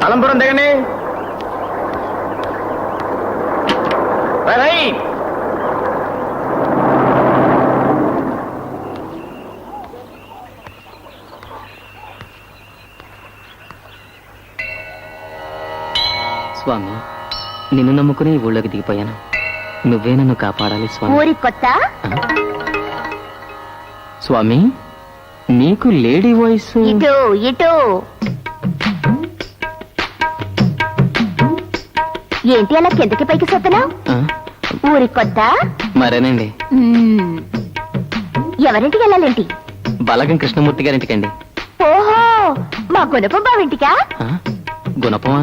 అలంపురం దిగండి. స్వామి, నిన్ను నమ్ముకుని ఊళ్ళోకి దిగిపోయాను. నువ్వే నన్ను కాపాడాలి స్వామి. ఊరి కొత్త స్వామి, నీకు లేడీ వాయిస్. ఇటు ఇటు. ఏంటి అలా కిందకి పైకి సొత్తనావు? ఊరి కొత్త మరేనండి. ఎవరింటికి వెళ్ళాలేంటి? బలగం కృష్ణమూర్తి గారింటికండి. ఓహో, మా గుణపం బావింటికా? గుణపమా?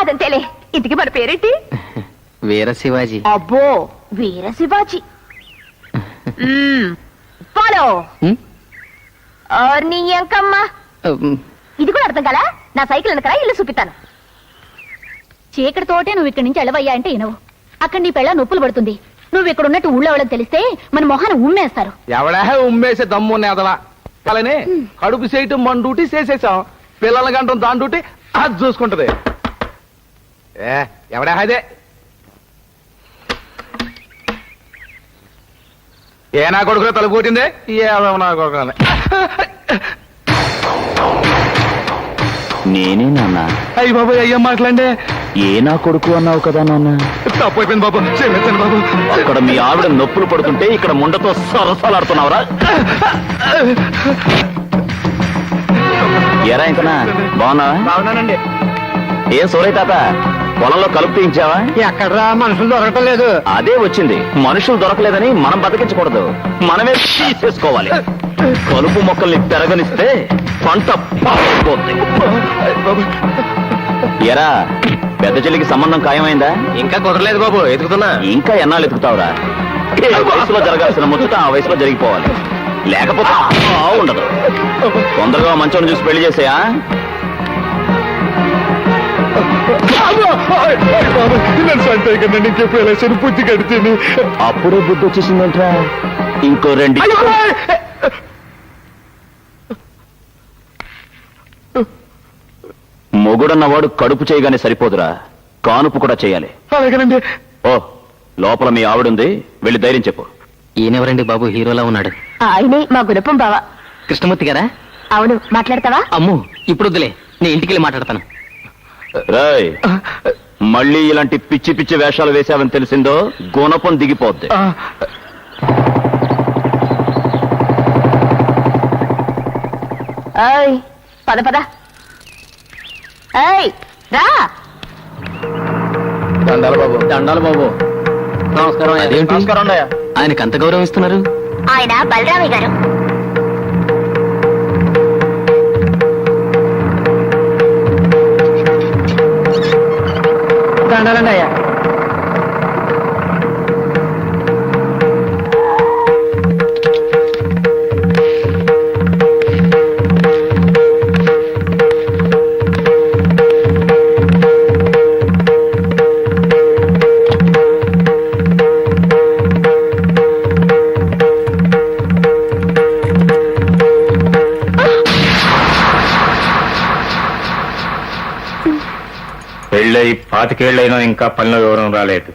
అదంతేలే. ఇంటికి మన పేరేంటి? వీర శివాజీ. అబ్బో, వీర శివాజీ. ఫాలో. నీ ఎంకమ్మా, ఇది కూడా అర్థం కదా? నా సైకిల్ వెనకరా ఇల్లు చూపిస్తాను. చీకటితోటే నువ్వు ఇక్కడి నుంచి వెళ్ళవయ్యా అంటే వినవు. అక్కడ నీ పెళ్ళ నొప్పులు పడుతుంది. నువ్వు ఇక్కడ ఉన్నట్టు ఊళ్ళో వాళ్ళకి తెలిస్తే మన మొహాన్ని ఉమ్మేస్తారు. ఎవడా ఉమ్మేసే దమ్ము నేదలా అలానే కడుపు చేయటం మన డ్యూటీ చేసేసాం. పిల్లల గంటం దాని డ్యూటీ అది చూసుకుంటది. ఎవడా అదే ఏ నా కొడుకులో తలుపు కొట్టిందే? నా కొడుకు నేనే నాన్న. అయ్యి బాబు, అయ్యా మాట్లాడే. ఏ నా కొడుకు అన్నావు కదా నాన్న. తప్పు అయిపోయింది బాబు, క్షమించండి బాబు. అక్కడ మీ ఆవిడ నొప్పులు పడుతుంటే ఇక్కడ ముండతో సరసాలాడుతున్నావురా? ఎరా ఇంకనా బాగున్నావా? బాగున్నానండి. ఏం సూరయ్య తాత, పొలంలో కలుపు తీయించావా? ఎక్కడరా, మనుషులు దొరకటం లేదు. అదే వచ్చింది. మనుషులు దొరకలేదని మనం బతికించకూడదు, మనమే తీసేసుకోవాలి. కలుపు మొక్కల్ని పెరగనిస్తే పంట పాడైపోతుంది. ఎరా, పెద్ద చెల్లికి సంబంధం ఖాయమైందా? ఇంకా కుదరలేదు బాబు, ఎదుగుతున్నా. ఇంకా ఎన్నాళ్ళు ఎదుగుతావురా? ఏ వయసులో జరగాల్సిన ముచ్చట ఆ వయసులో జరిగిపోవాలి, లేకపోతే ఉండదు. తొందరగా మంచోని చూసి పెళ్లి చేసేయా? బుద్ధి కడితే అప్పుడే బుద్ధి వచ్చేసిందంట్రా. ఇంకో రెండు. మొగుడన్నవాడు కడుపు చేయగానే సరిపోదురా, కానుపు కూడా చేయాలి. అలాగేనండి. ఓ, లోపల మీ ఆవిడుంది, వెళ్ళి ధైర్యం చెప్పు. ఈయనెవరండి బాబు, హీరోలా ఉన్నాడు? ఆయనే మా గుణపం బావ. కృష్ణమూర్తి గారా? అవును. మాట్లాడతావా? అమ్ము, ఇప్పుడు వద్దులే, నేను ఇంటికి వెళ్ళి మాట్లాడతాను. రాయ్, మళ్ళీ ఇలాంటి పిచ్చి పిచ్చి వేషాలు వేశావని తెలిసిందో గుణపం దిగిపోద్ది. పద పద. రా. దండాలు బాబు. దండాలు బాబు. నమస్కారం. నమస్కారం. ఆయనకి అంత గౌరవం ఇస్తున్నారు? ఆయన బలరామయ్య గారు. దండాలండి అయ్యా. పెళ్ళై 25 ఏళ్ళైనా ఇంకా పనిలో వివరం రాలేదు.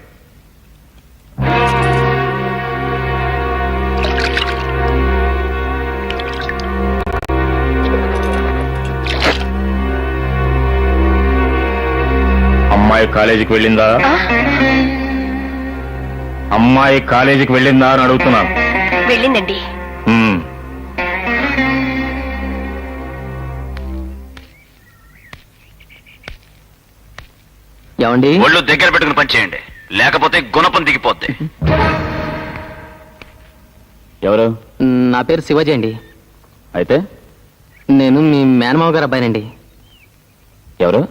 అమ్మాయి కాలేజీకి వెళ్ళిందా? అమ్మాయి కాలేజీకి వెళ్ళిందా అని అడుగుతున్నాను. వెళ్ళిందండి. ఏమండి, ఒళ్ళు దగ్గర పెట్టుకుని పనిచేయండి, లేకపోతే గుణపం దిగిపోద్ది. ఎవరు? నా పేరు శివాజీ అండి. అయితే నేను మీ మేనమావ గారు అబ్బాయినండి. ఎవరు?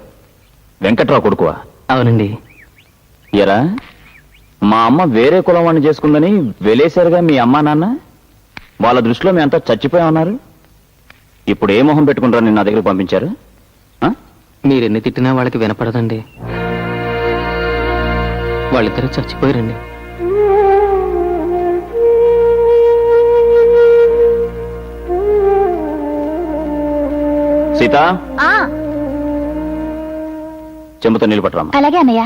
వెంకట్రావు కొడుకువా? అవునండి. ఎరా, మా అమ్మ వేరే కులం వాడిని చేసుకుందని వెలేశారుగా మీ అమ్మా నాన్న. వాళ్ళ దృష్టిలో మీ అంతా చచ్చిపోయామన్నారు. ఇప్పుడు ఏ మొహం పెట్టుకుంటారని నిన్న నా దగ్గర పంపించారు? మీరెన్ని తిట్టినా వాళ్ళకి వినపడదండి. వాళ్ళిద్దరూ చచ్చిపోయారండి. సీత ఆ, చెంబుతో నీళ్ళు పట్టరామ్మా. అలాగే అన్నయ్య.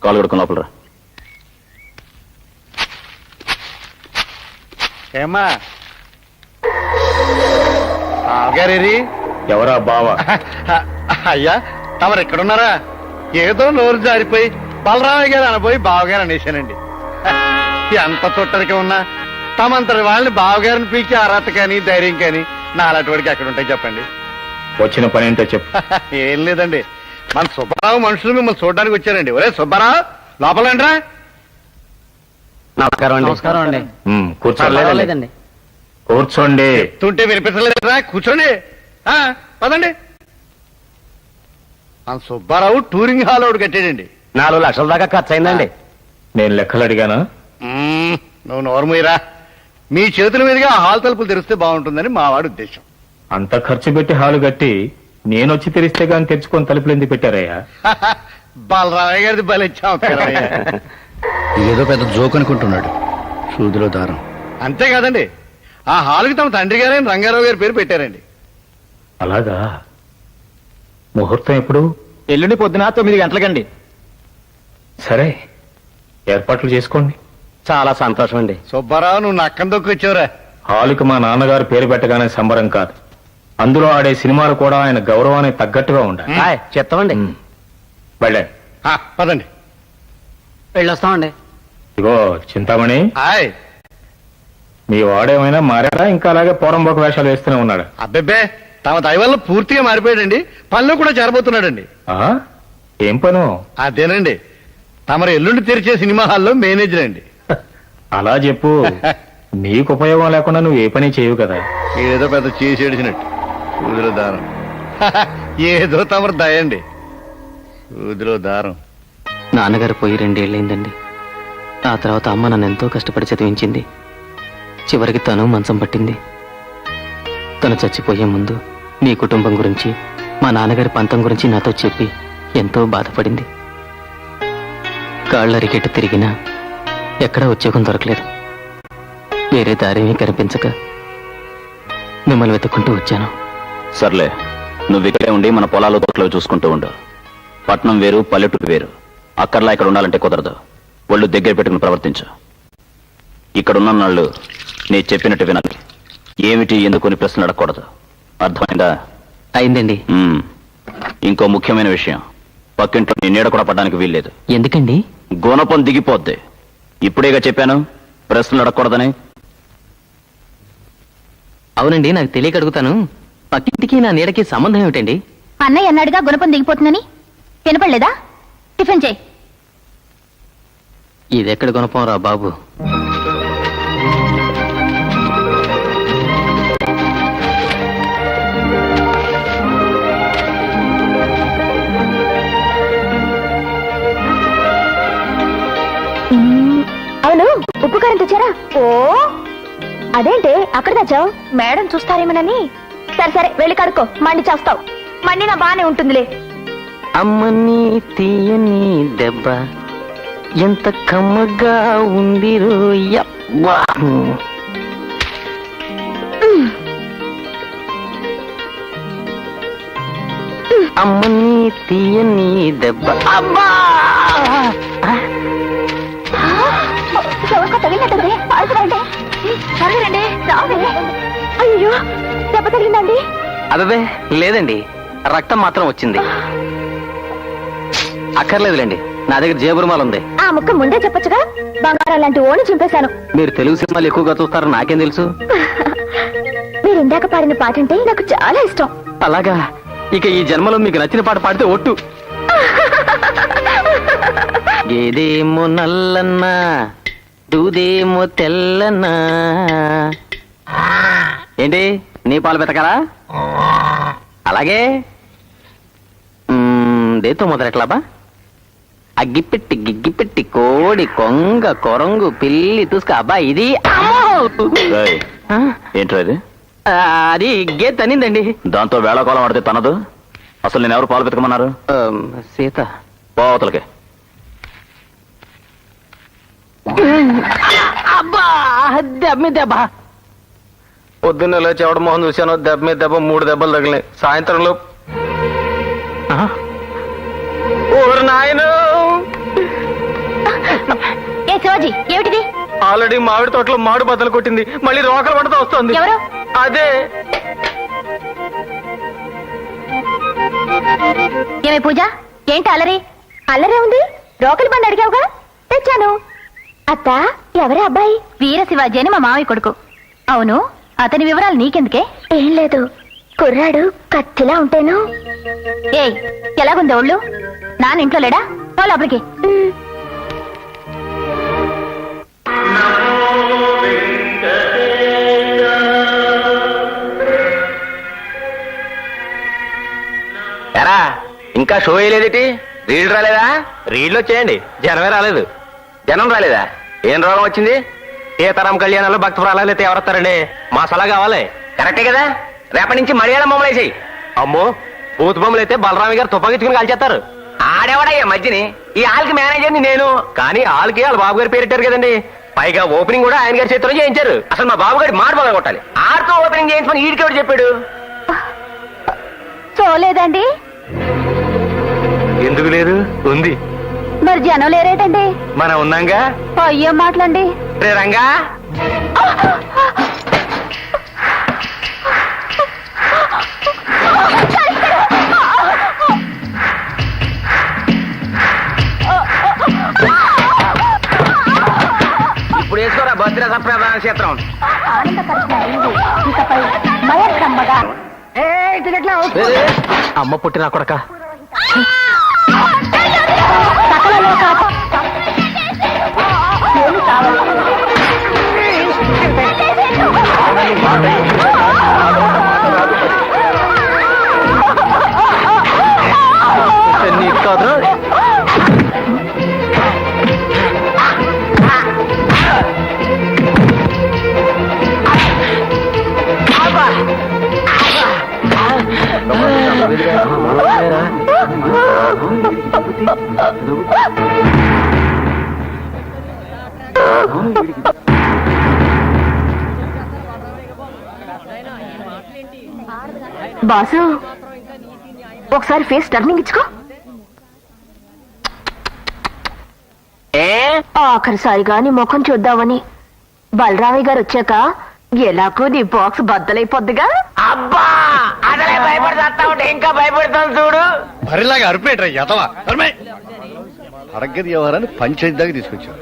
కాలు కడుకుని లోపల రా. ఏమ్మా బావగారేరి ఎవరా బావ? అయ్యా తమరు ఎక్కడున్నారా? ఏదో నోరు జారిపోయి బలరామయ్య గారు అనబోయి బావగారు అనేశానండి. ఎంత చుట్టరిక ఉన్నా తమంతటి వాళ్ళని బావగారిని పీల్చి అర్హత కానీ ధైర్యం కానీ నా అలాంటి వాడికి ఎక్కడ ఉంటాయి చెప్పండి. వచ్చిన పని ఏంటో చెప్పు. ఏం లేదండి, మన సుబ్బారావు మనుషులు మిమ్మల్ని చూడడానికి వచ్చారండి. ఒరే సుబ్బారావు లోపలండ్రా. నమస్కారం అండి. కూర్చోలేదండి. కూర్చోండి. చెప్తుంటే వినిపించలేదురా, కూర్చోండి. పదండి. మన సుబ్బారావు టూరింగ్ హాల్ ఒకటి కట్టాడండి. 4 లక్షల దాకా ఖర్చు అయిందండి. నేను లెక్కలు అడిగాను. నువ్వు నోరుమూయరా. మీ చేతుల మీదుగా హాల్ తలుపులు తెరిస్తే బాగుంటుందని మా వాడి ఉద్దేశం. అంత ఖర్చు పెట్టి హాలు కట్టి నేనొచ్చి తెరిస్తే గాని తెరుచుకొని తలుపులు ఎందుకు పెట్టారయ్యా? బలరామయ్య గారిది బలిచ్చాం. ఏదో పెద్ద జోక్ అనుకుంటున్నాడు. సూదిలో దారం. అంతేకాదండి, ఆ హాల్కి తమ తండ్రి గారైన రంగారావు గారి పేరు పెట్టారండి. అలాగా? ముహూర్తం ఎప్పుడు? ఎల్లుండి పొద్దున 9 గంటలకండి. సరే, ఏర్పాట్లు చేసుకోండి. చాలా సంతోషం అండి. సుబ్బారావు నువ్వు నక్కం దొక్కొచ్చావురా. హాలుకి మా నాన్నగారు పేరు పెట్టగానే సంబరం కాదు, అందులో ఆడే సినిమాలు కూడా ఆయన గౌరవానికి తగ్గట్టుగా ఉండాలి. చెప్తామండి. వెళ్ళే. పదండి. వెళ్ళొస్తామండి. ఇగో చింతామణి, హాయ్. మీ వాడేమైనా మారాడా ఇంకా అలాగే పోరంబోక వేషాలు వేస్తూనే ఉన్నాడు? అబ్బెబ్బే, తమ దయ వల్ల పూర్తిగా మారిపోయాడండి. పనిలో కూడా చేరబోతున్నాడండి. ఏం పను? అదేనండి, తమరు ఎల్లుండి తెరిచే సినిమా హాల్లో మేనేజర్ అండి. అలా చెప్పు. నీకు ఉపయోగం లేకుండా నువ్వు ఏ పని చేయవు కదా. ఏదో పెద్ద చేసి ఏడిచినట్టు. సూదిలో దారం. ఏదో తమరు దయండి. సూదిలో దారం. నాన్నగారు పోయి 2 ఏళ్ళైందండి. ఆ తర్వాత అమ్మ నన్ను ఎంతో కష్టపడి చదివించింది. చివరికి తను మంచం పట్టింది. తను చచ్చిపోయే ముందు మీ కుటుంబం గురించి, మా నాన్నగారి పంతం గురించి నాతో చెప్పి ఎంతో బాధపడింది. కాళ్ళ రికెట్ తిరిగినా ఎక్కడా ఉద్యోగం దొరకలేదు. వేరే దారేమీ కనిపించక మిమ్మల్ని వెతుక్కుంటూ వచ్చాను. సర్లే, నువ్వు ఇక్కడే ఉండి మన పొలాలు తోటలు చూసుకుంటూ ఉండు. పట్నం వేరు, పల్లెటూరు వేరు. అక్కర్లా ఇక్కడ ఉండాలంటే కుదరదు. ఒళ్ళు దగ్గర పెట్టుకుని ప్రవర్తించు. ఇక్కడున్న నాళ్ళు నీ చెప్పినట్టు వినాలి. ఏమిటి ఎందుకు అని ప్రశ్నలు అడగకూడదు. అర్థమైందా? అయిందండి. ఇంకో ముఖ్యమైన విషయం, పక్కింట్లో నీ నీడ కూడా పడడానికి వీల్లేదు. ఎందుకండి? గుణపం దిగిపోద్ది. ఇప్పుడేగా చెప్పాను ప్రశ్నలు అడగకూడదని. అవునండి, నాకు తెలియక అడుగుతాను. పక్కింటికి నా నీడకి సంబంధం ఏమిటండి? అన్నయ్య అన్నాడుగా గుణపం దిగిపోతుందని. వినపడలేదా? టిఫిన్ చేయి. ఇదెక్కడ గుణపం రా బాబు. అవును, ఉప్పు కారం తెచ్చారా? ఓ అదేంటి అక్కడ తెచ్చావు? మేడం చూస్తారేమోనని. సరే సరే, వెళ్ళి కడుక్కో. మండి చేస్తావు. మండినా బానే ఉంటుందిలే. అమ్మని తీయని దెబ్బ ఎంత కమ్మగా ఉంది రోయ్యబ్బా. అమ్మని తీయని దెబ్బ. అబ్బా! ఎవరికో తగిలినట్టుంది. రండి, త్వరగా రండి. రావే. అయ్యో, దెబ్బ తగిలిందండి. అదే లేదండి, రక్తం మాత్రం వచ్చింది. అక్కర్లేదులేండి, నా దగ్గర జేబురుమాలు ఉంది. ఆ ముక్క ముందే చెప్పొచ్చుగా. బంగారం లాంటి ఓణి చింపేశాను. మీరు తెలుగు సినిమాలు ఎక్కువగా చూస్తారని నాకేం తెలుసు? మీరు ఇందాక పాడిన పాట అంటే నాకు చాలా ఇష్టం. అలాగా? ఇక ఈ జన్మలో మీకు నచ్చిన పాట పాడితే ఒట్టు. గేదేమో నల్లన్నా, దూదేమో తెల్లన్నా. ఏంటి, నీ పాలు వెతకాలా? అలాగే దేతో మొదలెట్లాబా? అగ్గిపెట్టి గిగ్గిపెట్టి కోడి కొంగ కొరంగు పిల్లి తుసుక. అబ్బా ఇది ఏయ్, ఏంట్రా ఇది? అది గేట్ తనిందండి. దాంతో వేళాకోళం ఆడితే తనదు. అసలు నేను ఎవరు పాలు వెతకమన్నారు? సీత. పోవతలకే. అబ్బా, దెబ్బ మీద దెబ్బ. పొద్దున్న లేచి ఎవడ మొహం చూశాను, దెబ్బ మీద దెబ్బ. 3 దెబ్బలు తగిలినాయి. సాయంత్రంలో ఓరు నాయను, ఏ శివాజీ ఏమిటిది? ఆల్రెడీ మామిడి తోటలో మామిడి బద్దలు కొట్టింది, మళ్ళీ రోకలు పడతా వస్తుంది. ఎవరు? అదే ఏమే పూజ, ఏంటి అల్లరి? అల్లరే ఉంది, రోకలి బండి అడిగావుగా, తెచ్చాను. అత్త, ఎవరే అబ్బాయి? వీర శివాజీ అని మా మామయ్య కొడుకు. అవును, అతని వివరాలు నీకెందుకే? ఏం లేదు, కుర్రాడు కత్తిలా ఉంటేను. ఏయ్, ఎలాగుంది ఒళ్ళు? నాన్న ఇంట్లో లేడా? పో లోపలికి. ఎరా ఇంకా షో వేయలేదేటి? రీళ్లు రాలేదా? రీళ్లు వచ్చేయండి, జనమే రాలేదు. జనం రాలేదా? ఏం రోగం వచ్చింది? ఏ తరం కళ్యాణాలు భక్త ప్రాణాలైతే ఎవరొస్తారండి? మా సలహా కావాలి. కరెక్టే కదా, రేపటి నుంచి మలయాళం బొమ్మలు వేసాయి. అమ్మో, బూత్ బొమ్మలు అయితే బలరామి గారు తుపాకిచ్చుకుని కాల్చేస్తారు. ఆడేవాడయ్యా మధ్యని, ఈ ఆల్కి మేనేజర్ని నేను. కానీ ఆల్కి వాళ్ళ బాబు గారు పేరెట్టారు కదండి. పైగా ఓపెనింగ్ కూడా ఆయన గారి చేతిలో చేయించారు. అసలు మా బాబు గారి మాట బాగా కొట్టాలి. ఆడితో ఓపెనింగ్ చేయించమని ఈడికెవడు చెప్పాడు? చూడలేదండి. ఎందుకు లేదు? ఉంది. మరి జనం లేరేటండి? మనం ఉన్నాంగా. అయ్యో మాటలండి. రే రంగా, ఇప్పుడు వేసుకోరా భద్ర సప్రదాన క్షేత్రం. అమ్మ పుట్టిన కొడక. నీకు కాదు. బాసు, ఒకసారి ఫేస్ టర్నింగ్ ఇచ్చుకో. ఆఖరిసారిగా నీ ముఖం చూద్దామని. బలరామయ్య గారు వచ్చాక ఎలాగో నీ బాక్స్ బద్దలైపోద్దిగా. అబ్బా, అసలే భయపడతా ఉంటే ఇంకా భయపడతాను చూడు. మరిలాగా అరిపేట్రా యతవా. అరగ్గది వ్యవహారాన్ని పంచాయతీ దాకా తీసుకొచ్చావు.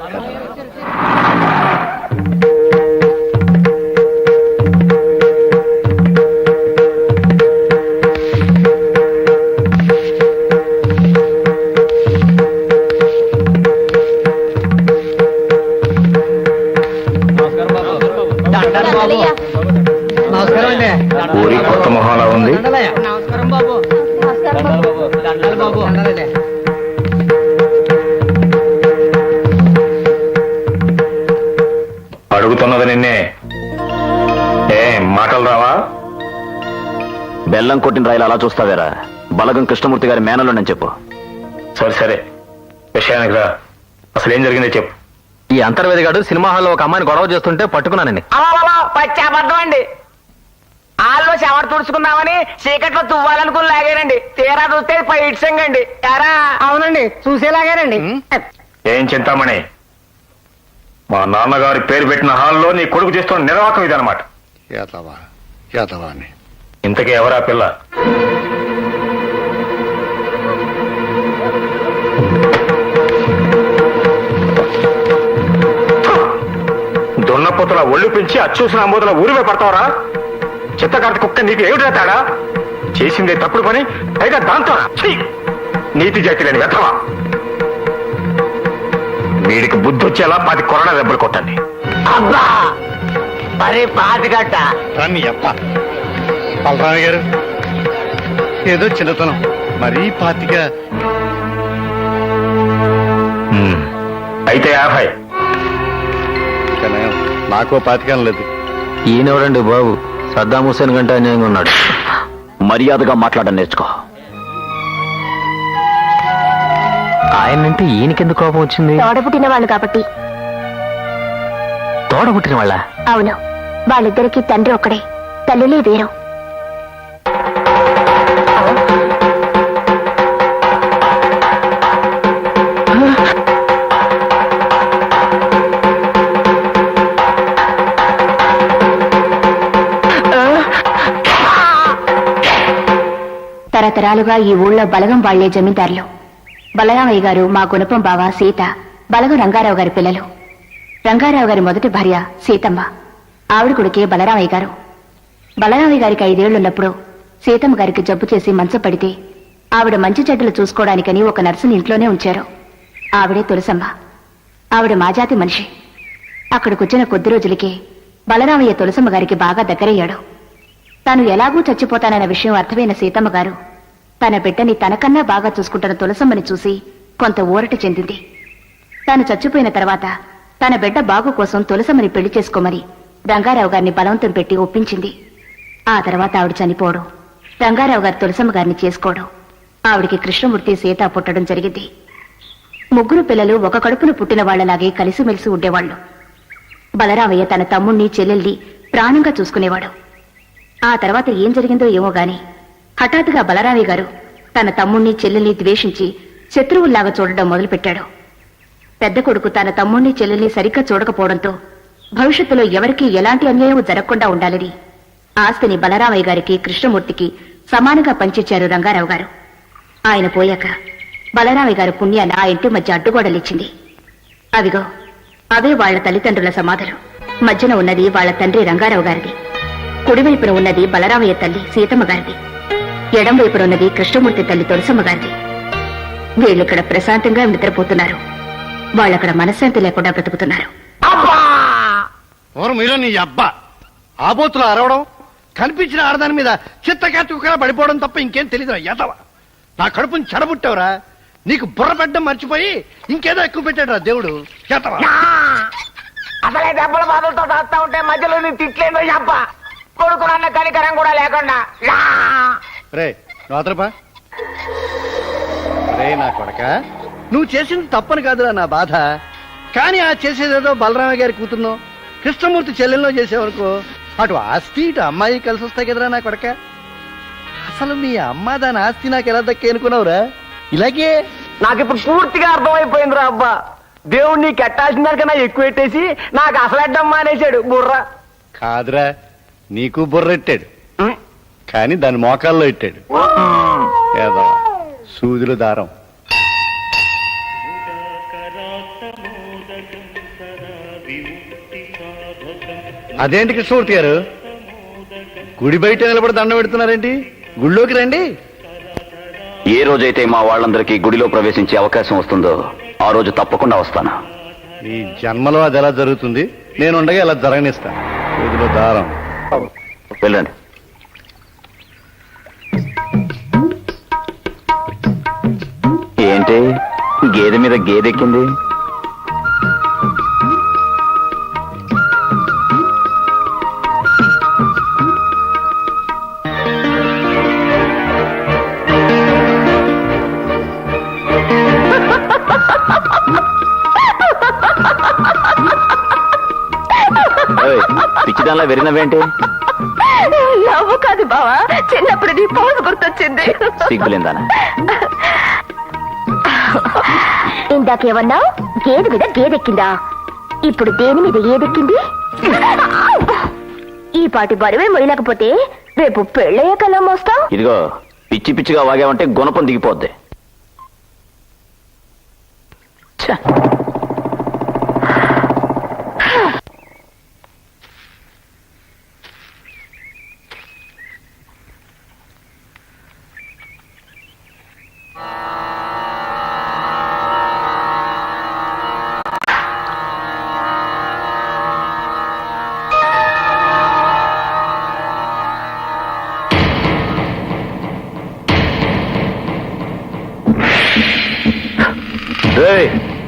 ఊరి కొత్త మొహంలా ఉంది. అడుగుతున్నది నిన్నే. మాటలు రావా? బెల్లం కొట్టిన రైలు అలా చూస్తావేరా? బలగం కృష్ణమూర్తి గారి మేనలోనని చెప్పు. సరే సరే, విషయానికి రా. అసలు ఏం జరిగిందో చెప్పు. ఈ అంతర్వేదిగాడు సినిమా హాల్లో ఒక అమ్మాయిని గొడవ చేస్తుంటే పట్టుకున్నానండి. పచ్చాబద్ధం అండి. హాల్లో చెవట తుడుచుకుందామని చీకట్లో తువ్వాలనుకుని లాగానండి. తీరా చూస్తే పైట్సంగండి. ఎరా? అవునండి, చూసేలాగానండి. ఏం చింతామణి, మా నాన్నగారి పేరు పెట్టిన హాల్లో నీ కొడుకు చేస్తున్న నిర్వాహకం ఇదనమాట. యాతవా యాతవా అని. ఇంతకీ ఎవరా పిల్ల? దున్నపోతుల ఒళ్ళు పెంచి అచ్చూసిన అంబోతుల ఊరివే పడతావరా? చిత్తకార్తి కుక్క నీకు ఏమిటి తేడా? చేసిందే తప్పుడు పని, పైగా దాంతో నీతి జాతి లేని వెతవా. వీడికి బుద్ధి వచ్చేలా 10 కొరడా దెబ్బలు కొట్టండి. అబ్బా, మరి పాతిగట్ట. రాని అప్ప బలరామయ్య గారు, ఏదో చిన్నతనం, మరీ పాతిగా. అయితే 50. నాకో పాతికం లేదు. ఈయనెవడండి బాబు? సద్దాం హుస్సేన్ కంటే అన్యాయంగా ఉన్నాడు. మర్యాదగా మాట్లాడడం నేర్చుకో. ఆయనంటే ఈయనకెందుకు కోపం వచ్చింది? తోడబుట్టిన వాళ్ళు కాబట్టి. తోడబుట్టిన వాళ్ళ? అవును, వాళ్ళిద్దరికి తండ్రి ఒక్కడే, తల్లిలే వేరు. తరతరాలుగా ఈ ఊళ్ళో బలగం వాళ్లే జమీందారులు. బలరామయ్య గారు మా గుణపం బావ సీత, బలగం రంగారావు గారి పిల్లలు. రంగారావు గారి మొదటి భార్య సీతమ్మ, ఆవిడ కొడుకే బలరామయ్య గారు. బలరామయ్య గారికి 5 ఏళ్లున్నప్పుడు సీతమ్మ గారికి జబ్బు చేసి మంచం పడితే ఆవిడ మంచి చెడ్డలు చూసుకోవడానికని ఒక నర్సుని ఇంట్లోనే ఉంచారు. ఆవిడే తులసమ్మ. ఆవిడ మా జాతి మనిషి. అక్కడికొచ్చిన కొద్ది రోజులకే బలరామయ్య తులసమ్మ గారికి బాగా దగ్గరయ్యాడు. తాను ఎలాగూ చచ్చిపోతానన్న విషయం అర్థమైన సీతమ్మ గారు తన బిడ్డని తనకన్నా బాగా చూసుకుంటున్న తులసమ్మని చూసి కొంత ఊరట చెందింది. తాను చచ్చిపోయిన తర్వాత తన బిడ్డ బాగు కోసం తులసమ్మని పెళ్లి చేసుకోమని రంగారావు గారిని బలవంతం పెట్టి ఒప్పించింది. ఆ తర్వాత ఆవిడ చనిపోవడం, రంగారావు గారు తులసమ్మ గారిని చేసుకోవడం, ఆవిడికి కృష్ణమూర్తి సీత పుట్టడం జరిగింది. 3 పిల్లలు ఒక కడుపున పుట్టిన వాళ్లలాగే కలిసిమెలిసి ఉండేవాళ్లు. బలరామయ్య తన తమ్ముణ్ణి చెల్లెల్ని ప్రాణంగా చూసుకునేవాడు. ఆ తర్వాత ఏం జరిగిందో ఏమో గాని హఠాత్తుగా బలరామయ్య గారు తన తమ్ముణ్ణి చెల్లెల్ని ద్వేషించి శత్రువుల్లాగా చూడడం మొదలుపెట్టాడు. పెద్ద కొడుకు తన తమ్ముణ్ణి చెల్లెల్ని సరిగ్గా చూడకపోవడంతో భవిష్యత్తులో ఎవరికీ ఎలాంటి అన్యాయం జరగకుండా ఉండాలని ఆస్తిని బలరామయ్య గారికి కృష్ణమూర్తికి సమానంగా పంచిచ్చారు రంగారావు గారు. ఆయన పోయాక బలరామయ్య గారు పుణ్యాన ఆ ఇంటి మధ్య అడ్డుగోడలిచ్చింది. అవిగో అవే వాళ్ల తల్లిదండ్రుల సమాధులు. మధ్యన ఉన్నది వాళ్ల తండ్రి రంగారావు గారిది. కుడివైపున ఉన్నది బలరామయ్య తల్లి సీతమ్మ గారిది. ఎడం వైపున ఉన్నది కృష్ణమూర్తి తల్లి తులసమ్మ గారిది. వీళ్ళిక్కడ ప్రశాంతంగా నిద్రపోతున్నారు. వాళ్ళక్కడ మనశ్శాంతి లేకుండా బ్రతుకుతున్నారు. ఎవరు మీరు? నీ అబ్బా ఆబోతులు అరవడం, కనిపించిన ఆడదాని మీద చిత్తకాచి కుక్కలా పడిపోవడం తప్ప ఇంకేం తెలీదు. ఎదవ నా కడుపుని చెడబుట్టావురా. నీకు బుర్ర పెట్టడం మర్చిపోయి ఇంకేదో ఎక్కువ పెట్టాడు రా దేవుడు. చేతవా అసలే దెబ్బల బాధలతో దాస్తా ఉంటే మధ్యలో నీ తిట్లేదో చెప్ప కొడుకునన్న కనికరం కూడా లేకుండా రే నోతరపా. రే నా కొడక, నువ్వు చేసింది తప్పని కాదురా నా బాధ. కానీ ఆ చేసేదేదో బలరామయ్య గారి కూతురునో కృష్ణమూర్తి చెల్లెల్లో చేసేవనుకో, అటు ఆస్తి ఇటు అమ్మాయి కలిసి వస్తాయి కదరా నా కొడక. అసలు మీ అమ్మ దాని ఆస్తి నాకు ఎలా దక్కే అనుకున్నావురా? ఇలాగే నాకిప్పుడు పూర్తిగా అర్థమైపోయిందిరా అబ్బా. దేవుడు నీకు ఎట్టాల్సిన దానికన్నా ఎక్కువ పెట్టేసి నాకు అసలు అడ్డం మానేశాడు బుర్ర. కాదురా, నీకు బుర్రెట్టాడు కానీ దాని మోకాల్లో ఇట్టాడు. ఏదో సూదుల దారం. అదేంటి కృష్ణమూర్తి గారు, గుడి బయట నిలబడి దండం పెడుతున్నారేంటి? గుళ్ళోకి రండి. ఏ రోజైతే మా వాళ్ళందరికీ గుడిలో ప్రవేశించే అవకాశం వస్తుందో ఆ రోజు తప్పకుండా వస్తాను. ఈ జన్మలో అది ఎలా జరుగుతుంది? నేను ఉండగా ఎలా జరగనిస్తా. సూదుల దారం. వెళ్ళండి. ఏంటి గేదె మీద గేదెక్కింది? పిచ్చిదానిలా వెరినవేంటి? నవ్వు కాదు బావా, చిన్నప్పుడు నీ పోజు గుర్తొచ్చింది. సిగ్గులేందానా? ఇందాకేమన్నా గేదె మీద గేదెక్కిందా? ఇప్పుడు దేని మీద ఏదెక్కింది? ఈ పాటి బరువే మొయ్యలేకపోతే రేపు పెళ్ళయ్యే కలా మోస్తాం. ఇదిగో పిచ్చి పిచ్చిగా వాగావంటే గుణపం దిగిపోద్ది. ఛ!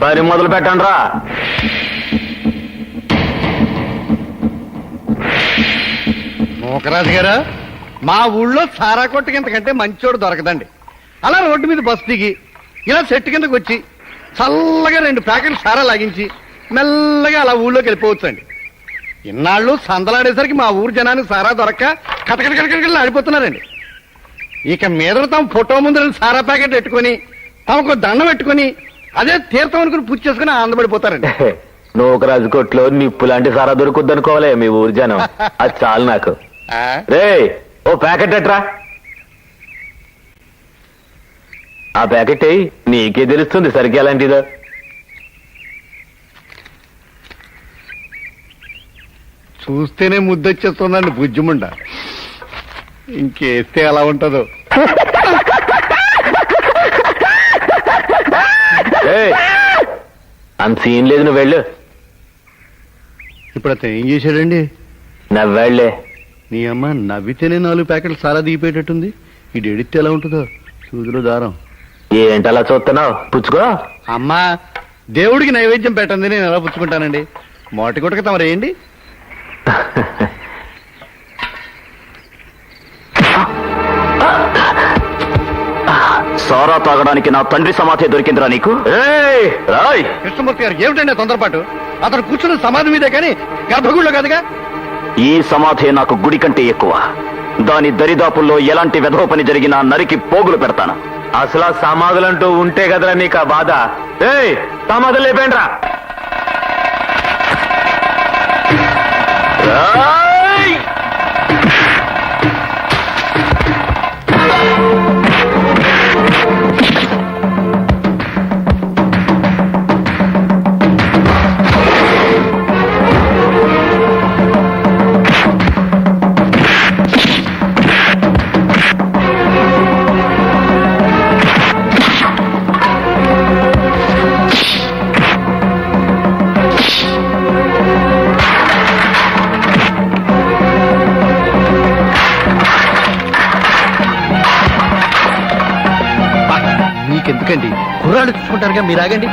పని మొదలు పెట్టండి రా. మోకరాజు గారు, మా ఊళ్ళో సారా కొట్టు ఇంతకంటే మంచోడు దొరకదండి. అలా రోడ్డు మీద బస్సు దిగి ఇలా చెట్టు కిందకు వచ్చి చల్లగా 2 ప్యాకెట్లు సారా లాగించి మెల్లగా అలా ఊళ్ళోకి వెళ్ళిపోవచ్చండి. ఇన్నాళ్ళు సందలాడేసరికి మా ఊరు జనానికి సారా దొరక్క కటకటకటకటకలు ఆడిపోతున్నారండి. ఇక మీద తమ ఫోటో ముందు 2 సారా ప్యాకెట్లు పెట్టుకొని తమకు దండం పెట్టుకొని అదే తీర్థం అనుకుని పూజ చేసుకుని ఆనందపడిపోతారండి. నూకరాజు కొట్లో నిప్పు లాంటి సారా దొరుకుద్ది అనుకోవాలి మీ ఊరు జనం. అది చాలు నాకు. రే ఓ ప్యాకెట్ ఎట్రా. ఆ ప్యాకెట్ నీకే తెలుస్తుంది సరిగ్గా ఎలాంటిదో. చూస్తేనే ముద్దొచ్చేస్తుందండి బుజ్జిముండ. ఇంకేస్తే ఎలా ఉంటుందో. అంత సీన్ లేదు, నువ్వు వెళ్ళు. ఇప్పుడు అతను ఏం చేశాడండి? నవ్వాళ్లే. నీ అమ్మ నవ్వితేనే 4 ప్యాకెట్లు సారా దిగిపోయేటట్టుంది. ఇది ఎడితే ఎలా ఉంటుందో. సూదిలో దారం. ఏంటలా చూస్తున్నావు? పుచ్చుకో. అమ్మా, దేవుడికి నైవేద్యం పెట్టండి, నేను ఎలా పుచ్చుకుంటానండి? మోటి గుటక తమరేయండి. సారా తాగడానికి నా తండ్రి సమాధి దొరికిందిరా నీకు? రాయ్ కృష్ణమూర్తి గారు, ఏమిటండి తొందరపాటు? అతను కూర్చున్న సమాధి మీదే కానీ గర్భగుడిలో కాదుగా. ఈ సమాధి నాకు గుడి కంటే ఎక్కువ. దాని దరిదాపుల్లో ఎలాంటి వెధవ పని జరిగినా నరికి పోగులు పెడతాను. అసలు సమాధులంటూ ఉంటే కదరా నీకు ఆ బాధ. సమాధులు లేపేండ్రా. మీకెందుకండి? కుర్రాళ్ళు చూసుకుంటారుగా, మీరు ఆగండి.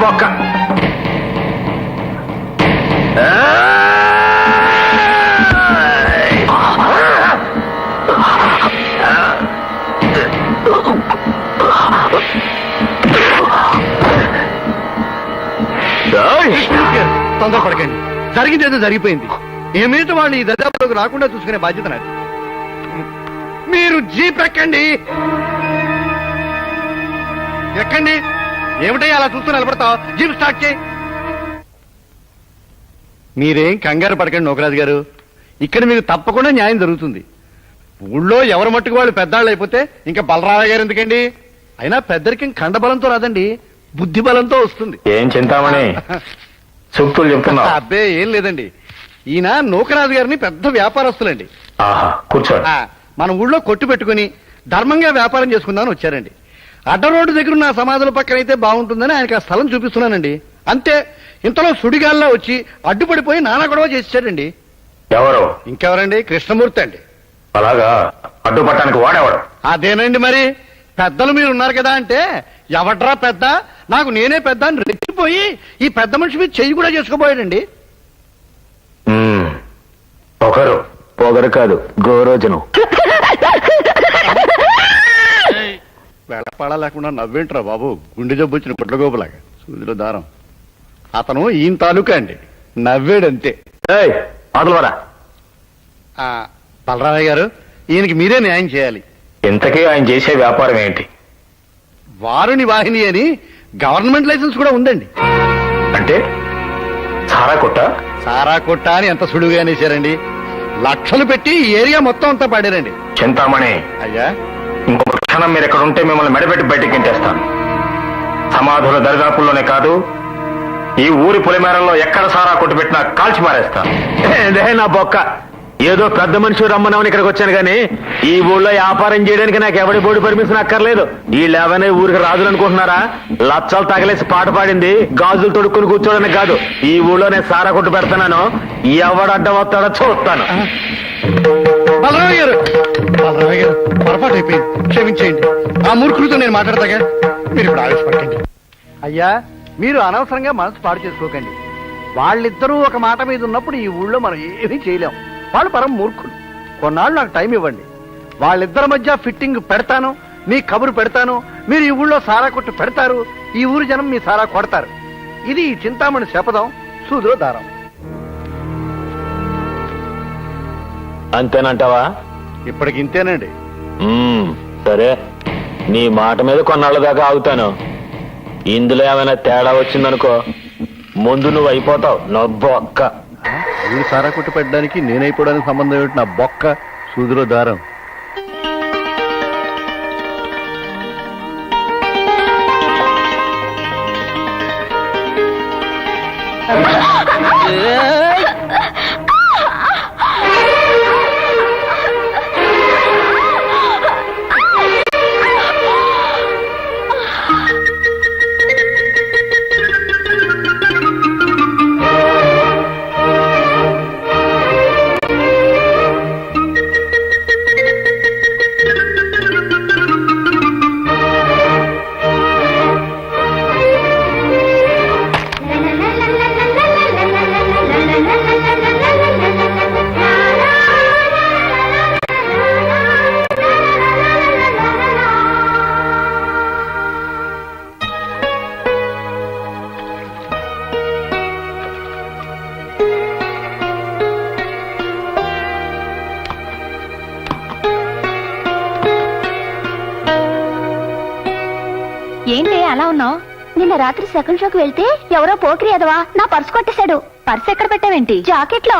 బొక్క. తొందరపడకండి. జరిగింది ఏదో జరిగిపోయింది. ఏమిటి వాళ్ళు ఈ దర్యాప్తులోకి రాకుండా చూసుకునే బాధ్యత నాది. మీరు జీప్ ఎక్కండి. ఎక్కండి. ఏమిటయ్యా అలా చూస్తూ నిలబడతావు? జీప్ స్టార్ట్ చేయి. మీరేం కంగారు పడకండి నోకరాజు గారు. ఇక్కడ మీకు తప్పకుండా న్యాయం జరుగుతుంది. ఊళ్ళో ఎవరి మట్టుకు వాళ్ళు పెద్దాళ్ళు అయిపోతే ఇంకా బలరామయ్య గారు ఎందుకండి? అయినా పెద్దరికం కండబలంతో రాదండి, బుద్ధి బలంతో వస్తుంది. ఏం చింతామణి సూక్తులు చెప్తున్నా? అబ్బే ఏం లేదండి. ఈయన నూకరాజు గారిని పెద్ద వ్యాపారస్తులండి. ఆహా, కూర్చోండి. మన ఊళ్ళో కొట్టు పెట్టుకుని ధర్మంగా వ్యాపారం చేసుకుందామని వచ్చారండి. అడ్డ రోడ్డు దగ్గర ఉన్న సమాధుల పక్కన అయితే బాగుంటుందని ఆయనకు ఆ స్థలం చూపిస్తున్నానండి. అంతే, ఇంతలో సుడిగాల్లో వచ్చి అడ్డుపడిపోయి నానా గొడవ చేసేసాడండి. ఎవరు? ఇంకెవరండి? కృష్ణమూర్తి అండి. అలాగా? అడ్డుపట్టడానికి వాడేవాడు? అదేనండి మరి. పెద్దలు మీరు ఉన్నారు కదా అంటే, ఎవడ్రా పెద్ద, నాకు నేనే పెద్ద అని రెచ్చిపోయి ఈ పెద్ద మనిషి మీద చెయ్యి కూడా చేసుకోబోయాడండి. ఒకరు పొగరు కాదు, గోరోజను. వెళ్ళపాడా లేకుండా నవ్వేంట్రా బాబు, గుండె జబ్బు వచ్చిన పుట్లగోపులాగా. సూదిలో దారం. అతను ఈయన తాలూకా అండి. నవ్వేడంతే. అదలవరా. బలరామయ్య గారు, ఈయనకి మీరే న్యాయం చేయాలి. ఇంతకీ ఆయన చేసే వ్యాపారం ఏంటి? వారుని వాహిని అని గవర్నమెంట్ లైసెన్స్ కూడా ఉందండి. అంటే సారా కొట్ట? సారా కొట్ట అని ఎంత సుడుగా అనేసారండి. లక్షలు పెట్టి ఈ ఏరియా మొత్తం అంతా పాడారండి. చింతామణి, అయ్యా, ఇంకొక క్షణం మీరు ఎక్కడ ఉంటే మిమ్మల్ని మెడబెట్టి బయటికి గెంటేస్తాను. సమాధుల దరిదాపుల్లోనే కాదు, ఈ ఊరి పొలిమేరల్లో ఎక్కడ సారా కొట్టు పెట్టినా కాల్చి మారేస్తాను. నా బొక్క. ఏదో పెద్ద మనిషి రమ్మన్నామని ఇక్కడికి వచ్చాను కానీ ఈ ఊళ్ళో వ్యాపారం చేయడానికి నాకు ఎవడి బోర్డు పర్మిషన్ అక్కర్లేదు. వీళ్ళు ఏమైనా ఊరికి రాజులు అనుకుంటున్నారా? లచ్చలు తగలేసి పాట పాడింది గాజులు తొడుక్కుని కూర్చోడానికి కాదు. ఈ ఊళ్ళో నేను సారా కొట్టు పెడుతున్నాను. ఎవడు అడ్డం వస్తాడో చూస్తాను. బలరామయ్య గారు, బలరామయ్య గారు, పొరపాటు అయిపోయింది, క్షమించేయండి. ఆ మూర్ఖులతో నేను మాట్లాడతాగా, మీరు ఇప్పుడు ఆవేశపడకండి. అయ్యా, మీరు అనవసరంగా మనసు పాడు చేసుకోకండి. వాళ్ళిద్దరూ ఒక మాట మీద ఉన్నప్పుడు ఈ ఊళ్ళో మనం ఏమీ చేయలేం. వాళ్ళు పరం మూర్ఖులు. కొన్నాళ్ళు నాకు టైం ఇవ్వండి. వాళ్ళిద్దరి మధ్య ఫిట్టింగ్ పెడతాను, మీ కబురు పెడతాను. మీరు ఈ ఊళ్ళో సారా కొట్టు పెడతారు, ఈ ఊరి జనం మీ సారా కొడతారు. ఇది ఈ చింతామణి శపథం, సూదిలో దారం. అంతేనంటావా? ఇప్పటికి ఇంతేనండి. సరే, నీ మాట మీద కొన్నాళ్ళ దాకా ఆగుతాను. ఇందులో ఏమైనా తేడా వచ్చిందనుకో, ముందు నువ్వు అయిపోతావు. నొబ్బొక్క. ఊరి సారా కొట్టు పెట్టడానికి నేనైపోవడానికి సంబంధం ఏమిటి? నా బొక్క, సూదిలో దారం. ఏంటి అలా ఉన్నావు? నిన్న రాత్రి సెకండ్ షోకి వెళ్తే ఎవరో పోకిరి ఎదవా నా పర్సు కొట్టేశాడు. పర్సు ఎక్కడ పెట్టావేంటి? జాకెట్ లో.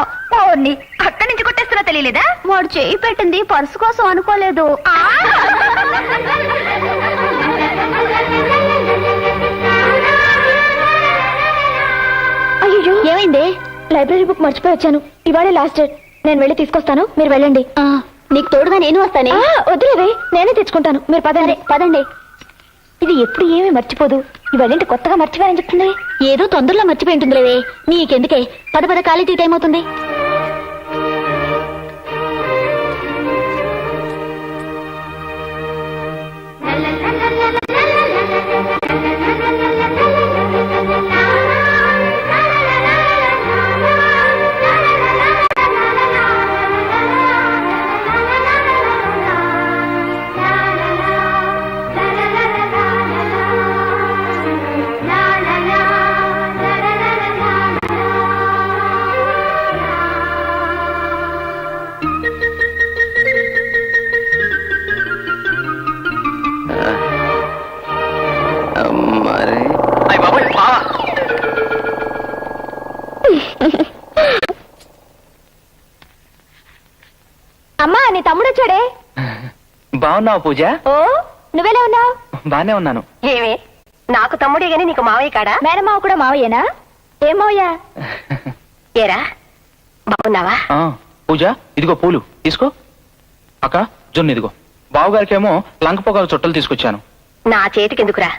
అక్కడి నుంచి కొట్టేస్తున్నా తెలియలేదా? వాడు చేయి పెట్టింది పర్సు కోసం అనుకోలేదు. అయ్యో, ఏమైంది? లైబ్రరీ బుక్ మర్చిపోయి వచ్చాను. ఇవాళే లాస్ట్ డేట్. నేను వెళ్ళి తీసుకొస్తాను, మీరు వెళ్ళండి. నీకు తోడుగా నేను వస్తానే. వద్దులేవే, నేనే తెచ్చుకుంటాను. మీరు పదండి. పదండి. ఇది ఎప్పుడు ఏమీ మర్చిపోదు. ఇవాళేంటి కొత్తగా మర్చిపోయారని చెప్తుంది? ఏదో తొందరలో మర్చిపోయి ఉంటుంది లేవే. నీకెందుకే? పద కాలేజీ టైం అవుతుంది. అమ్మా, నీ తమ్ముడు వచ్చాడే. బాగున్నావు పూజ? ఓ, నువ్వెలా ఉన్నావు? బానే ఉన్నాను. ఏమే, నాకు తమ్ముడే గాని నీకు మావయ్య కాడా? మేనమావ కూడా మావయ్యేనా? ఏం మావయ్య? ఏరా, బాగున్నావా? పూజ, ఇదిగో పూలు తీసుకో. అక్క, జొన్న ఇదిగో. బావగారికేమో లంక పొగాకు చుట్టలు తీసుకొచ్చాను. నా చేతికి ఎందుకురా,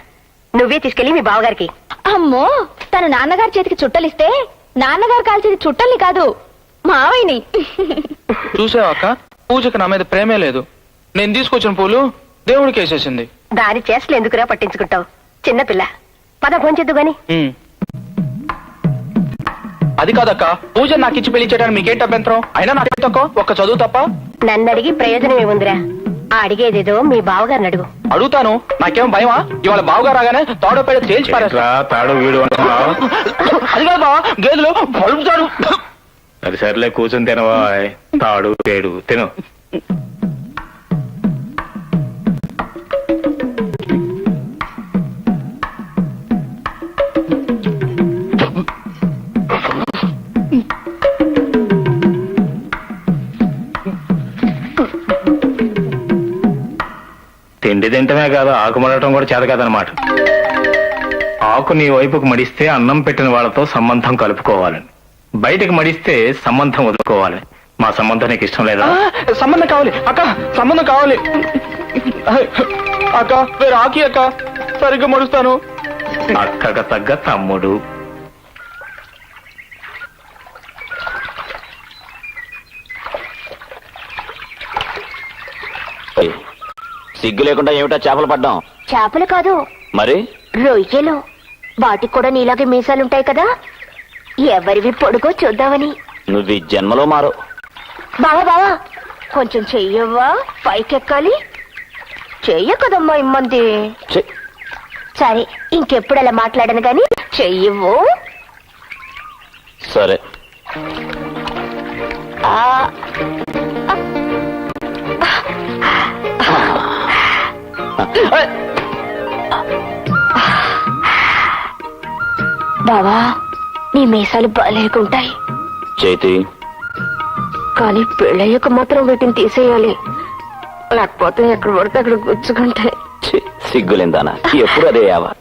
నువ్వే తీసుకెళ్లి మీ బావగారికి. అమ్మో, తన నాన్నగారి చేతికి చుట్టలిస్తే నాన్నగారు కాల్చేది చుట్టల్ని కాదు, మావయ్యని. చూసావా అక్క, పూజకి నా మీద ప్రేమే లేదు. నేను తీసుకొచ్చిన పూలు దేవుడికి వేసేసింది. దాని చేష్టలు ఎందుకురా పట్టించుకుంటావు? చిన్నపిల్ల, పద భోంచెద్దు గాని. అది కాదక్క, పూజ నాకు ఇచ్చి పెళ్లి చేయడానికి మీకేంటి అభ్యంతరం? అయినా నాకేం తక్కువ, ఒక్క చదువు తప్ప. నన్ను అడిగి ప్రయోజనం ఏముందిరా? అడిగేదేదో మీ బావగారిని అడుగు. అడుగుతాను, నాకేం భయమా? ఇవాళ బావగారు రాగానే తాడో పేడ తేల్చి పారేస్తా. తాడు వీడు అది కాదు బావ, గేదెలు పలుపుతాడు. అది సర్లే, కూర్చొని తినవా. తాడు పేడు తిను. తిండి తింటమే కాదు, ఆకు మడటం కూడా చేత కాదనమాట. ఆకు నీ వైపుకు మడిస్తే అన్నం పెట్టిన వాళ్ళతో సంబంధం కలుపుకోవాలని, బయటకు మడిస్తే సంబంధం వదులుకోవాలని. మా సంబంధం నీకు ఇష్టం లేదా? సంబంధం కావాలి అక్క, సంబంధం కావాలి అక్క. రాకి అక్క, సరిగ్గా మడుస్తాను. అక్కగా తగ్గ తమ్ముడు. సిగ్గు లేకుండా ఏమిటా చేపలు పడ్డాం? చేపలు కాదు, మరి రొయ్యలు. వాటికి కూడా నీలాగే మీసాలుంటాయి కదా, ఎవరివి పొడుగో చూద్దామని. నువ్వు ఈ జన్మలో మారు. బావా బావా, కొంచెం చెయ్యవ్వా, పైకెక్కాలి. చెయ్య కదమ్మా ఇమ్మంది. ఛీ, సరే, ఇంకెప్పుడు అలా మాట్లాడను గాని చెయ్యవు. సరే. బావా, నీ మీసాలు బాలేకుంటాయి, చేతి కానీ పెళ్ళయ్యాక మాత్రం వీటిని తీసేయాలి, లేకపోతే ఎక్కడ పడితే అక్కడ గుచ్చుకుంటాయి. ఛీ, సిగ్గులేందానా, ఎప్పుడు అదే యావా.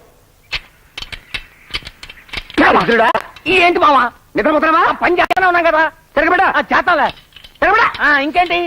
ఏంటి మావా, నిద్రపోతున్నావా? పని చేస్తానే ఉన్నాం కదా, తిరగబెడా. చేస్తాలే, తిరగబెడా. ఇంకేంటి?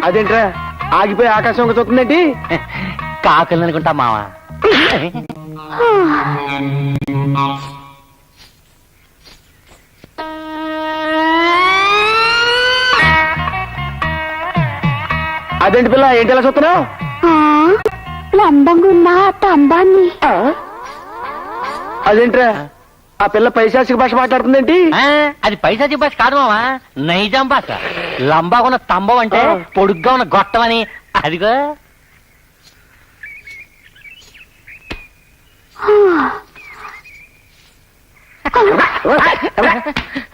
అదేంట్రా ఆగిపోయి ఆకాశం చూస్తుందేంటి? కాకలు అనుకుంటా మావా. అదేంటి పిల్ల, ఏంటి ఎలా చూస్తున్నావు? లంబంగా ఉన్న తంబాన్ని. అదేంట్రా ఆ పిల్ల పైశాసిక భాష మాట్లాడుతుందేంటి? అది పైసాచి భాష కాదు మావా, నైజాం భాష. లంబాగా ఉన్న స్తంభం అంటే పొడుగ్గా ఉన్న గొట్టం అని. అదిగో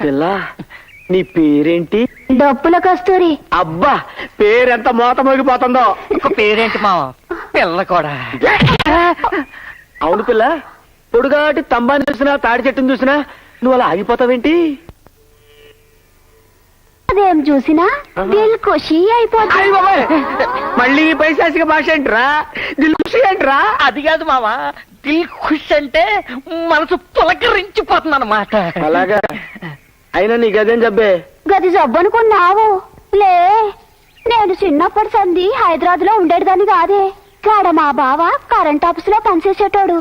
పిల్ల, నీ పేరేంటి? డబ్బుల కస్తూరి. అబ్బా, పేరెంత మోత మోగిపోతుందో. పేరేంటి మావా? పిల్ల కూడా. అవును పిల్ల, పొడుగాటి స్తంభాన్ని చూసినా తాడి చెట్టును చూసినా నువ్వు అలా ఆగిపోతావేంటి? అదేం చూసినా దిల్ ఖుషి అయిపోతుంది. అయ్ బాబోయ్, మళ్ళీ ఈ పైశాసిక భాష ఏంట్రా? దిల్ ఖుషి ఏంట్రా? అది కాదు మావా, దిల్ ఖుష్ అంటే మనసు పులకరించిపోతుంది అన్నమాట. అలాగా, అయినా నీ గదేం జబ్బే? గది జబ్బనుకున్నావు లే. నేను చిన్నప్పటి సంది హైదరాబాద్ లో ఉండేదాన్ని కాదే. కాడ మా బావ కరెంట్ ఆఫీస్ లో పనిచేసేటోడు.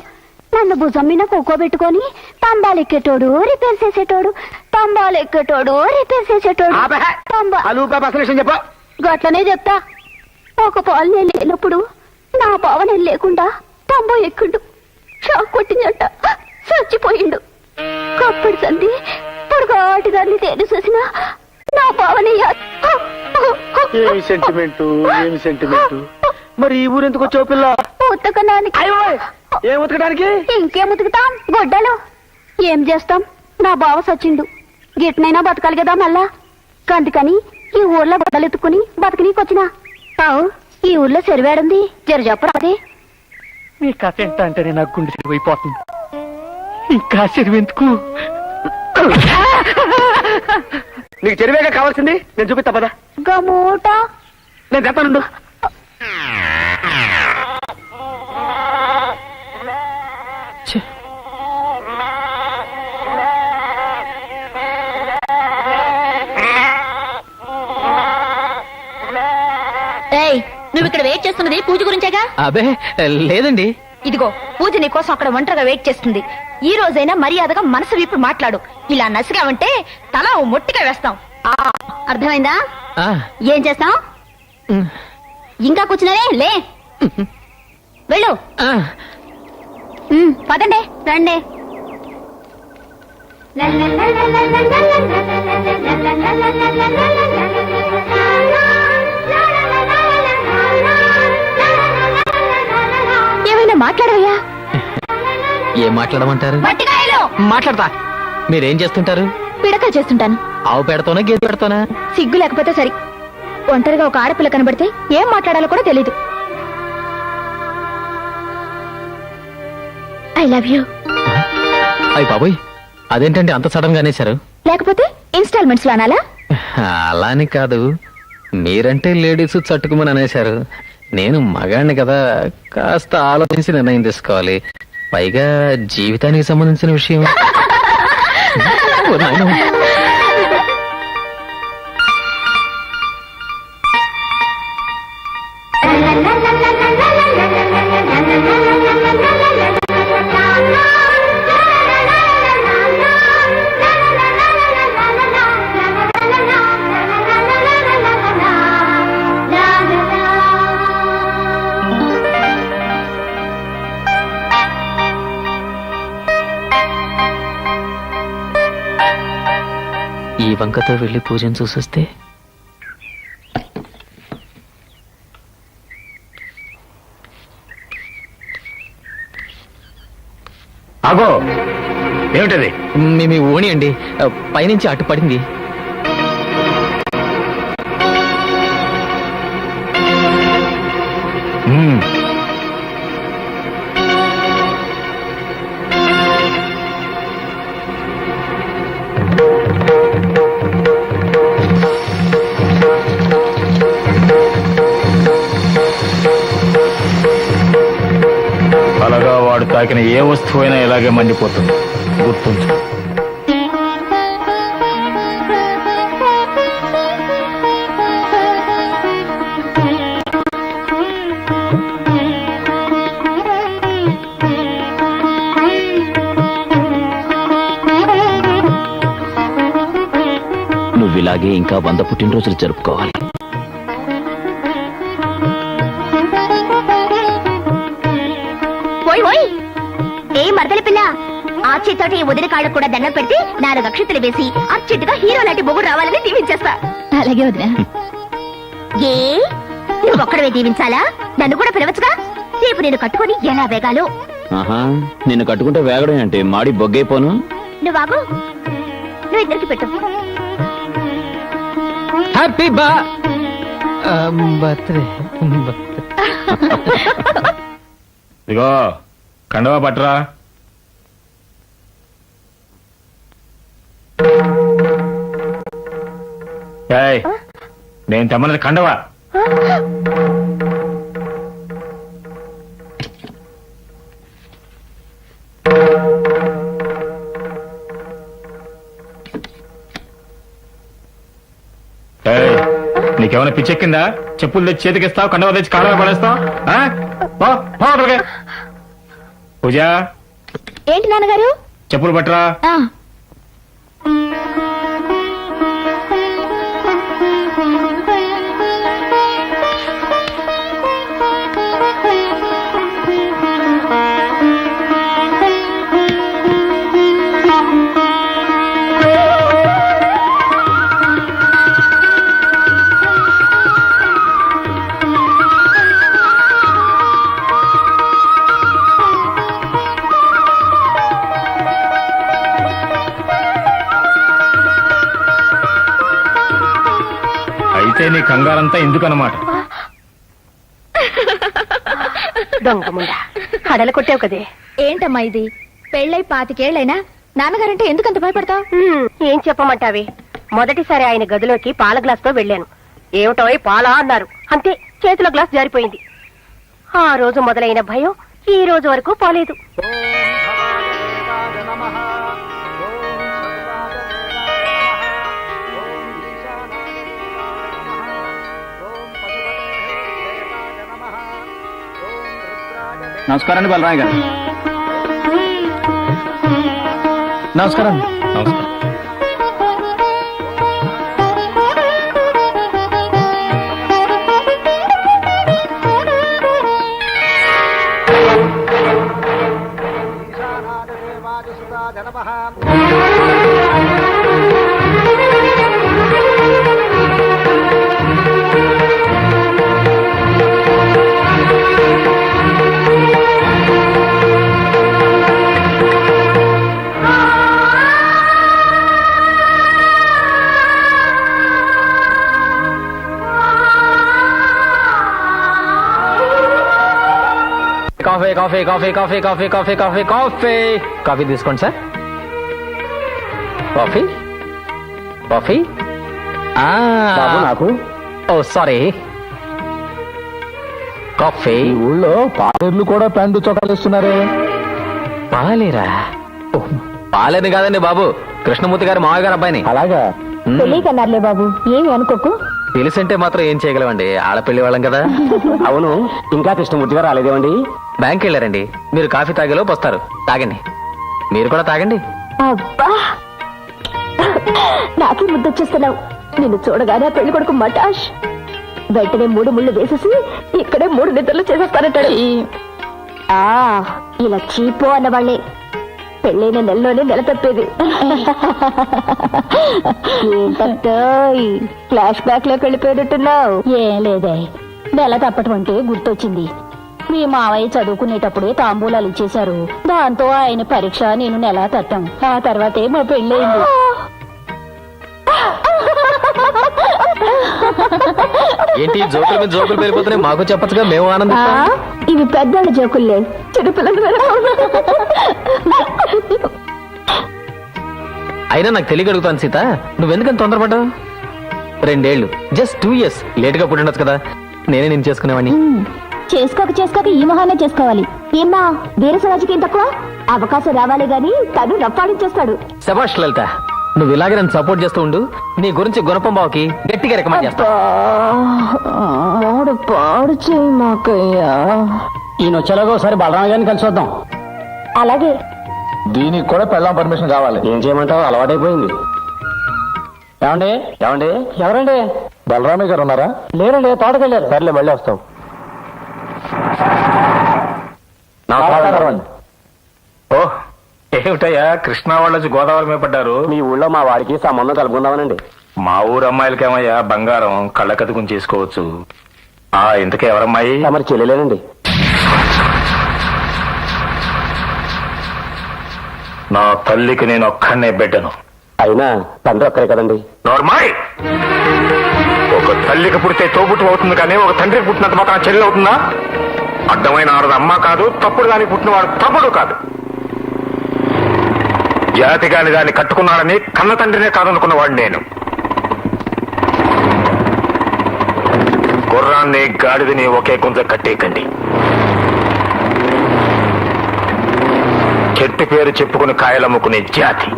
నన్ను భుజం మీద కూకోబెట్టుకొని తంబాలు ఎక్కేటోడు, రిపేర్ చేసేటోడు, తంబాలు ఎక్కేటోడు, రిపేర్ చేసేటోడు. చెప్పు. గట్లనే చెప్తా. ఒక పాలు నేను లేనప్పుడు నా బావ నేను లేకుండా తంబో ఎక్కిండు. షాక్ కొట్టిందట, చచ్చిపోయిండు. కప్పుడు సంది పొడుగాటి దాన్ని తేను చూసిన నా బావనయ్య. ఏమి సెంటిమెంటు, ఏమి సెంటిమెంటు. మరి ఈ ఊరు ఎందుకు వచ్చావు పిల్ల? ఉతకడానికి. ఏం ఉతకడానికి? ఇంకేం ఉతుకుతాం, గొడ్డలు. ఏం చేస్తాం, నా బావ సచ్చిండు. గిట్నైనా బతకాలి కదా మళ్ళా. అందుకని ఈ ఊర్లో గొడ్డలు ఎత్తుకుని బతకనీకొచ్చినా. అవు, ఈ ఊర్లో చెరువేడుంది, జర చెప్పరాదే. నీ కథ ఎంత అంటేనే నాకు గుండె చెరువైపోతుంది. ఇంకా చెరువెందుకు? నీకు చెరువేగా కావాల్సింది, నేను చూపిస్తా పద. గమూట నేను చెప్తానుండు. నువ్వు ఇక్కడ వెయిట్ చేస్తున్నది పూజ గురించేగా? అబే లేదండి. ఇదిగో పూజ నీకోసం అక్కడ ఒంటరిగా వెయిట్ చేస్తుంది. ఈ రోజైనా మర్యాదగా మనసు విప్పు మాట్లాడు. ఇలా నసిగావంటే తల ఓ మొట్టిగా వేస్తాం. అర్థమైందా? ఏం చేస్తాం? ఇంకా కూర్చున్నారే, లే వెళ్ళు. పదండి, రండి. ఏమైనా మాట్లాడవయ్యా? ఏం మాట్లాడమంటారు? మట్టికాయలు మాట్లాడతా. మీరేం చేస్తుంటారు? పిడకలు చేస్తుంటాను. ఆవు పెడతానా గేదె పెడతానా? సిగ్గు లేకపోతే సరి. ఒంటరిగా ఒక ఆడపిల్ల కనబడితే ఏం మాట్లాడాలో కూడా తెలీదు. I love you. అయ్యి బాబోయ్, అదేంటండి అంత సడన్ గా అనేశారు? లేకపోతే ఇన్స్టాల్మెంట్స్ లో అనాలా? అలా అని కాదు, మీరంటే లేడీస్ చట్టుకుమని అనేశారు. నేను మగాడిని కదా, కాస్త ఆలోచించి నిర్ణయం తీసుకోవాలి. పైగా జీవితానికి సంబంధించిన విషయం. ఓ నాయనా. ఈ వంకతో వెళ్ళి పూజను చూసొస్తే ఆగో, ఏమిటది? మీ ఓణి అండి, పైనుంచి అటు పడింది. అలాగా వాడు తాకిన ఏ వస్తువైనా ఇలాగే మండిపోతుంది, గుర్తుంచు. నువ్వు ఇలాగే ఇంకా 100 పుట్టినరోజులు జరుపుకోవాలి. ఏ మరదల పిల్ల, ఆ చేతోటి వదిన కాళ్ళకు కూడా దండం పెడితే 4 అక్షతలు వేసి అర్జెంటుగా హీరో లాంటి మొగుడు రావాలని దీవించేస్తా. అలాగే వదిన. ఏ నువ్వు ఒక్కడవే దీవించాలా? నన్ను కూడా పిలవచ్చుగా. రేపు నేను కట్టుకొని ఎలా వేగాలో. ఆహా, నిన్ను కట్టుకుంటే వేగడం అంటే మాడి బొగ్గైపోను. నువ్వు ఆగు, నువ్వు ఇద్దరికి పెట్టు. Happy birthday. ఇదిగో కండవా పట్టరా. ఏయ్, నేను తెమ్మన్నది కండవా. ఏయ్, నీకేమైనా పిచ్చెక్కిందా? చెప్పులు తెచ్చి చేతికిస్తావు, కండవా తెచ్చి కాళ్ళ పడేస్తావు. పూజ, ఏంటి నాన్నగారు? చెప్పులు పట్టరా. అయితే నీ కంగారంతా ఎందుకన్నమాట? దొంగముండా హడలు కొట్టావు కదే. ఏంటమ్మా ఇది? పెళ్ళై 25 ఏళ్లైనా నాన్నగారంటే ఎందుకంత భయపడతావు? ఏం చెప్పమంటావి? మొదటిసారి ఆయన గదిలోకి పాల గ్లాస్ తో వెళ్ళాను. ఏమిటో పాలా అన్నారు, అంతే, చేతిలో గ్లాస్ జారిపోయింది. ఆ రోజు మొదలైన భయం ఈ రోజు వరకు పోలేదు. నమస్కారం అండి బలరాయ్ గారు. నమస్కారం. నమస్కారం. Coffee coffee coffee coffee coffee coffee coffee coffee coffee తీసుకోండి సార్. కాఫీ కాఫీ నాకు ఓ సారీ కాఫీ. ఊళ్ళో పాలేర్లు కూడా ప్యాంటు చొక్కాలు ఇస్తున్నారే. పాలేరా? ఓ, పాలేరు కాదండి బాబు, కృష్ణమూర్తి గారు మావయ్య గారు అబ్బాయిని. అలాగా? తెలియకన్నారులే బాబు, ఏమి అనుకోకు. తెలిసంటే మాత్రం ఏం చేయగలమండి, ఆడపిల్లి వాళ్ళం కదా. అవును, ఇంకా కృష్ణమూర్తి గారు రాలేదేమండి? బ్యాంక్ వెళ్ళారండి. మీరు కాఫీ తాగేలోపు వస్తారు, తాగండి. మీరు కూడా తాగండి. అబ్బా, నాకే ముద్దొచ్చేస్తున్నావు. నిన్ను చూడగానే పెళ్లి కొడుకు మటాష్ వెంటనే 3 ముళ్ళు వేసేసి ఇక్కడే 3 నిద్రలు చేసేస్తానంటాడు. ఇలా చీపో అన్నవాళ్లే పెళ్ళైన నెలలోనే నెల తప్పేది. ఫ్లాష్ బ్యాక్ లోకి వెళ్ళిపోయినట్టున్నావు. ఏం లేదే, నెల తప్పటం అంటే గుర్తొచ్చింది. మీ మావయ్య చదువుకునేటప్పుడే తాంబూలాలు ఇచ్చేశారు. దాంతో ఆయన పరీక్ష నేను నెల తట్టాం. ఆ తర్వాతే మా పెళ్ళయింది. ఏంటి జోకుల మీద జోకులు పెరిగిపోతున్నాయి, మాకు చెప్పచ్చుగా, మేము ఆనందిస్తాం. ఇవి పెద్దోళ్ళ జోకుల్లే, చిన్నపిల్లలు. అయినా నాకు తెలియగలుగుతాను సీత, నువ్వెందుకని తొందరపడ్డావు? 2 ఏళ్ళు, జస్ట్ 2 years లేటుగా పుట్టిండొచ్చు కదా, నేనే నేను చేసుకునేవాడిని. చేసుకోక ఈ మొహానే చేసుకోవాలి. ఏమ్మా, వీర సమాజకి ఏం తక్కువ? అవకాశం రావాలి గాని తను రప్పాడించేస్తాడు. శభాష్ లలిత, నువ్వు ఇలాగే నన్ను సపోర్ట్ చేస్తూ ఉండు. నీ గురించి గుణపం బావకి గట్టిగా రికమెండ్ చేస్తా. పాడు చేయి మాకయ్యా. ఈయన వచ్చేలాగా ఒకసారి బలరామ గారిని కలిసి వద్దాం. అలాగే. దీనికి కూడా పెళ్ళాం పర్మిషన్ కావాలి. ఏం చేయమంటావు, అలవాటైపోయింది. ఏమండి ఏమండి? ఎవరండి? బలరామయ్య గారు ఉన్నారా? లేరండి, తోటకెళ్ళారు. సర్లే, మళ్ళీ వస్తాం. ఓ ఏమిటయ్యా, కృష్ణా వాళ్ళు వచ్చి గోదావరి మీద పడ్డారు. మీ ఊళ్ళో మా వారికి సంబంధం కలుపుకుందామనండి. మా ఊరు అమ్మాయిలకేమయ్యా బంగారం కళ్ళకతుకుని చేసుకోవచ్చు. ఇంతకే ఎవరమ్మాయి? మరి చెల్లెలేనండి. నా తల్లికి నేను ఒక్కనే బిడ్డను. అయినా తండ్రి ఒక్కరే కదండి. నోర్మాయ్, ఒక తల్లికి పుడితే తోబుట్టు అవుతుంది కానీ ఒక తండ్రికి పుట్టినంత మాత్రం చెల్లి అవుతుందా? అడ్డమైన ఆడది అమ్మ కాదు, తప్పుడు దానికి పుట్టినవాడు తప్పుడు కాదు. జాతి కాని దాన్ని కట్టుకున్నాడని కన్న తండ్రినే కాదనుకున్నవాడు నేను. గుర్రాన్ని గాడిదని ఒకే గుంజ కట్టేయకండి. చెట్టు పేరు చెప్పుకుని కాయలమ్ముకునే జాతి.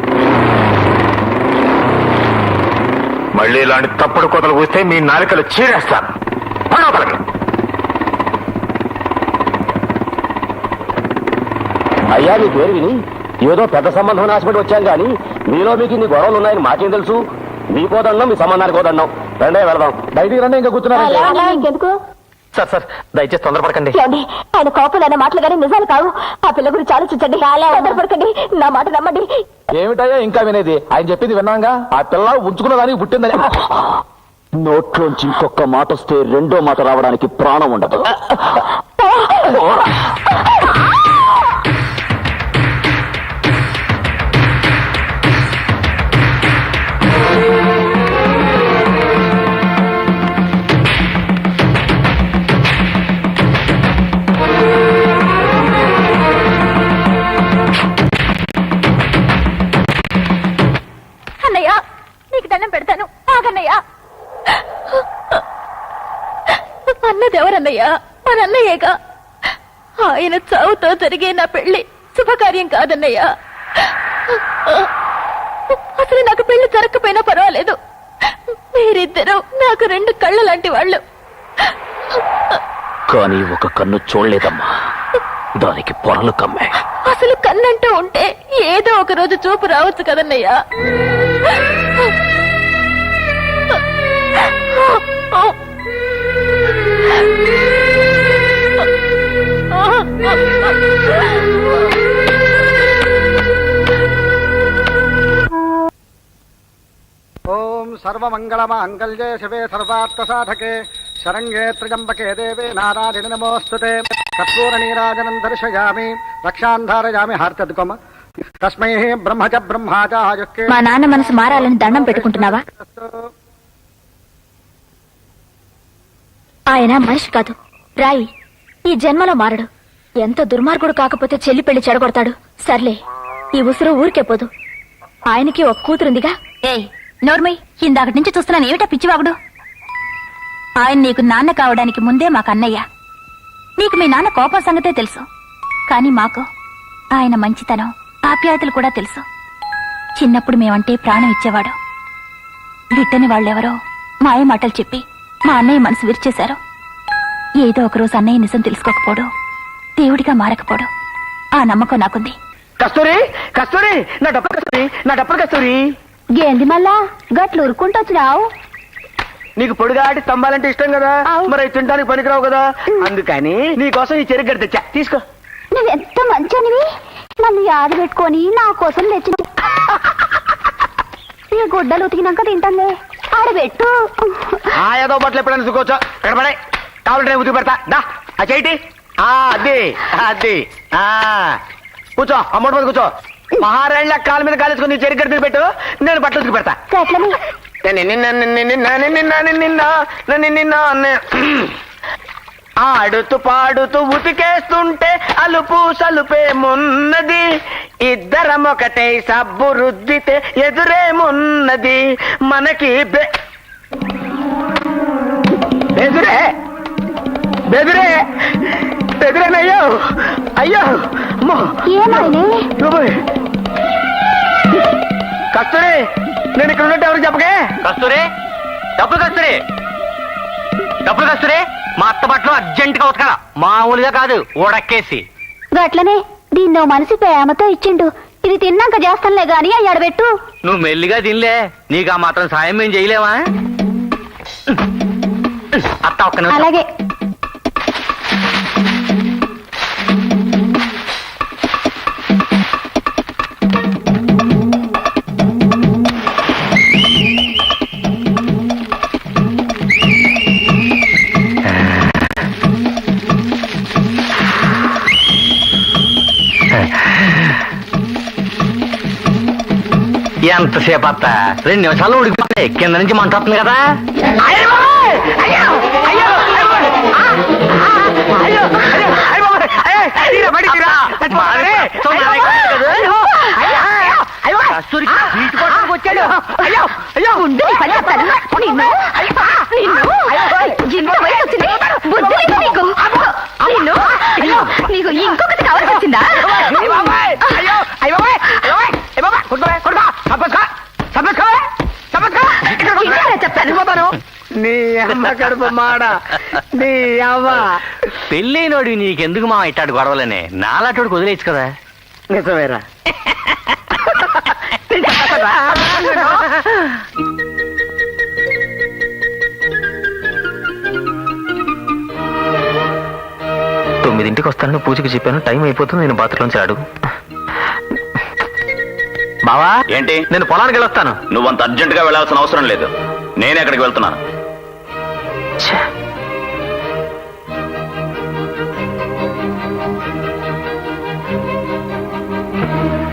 మళ్ళీ ఇలాంటి తప్పుడు కోతలు కూస్తే మీ నాలికలు చీరేస్తాను. అయ్యా, మీ పేరు విని ఏదో పెద్ద సంబంధం నాశపడి వచ్చాం కానీ మీలో మీకు ఇన్ని గొడవలు ఉన్నాయని మాకేం తెలుసు? మీకోదన్నాం, మీ సంబంధానికి కోదన్నాం. రండే వెళదాం. బయటికి రండి, ఇంకా కూర్చున్నారా? ఇంకెందుకు? సార్ సార్, దయచేసి తొందరపడకండి. ఆయన కోపలు అనే మాటలు కానీ నిజాలు కావు. ఆ పిల్ల గురించి ఆలోచించండి, తొందరపడకండి. నా మాట నమ్మండి. ఏమిటయ్యా ఇంకా వినేది? ఆయన చెప్పింది విన్నాగా. ఆ పిల్ల ఉంచుకున్న దానికి పుట్టిందని. నోట్లోంచి ఇంకొక మాట వస్తే రెండో మాట రావడానికి ప్రాణం ఉండదు. అన్నయ్య, నీకు దండం పెడతాను, ఆగన్నయ్య. అన్నదెవరన్నయ్యా? మన అన్నయ్యేగా. ఆయన చావుతో జరిగే నా పెళ్లి శుభకార్యం కాదన్నయ్యా. అసలు నాకు పెళ్లి జరగకపోయినా పర్వాలేదు. మీరిద్దరూ నాకు 2 కళ్ళ లాంటి వాళ్ళు. కానీ ఒక కన్ను చూడలేదమ్మా, దానికి పొరలు కమ్మే. అసలు కన్నంటూ ఉంటే ఏదో ఒక రోజు చూపు రావచ్చు కదన్నయ్యా. ఓం సర్వమంగళమాంగళ్యే శివే సర్వార్థ సాధకే శరణ్యే త్ర్యంబకే దేవే నారాయణ నమోస్తుతే. కర్పూర నీరాజనం దర్శయామి, రక్షాంధారయామి. హార్తద్గమ తస్మై బ్రహ్మచ బ్రహ్మాచ. మా నాన్న మనసు మారాలని దండం పెట్టుకుంటున్నావా? ఆయన మనిషి కాదు, రాయి. ఈ జన్మలో మారడు. ఎంత దుర్మార్గుడు కాకపోతే చెల్లి పెళ్లి చెడగొడతాడు. సర్లే, ఈ ఉసురు ఊరికే పోదు. ఆయనకి ఒక కూతురుందిగా. ఏయ్ నోర్మై, ఇందాకటి నుంచి చూస్తున్నాను, ఏమిటా పిచ్చివాగుడు? ఆయన నీకు నాన్న కావడానికి ముందే మాకు అన్నయ్య. నీకు మీ నాన్న కోపం సంగతే తెలుసు, కానీ మాకు ఆయన మంచితనం, ఆప్యాయతలు కూడా తెలుసు. చిన్నప్పుడు మేమంటే ప్రాణం ఇచ్చేవాడు. గిట్టని వాళ్ళెవరో మాయ మాటలు చెప్పి మా అన్నయ్య మనసు విరిచేశారు. ఏదో ఒకరోజు అన్నయ్య నిజం తెలుసుకోకపోడు, దేవుడిగా మారకపోడు. ఆ నమ్మకం నాకుంది. కస్తూరి, కస్తూరి, నా డబ్బు కస్తూరి, నా డబ్బు కస్తూరి. గేంది మళ్ళా గట్లు ఉరుకుంటొచ్చినావు? నీకు పొడిగాటి స్తంభాలంటే ఇష్టం కదా, మరి అవి తినడానికి పనికిరావు కదా, అందుకని నీకోసం ఈ చెరుకు గడ్డ తెచ్చా, తీసుకో. నువ్వెంత మంచనివి, నన్ను యాద పెట్టుకొని నా కోసం తెచ్చిన. ఈ గుడ్డలు ఉతికినాక తింటానులే, ఆడబెట్టు. ఏదో బట్టలు ఎప్పుడైనా చూసుకోవచ్చు, ఇక్కడ పడే కావాలంటే ఉతికి పెడతా. దా ఆ చేయిటి, అది అది కూర్చో, అమ్మడి మీద కూర్చో. మహారాణి కాళ్ళ మీద కాలేసుకుని నీ చెరుకు గడ్డ పెట్టు, నేను బట్టలు ఉతికి పెడతా. ఆడుతూ పాడుతూ ఉతికేస్తుంటే అలుపు సలుపేమున్నది, ఇద్దరం ఒకటే సబ్బు రుద్దితే ఎదురేమున్నది, మనకి బెదురే బెదురే బెదురేనయ్యో, అయ్యో కస్తూరి, నేను ఇక్కడ ఉన్నట్టు ఎవరికి చెప్పకే. కస్తూరి, డబ్బులు కస్తూరి, డబ్బులు కస్తూరి, మా అత్త బట్టలు అర్జెంట్ గా ఉతకాల, మామూలుగా కాదు, ఉడక్కేసి. గట్లనే దీన్నో మనిషి ప్రేమతో ఇచ్చిండు. ఇది తిన్నాక చేస్తానులే గాని అయ్యాడబెట్టు. నువ్వు మెల్లిగా తినలే, నీకు ఆ మాత్రం సాయం మేము చేయలేవా? అత్త ఒక్క నిమిషం. అలాగే. ఎంతసేపు అత్త? 2 నిమిషాలు ఉడికిపోతాయి, కింద నుంచి మంట వస్తుంది కదా. వచ్చాడు. అయ్యో అయ్యో, నీకు ఇంకొకటి కావాల్సి వచ్చిందా? చెప్తాను. నీ అమ్మ కడుపు మాడ, నీ అవ్వ. పెళ్ళైనోడి నీకెందుకు మా ఇట్టాడు గొడవలనే, నాలాటోడికి వదిలేచ్చు కదా. నిజమేరా. తొమ్మిదింటికి వస్తానని పూజకి చెప్పాను, టైం అయిపోతుంది, నేను బాత్రూంచి అడుగు. బావా ఏంటి? నేను పొలానికి వెళ్ళొస్తాను. నువ్వంత అర్జెంట్ గా వెళ్ళాల్సిన అవసరం లేదు, నేనే అక్కడికి వెళ్తున్నాను.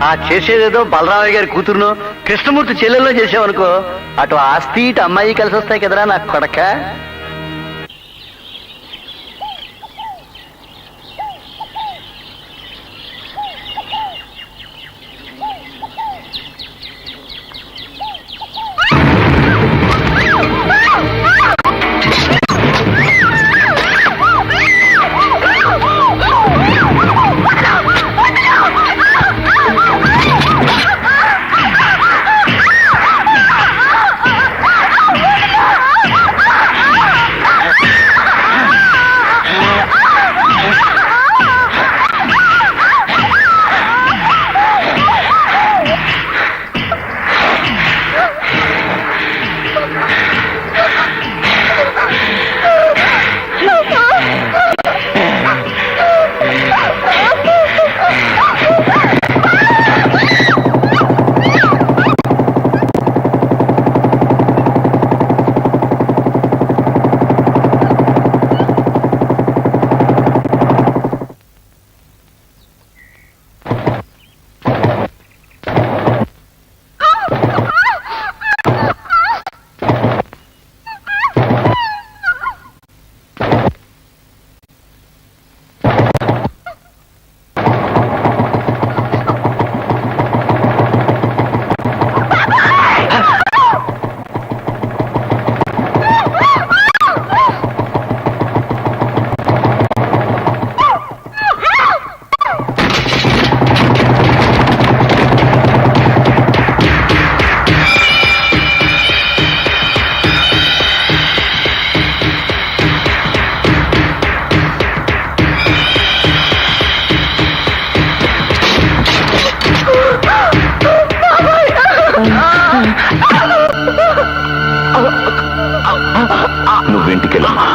ఆ చేసేదేదో బలరామయ్య గారి కూతురును కృష్ణమూర్తి చెల్లెల్లో చేసావనుకో, అటు ఆస్తి ఇటు అమ్మాయి కలిసి వస్తాయి కదరా నా కొడక. నువ్వింటికెళ్ళమ్మా.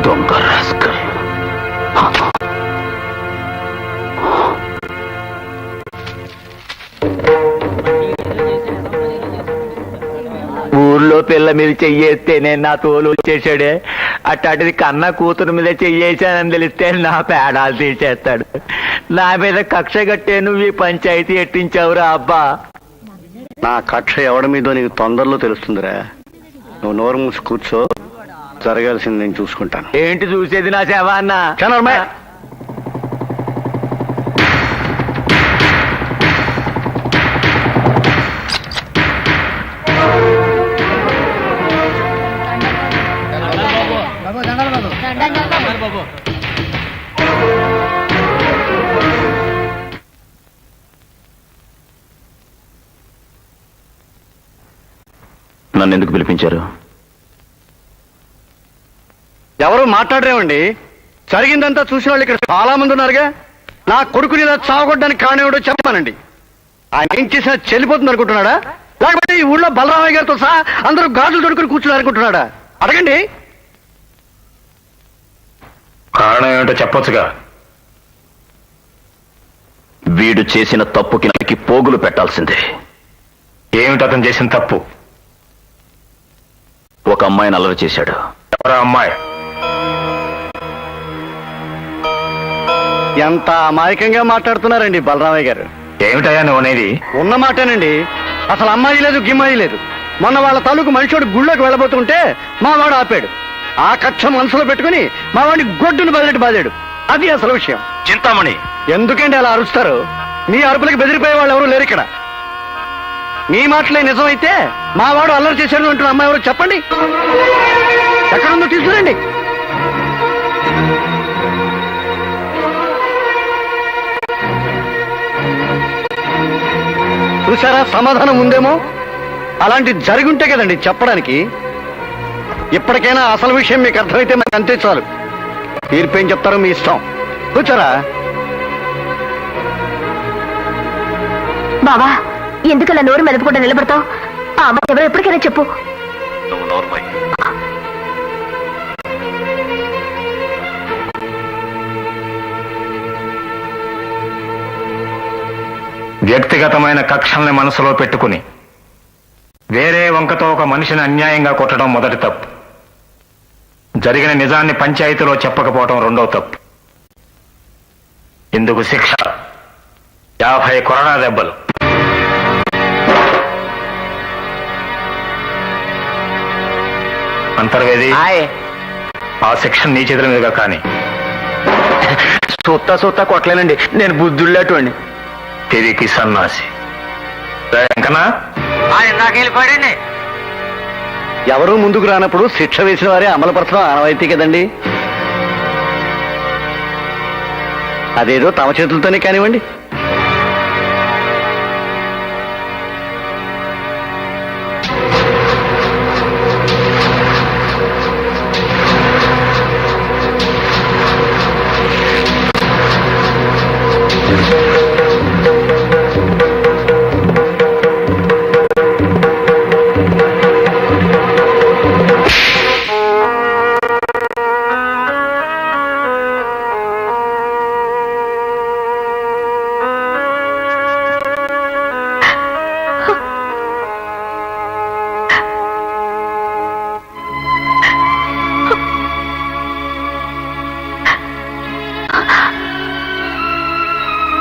దొంగ రాస్కల్. ఊర్లో పిల్ల మీద చెయ్యేస్తేనే నా తోలు వచ్చేసాడే, అట్లాంటిది కన్న కూతురు మీద చెయ్యేసానని తెలిస్తే నా పేడాలు తీసేస్తాడు. నా మీద కక్ష కట్టే నువ్వు ఈ పంచాయతీ ఎట్టించావురా అబ్బా. నా కక్ష ఎవడి మీదో నీకు తొందరలో తెలుస్తుందిరా. నువ్వు నోరు మూసి కూర్చో, జరగాల్సింది నేను చూసుకుంటాను. ఏంటి చూసేది నా సేవ అన్న? చనర్మయ్య, నన్ను ఎందుకు పిలిపించారు? ఎవరు మాట్లాడరేమండి? జరిగిందంతా చూసిన వాళ్ళు ఇక్కడ చాలా మంది ఉన్నారుగా. నా కొడుకుని ఇలా చావగొట్టడానికి కారణం ఏమిటో చెప్పానండి. ఆయన ఏం చేసినా చెల్లిపోతుంది అనుకుంటున్నాడా, లేకపోతే ఈ ఊళ్ళో బలరామయ్య గారితో సహా అందరూ గాజులు తొడుకుని కూర్చున్నారు అనుకుంటున్నాడా? అడగండి. కారణం ఏమిటో చెప్పొచ్చుగా. వీడు చేసిన తప్పుకి నాకు పోగులు పెట్టాల్సిందే. ఏమిటి అతను చేసిన తప్పు? ఒక అమ్మాయిని అల్లరి చేశాడు. ఎవరా అమ్మాయి? ఎంత అమాయకంగా మాట్లాడుతున్నారండి బలరామయ్య గారు. ఏమిటయ్యా నువ్వు అనేది? ఉన్న మాటేనండి. అసలు అమ్మాయి లేదు, గిమ్మాయి లేదు. మొన్న వాళ్ళ తాలూకు మనిషివాడు గుళ్ళోకి వెళ్ళబోతుంటే మా వాడు ఆపాడు. ఆ కక్ష మనసులో పెట్టుకుని మా వాడిని గొడ్డును బదిలెట్టి బాదాడు. అది అసలు విషయం. చింతామణి, ఎందుకండి అలా అరుస్తారు? మీ అరుపులకి బెదిరిపోయే వాళ్ళు ఎవరు లేరు ఇక్కడ. మీ మాటలే నిజమైతే మా వాడు అల్లరి చేశాడు అంటున్న అమ్మాయి ఎవరు చెప్పండి. ఎక్కడుందో తీసుకురండి. చూసారా, సమాధానం ఉందేమో. అలాంటి జరిగుంటే కదండి చెప్పడానికి. ఇప్పటికైనా అసలు విషయం మీకు అర్థమైతే మనకు అంతే చాలు. తీర్పేం చెప్తారో మీ ఇష్టం. కూర్చోరా. బావా, ఎందుకలా నోరు మెదపకుండా నిలబడతావు? ఆ అమ్మాయి ఎవరో ఎప్పటికైనా చెప్పు. నువ్వు నోర్మై. వ్యక్తిగతమైన కక్షల్ని మనసులో పెట్టుకుని వేరే వంకతో ఒక మనిషిని అన్యాయంగా కొట్టడం మొదటి తప్పు. జరిగిన నిజాన్ని పంచాయతీలో చెప్పకపోవడం రెండో తప్పు. ఇందుకు శిక్ష 50 కొరడా దెబ్బలు. అంతర్వేది, ఆ శిక్ష నీ చేతుల మీదుగా కానీ. సొత్తా కొట్టలేనండి, నేను బుద్ధుళ్ళేటువంటి. తిరిగి సన్నాసి. వెంకనా, నాకెళ్ళిపోయాడండి. ఎవరూ ముందుకు రానప్పుడు శిక్ష వేసిన వారే అమలుపరచడం ఆనవాయితీ కదండి. అదేదో తమ చేతులతోనే కానివ్వండి.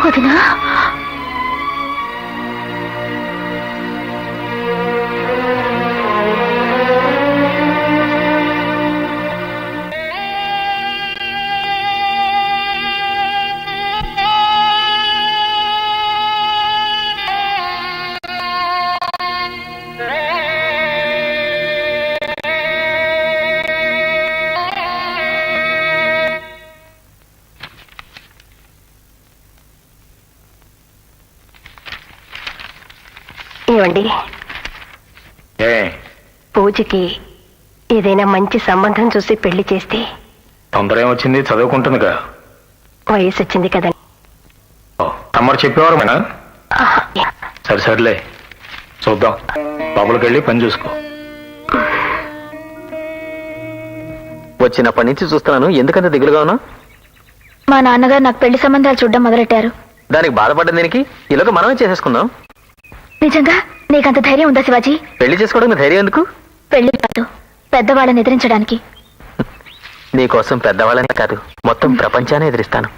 వదినా, ఏమండి, ఏ పూజకి ఏదైనా మంచి సంబంధం చూసి పెళ్లి చేస్తే తొందర ఏమొచ్చింది, చదువుకుంటుందిగా. వయసు వచ్చింది కదండి. తమ్ముడు చెప్పేవారు మేనా? ఆహా, సరే సర్లే చూద్దాం. లోపలికి వెళ్ళి పని చూసుకో. వచ్చినప్పటి నుంచి చూస్తున్నాను, ఎందుకంత దిగులుగా ఉన్నా? మా నాన్నగారు నాకు పెళ్లి సంబంధాలు చూడడం మొదలెట్టారు. దానికి బాధపడ్డ దీనికి ఇలాగ మనమే చేసేసుకుందాం. నిజంగా నీకంత ధైర్యం ఉందా శివాజీ? పెళ్లి చేసుకోవడానికి ధైర్యం ఎందుకు? పెళ్లి కాదు, పెద్దవాళ్ళని ఎదిరించడానికి. నీకోసం పెద్దవాళ్ళనే కాదు, మొత్తం ప్రపంచాన్ని ఎదిరిస్తాను.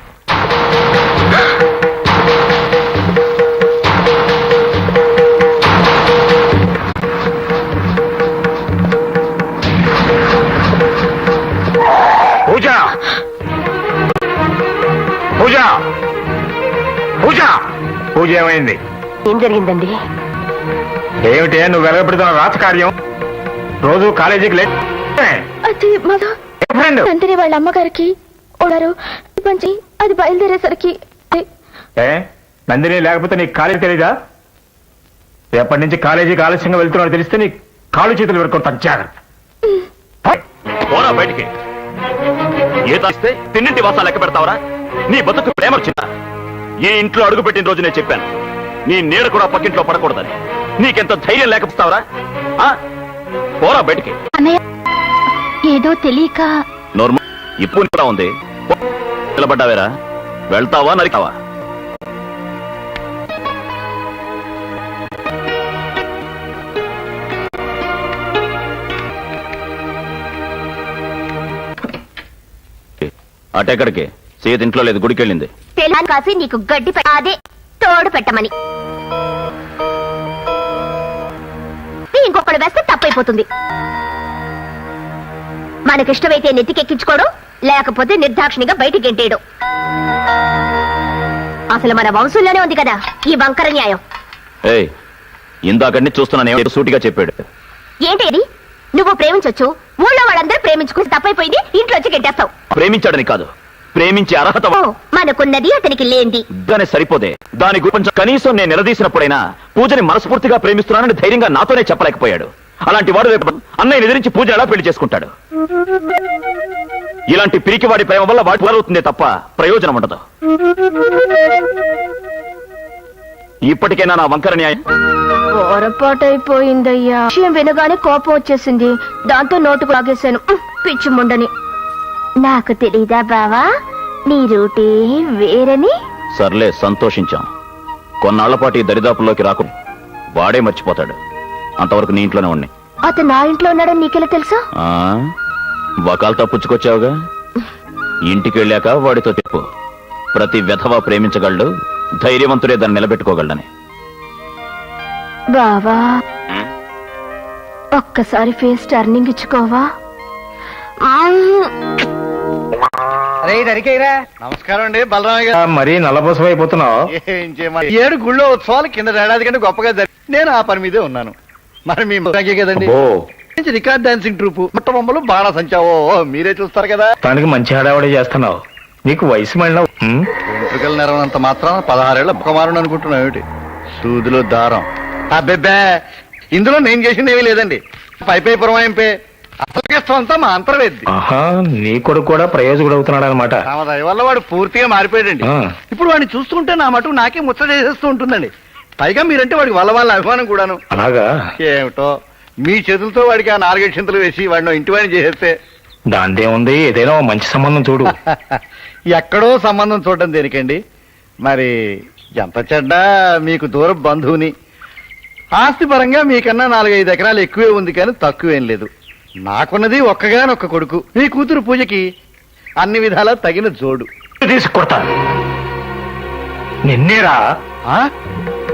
పూజ పూజ పూజ పూజ ఏమైంది? ఏం జరిగిందండి? ఏమిటే నువ్వు వెలగబెడుతున్న రాజకార్యం? రోజు కాలేజీకి లేట్. అది మధు ఫ్రెండ్ నందిని వాళ్ళ అమ్మగారికి ఓడారు పంచి అది బయలుదేరేసరికి ఏ నందిని లేకపోతే నీకు కాలేజీ తెలీదా? రేపటి నుంచి కాలేజీకి ఆలస్యంగా వెళ్తున్నాడు తెలిస్తే నీ కాలు చేతులు పెట్టుకుంటాను. జాగ్రత్త. పోరా బయటికి. ఏ తాస్తే తిన్నింటి వాసా లెక్క పెడతావరా? నీ బతుకు ప్రేమ వచ్చిందా? ఈ ఇంట్లో అడుగు పెట్టిన రోజు నేను చెప్పాను, నీ నీడ కూడా పక్కింట్లో పడకూడదని. నీకెంత ధైర్యం లేకపోతావరా? పోరా బయటికి. అన్నయ్య ఏదో తెలియక. నోర్మ ఇప్పుడు కూడా ఉంది. నిలబడ్డావేరా? వెళ్తావా నరికావా? అటెక్కడికి? సీత ఇంట్లో లేదు, గుడికి వెళ్ళింది. తెల్లాని కాసి నీకు గడ్డి అదే తోడు పెట్టమని. ఇంకొకడు వేస్తే తప్పైపోతుంది. మనకిష్టమైతే నెత్తికెక్కించుకోవడం, లేకపోతే నిర్దాక్షిణిగా బయటికి గెంటేయడం. అసలు మన వంశంలోనే ఉంది కదా ఈ వంకర న్యాయం. ఏయ్, ఇందాకడిని చూస్తున్నాను, సూటిగా చెప్పాడు. ఏంటేది? నువ్వు ప్రేమించొచ్చు, ఊళ్ళో వాళ్ళందరూ ప్రేమించుకుని తప్పైపోయింది ఇంట్లో వచ్చి గెంటేస్తావు. ప్రేమించాడని కాదు, ప్రేమించే అర్హత మనకున్నది అతనికి లేంది. దాని సరిపోదే. దాని గురించి కనీసం నేను నిలదీసినప్పుడైనా పూజని మనస్ఫూర్తిగా ప్రేమిస్తున్నానని ధైర్యంగా నాతోనే చెప్పలేకపోయాడు. అలాంటి వాడు రేపు అన్నయ్య ఎదిరించి పూజ ఎలా పెళ్లి చేసుకుంటాడు? ఇలాంటి పిరికివాడి ప్రేమ వల్ల వాడి అవుతుందే తప్ప ప్రయోజనం ఉండదు. ఇప్పటికైనా నా వంకర న్యాయం. పొరపాటైపోయిందయ్యా. విషయం వినగానే కోపం వచ్చేసింది, దాంతో నోటుకు లాగేశాను. పిచ్చి ముండని. నాకు తెలీదా బావా నీ రూటే వేరని? సర్లే, సంతోషించాం. కొన్నాళ్ల పాటు ఈ దరిదాపుల్లోకి రాకు, వాడే మర్చిపోతాడు. అంతవరకు నీ ఇంట్లోనే ఉన్నాయి. అతను నా ఇంట్లో ఉన్నాడని నీకెలా తెలుసా? వకాలతో పుచ్చుకొచ్చావుగా. ఇంటికి వెళ్ళాక వాడితో చెప్పు, ప్రతి వెధవ ప్రేమించగలడు, ధైర్యవంతుడే దాన్ని నిలబెట్టుకోగలడని. బావా ఒక్కసారి ఫేస్ టర్నింగ్ ఇచ్చుకోవా? నమస్కారం అండి బలరామయ్య గారు. మరీ నల్లబోసం అయిపోతున్నావు. ఏం చేయమంటారు? 7 గుళ్ళో ఉత్సవాలు కింద ఏడాది కంటే గొప్పగా జరిగి నేను ఆ పని మీదే ఉన్నాను. మరి మీ ముఖాకే కదండి. రికార్డ్ డాన్సింగ్ ట్రూప్, ముట్టబొమ్మలు, బాణ సంచావో మీరే చూస్తారు కదా. దానికి మంచి హడావడి చేస్తున్నావు. నీకు వయసు మళ్ళీ వెంట్రుకలు నెరవనంత మాత్రం 16 ఏళ్ల కుమారుడు అనుకుంటున్నావు ఏమిటి? సూదిలో దారం. అబ్బెబ్బే, ఇందులో నేను చేసింది ఏమీ లేదండి. పైపై పురమాయింపే. అసలు అంతా మా అంతర్వేద్ది. నీ కొడుకు కూడా ప్రయోజకుడు అవుతున్నాడు అనమాట. తమ దయ వల్ల వాడు పూర్తిగా మారిపోయాడండి. ఇప్పుడు వాడిని చూస్తుంటే నా మటుకు నాకే ముచ్చట చేసేస్తూ ఉంటుందండి. పైగా మీరంటే వాడికి వాళ్ళ అభిమానం కూడాను. అలాగా? ఏమిటో మీ చేతులతో వాడికి ఆ 4 చింతలు వేసి వాడిని ఇంటి వాడిని చేసేస్తే. దాందేముంది, ఏదైనా మంచి సంబంధం చూడు. ఎక్కడో సంబంధం చూడడం దేనికండి? మరి ఎంత చెడ్డా మీకు దూర బంధువుని. ఆస్తి పరంగా మీకన్నా 4-5 ఎకరాలు ఎక్కువే ఉంది, కానీ తక్కువేం లేదు. నాకున్నది ఒక్కగానొక్క కొడుకు. మీ కూతురు పూజకి అన్ని విధాలా తగిన జోడు. తీసుకొడతాను నిన్నేరా.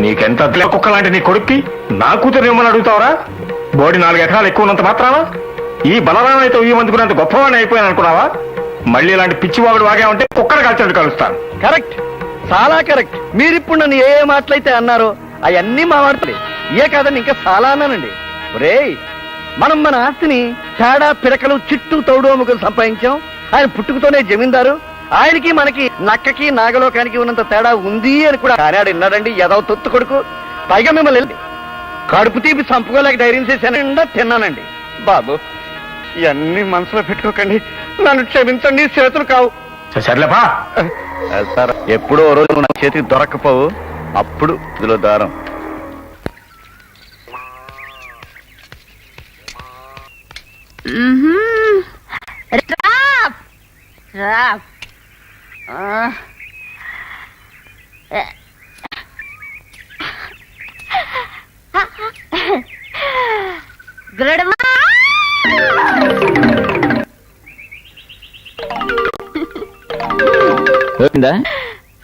నీకెంత కుక్క లాంటి నీ కొడుక్కి నా కూతురు ఏమని అడుగుతావరా? బోడి 4 ఎకరాలు ఎక్కువ ఉన్నంత మాత్రానా ఈ బలరాం అయితే ఈ మందుకున్నంత గొప్పవాడిని అయిపోయాను అనుకున్నావా? మళ్ళీ ఇలాంటి పిచ్చివాగుడు వాగామంటే కుక్కను కాల్చేందుకు కలుస్తాను. కరెక్ట్, చాలా కరెక్ట్. మీరిప్పుడు నన్ను ఏ మాటలైతే అన్నారో అవన్నీ మా వాడతాయి. ఏ కాదని ఇంకా చాలా అన్నానండి. ఒరేయ్, మనం మన ఆస్తిని తేడా పిడకలు చిట్టు తౌడోముకలు సంపాదించాం. ఆయన పుట్టుకతోనే జమీందారు. ఆయనకి మనకి నక్కకి నాగలోకానికి ఉన్నంత తేడా ఉంది అని కూడా కానాడు విన్నాడండి. ఎదవ తొత్తు కొడుకు. పైగా మిమ్మల్ని కడుపు తీపి చంపుకోలేక ధైర్యం చేశానండి తిన్నానండి. బాబు ఇవన్నీ మనసులో పెట్టుకోకండి, నన్ను క్షమించండి, చేతులు కావు. సర్లేపా. సార్ ఎప్పుడో ఓ రోజు నా చేతికి దొరక్కపోవు, అప్పుడు ఇందులో దారం.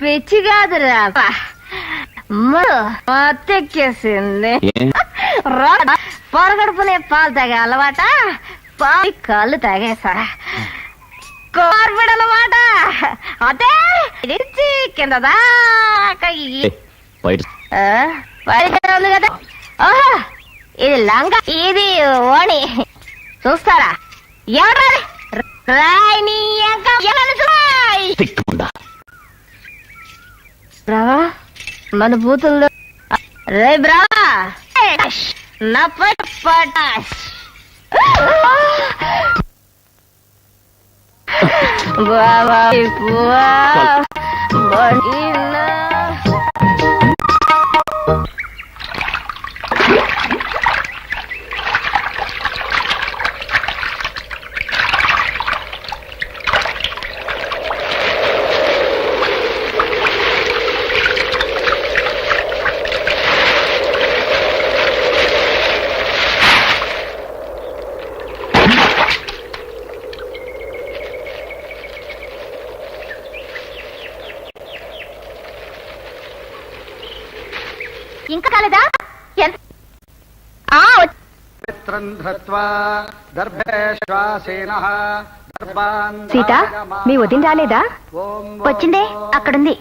పిచ్చి కాదురా మత్తెక్కేసింది. పొరగడుపునే పాలు తాగే అలవాట, పాలు కళ్ళు తాగేశారా కోర్బిడనమాట. అదే ఇచ్చి కింద దాకా ఉంది కదా. ఓహో ఇది లంగా, ఇది ఓణి. చూస్తారా ఎవరా బ్రావా మన బూతుల్లో రే బ్రావా నా పటాష్ బాబా ఇంకా కాలేదా? సీత మీ వదిన రాలేదా? వచ్చిందే అక్కడుంది.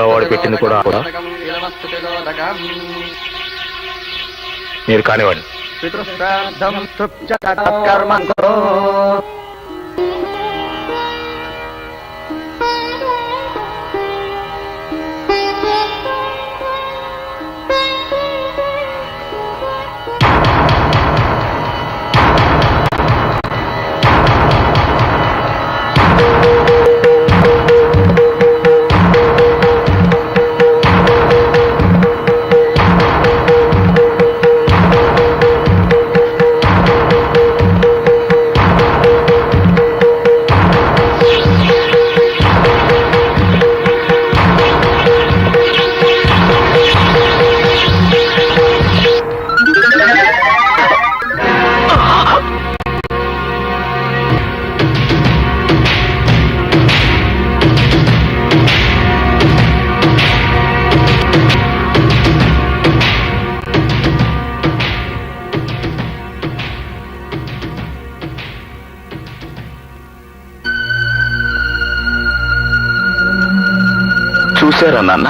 వాడు పెట్టింది కూడా మీరు కానివ్వండి. చూశారా నాన్న,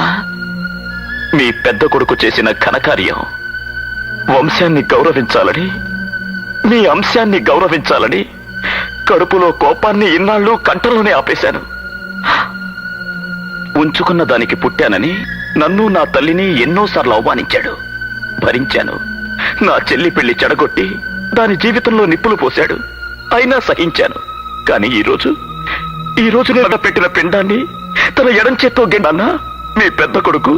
మీ పెద్ద కొడుకు చేసిన ఘనకార్యం. వంశాన్ని గౌరవించాలని, మీ అంశాన్ని గౌరవించాలని కడుపులో కోపాన్ని ఇన్నాళ్ళు కంటలోనే ఆపేశాను. ఉంచుకున్న దానికి పుట్టానని నన్ను నా తల్లిని ఎన్నోసార్లు అవమానించాడు. భరించాను. నా చెల్లి పెళ్లి చెడగొట్టి దాని జీవితంలో నిప్పులు పోశాడు. అయినా సహించాను. కానీ ఈ రోజు నేను పెట్టిన పిండాన్ని తన ఎడం చేత్తో గెండాన్నా మీ పెద్ద కొడుకు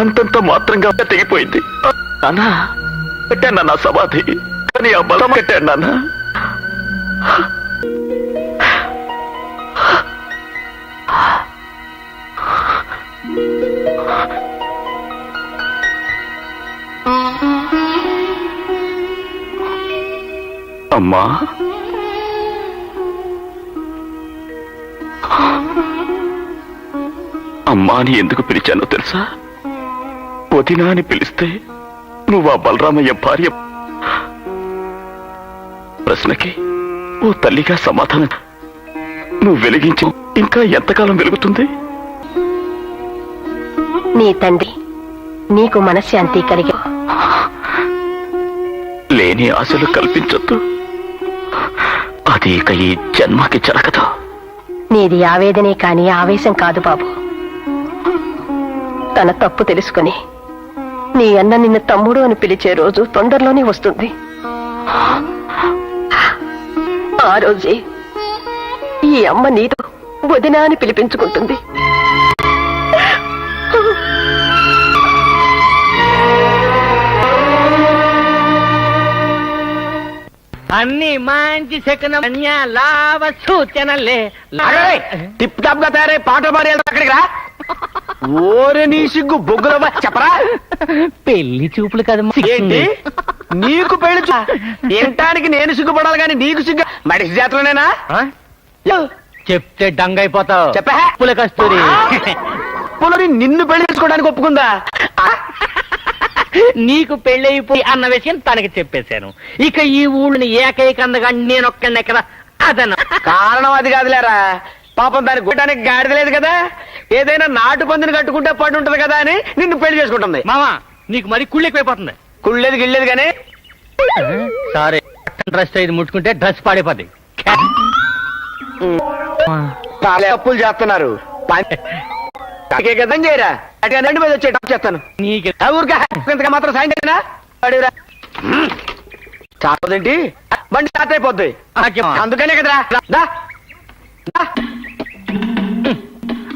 అంతంత మాత్రంగా తెగిపోయింది. అన్నా పెట్టాను నా సమాధి, కానీ ఆ బలం పెట్టాను నాన్న. అమ్మా, అమ్మా అని ఎందుకు పిలిచానో తెలుసా? వదినా అని పిలిస్తే నువ్వు ఆ బలరామయ్య భార్య. ప్రశ్నకి ఓ తల్లిగా సమాధానం నువ్వు వెలిగించి ఇంకా ఎంతకాలం వెలుగుతుంది? నీ తండ్రి నీకు మనశ్శాంతి కలిగి లేని ఆశలు కల్పించొద్దు, అది ఇక ఈ జన్మకి జరగదు. నీది ఆవేదనే కాని ఆవేశం కాదు బాబు. తన తప్పు తెలుసుకుని నీ అన్న నిన్ను తమ్ముడు అని పిలిచే రోజు తొందరలోనే వస్తుంది. ఆ రోజే ఈ అమ్మ నీతో వదినా అని పిలిపించుకుంటుంది. అన్ని మంచి శకునం లాభ సూచనలే టిప్ టాప్ గా తయారై పాటలు పాడి అక్కడికి రా. ఓరే నీ సిగ్గు బొగ్గుల చెప్పరా. పెళ్లి చూపులు కదా ఏంటి నీకు పెళ్లి వినటానికి నేను సిగ్గుపడాలి కానీ నీకు సిగ్గు మడిసి జాతలోనేనా? చెప్తే డంగ్ అయిపోతావు. చెప్పా పుల కస్తూరి పులరి నిన్ను పెళ్లి చేసుకోవడానికి ఒప్పుకుందా? నీకు పెళ్ళైపోయి అన్న విషయం తనకి చెప్పేశాను. ఇక ఈ ఊళ్ళని ఏకైక అందగా నేనొక్కడిని ఎక్కడ అదను. కారణం అది కాదులేరా, పాపం దాన్ని కొట్టడానికి గాడిద లేదు కదా, ఏదైనా నాటు పందిని కట్టుకుంటే పడి ఉంటది కదా అని నిన్ను పెళ్లి చేసుకుంటుంది. మామా నీకు మరి కుళ్ళు ఎక్కువైపోతుంది. కుళ్ళేది గిళ్ళేది కానీ సారీ డ్రెస్ ఇది ముట్టుకుంటే డ్రెస్ పాడైపోద్ది. అప్పులు చేస్తున్నారు చేయరా అటు మీద వచ్చే టాప్ చేస్తాను. నీకు ఊరికే మాత్రం సాయం చేసినా చాలేంటి బండి స్టార్ట్ అయిపోద్ది. అందుకనే కదరా దా.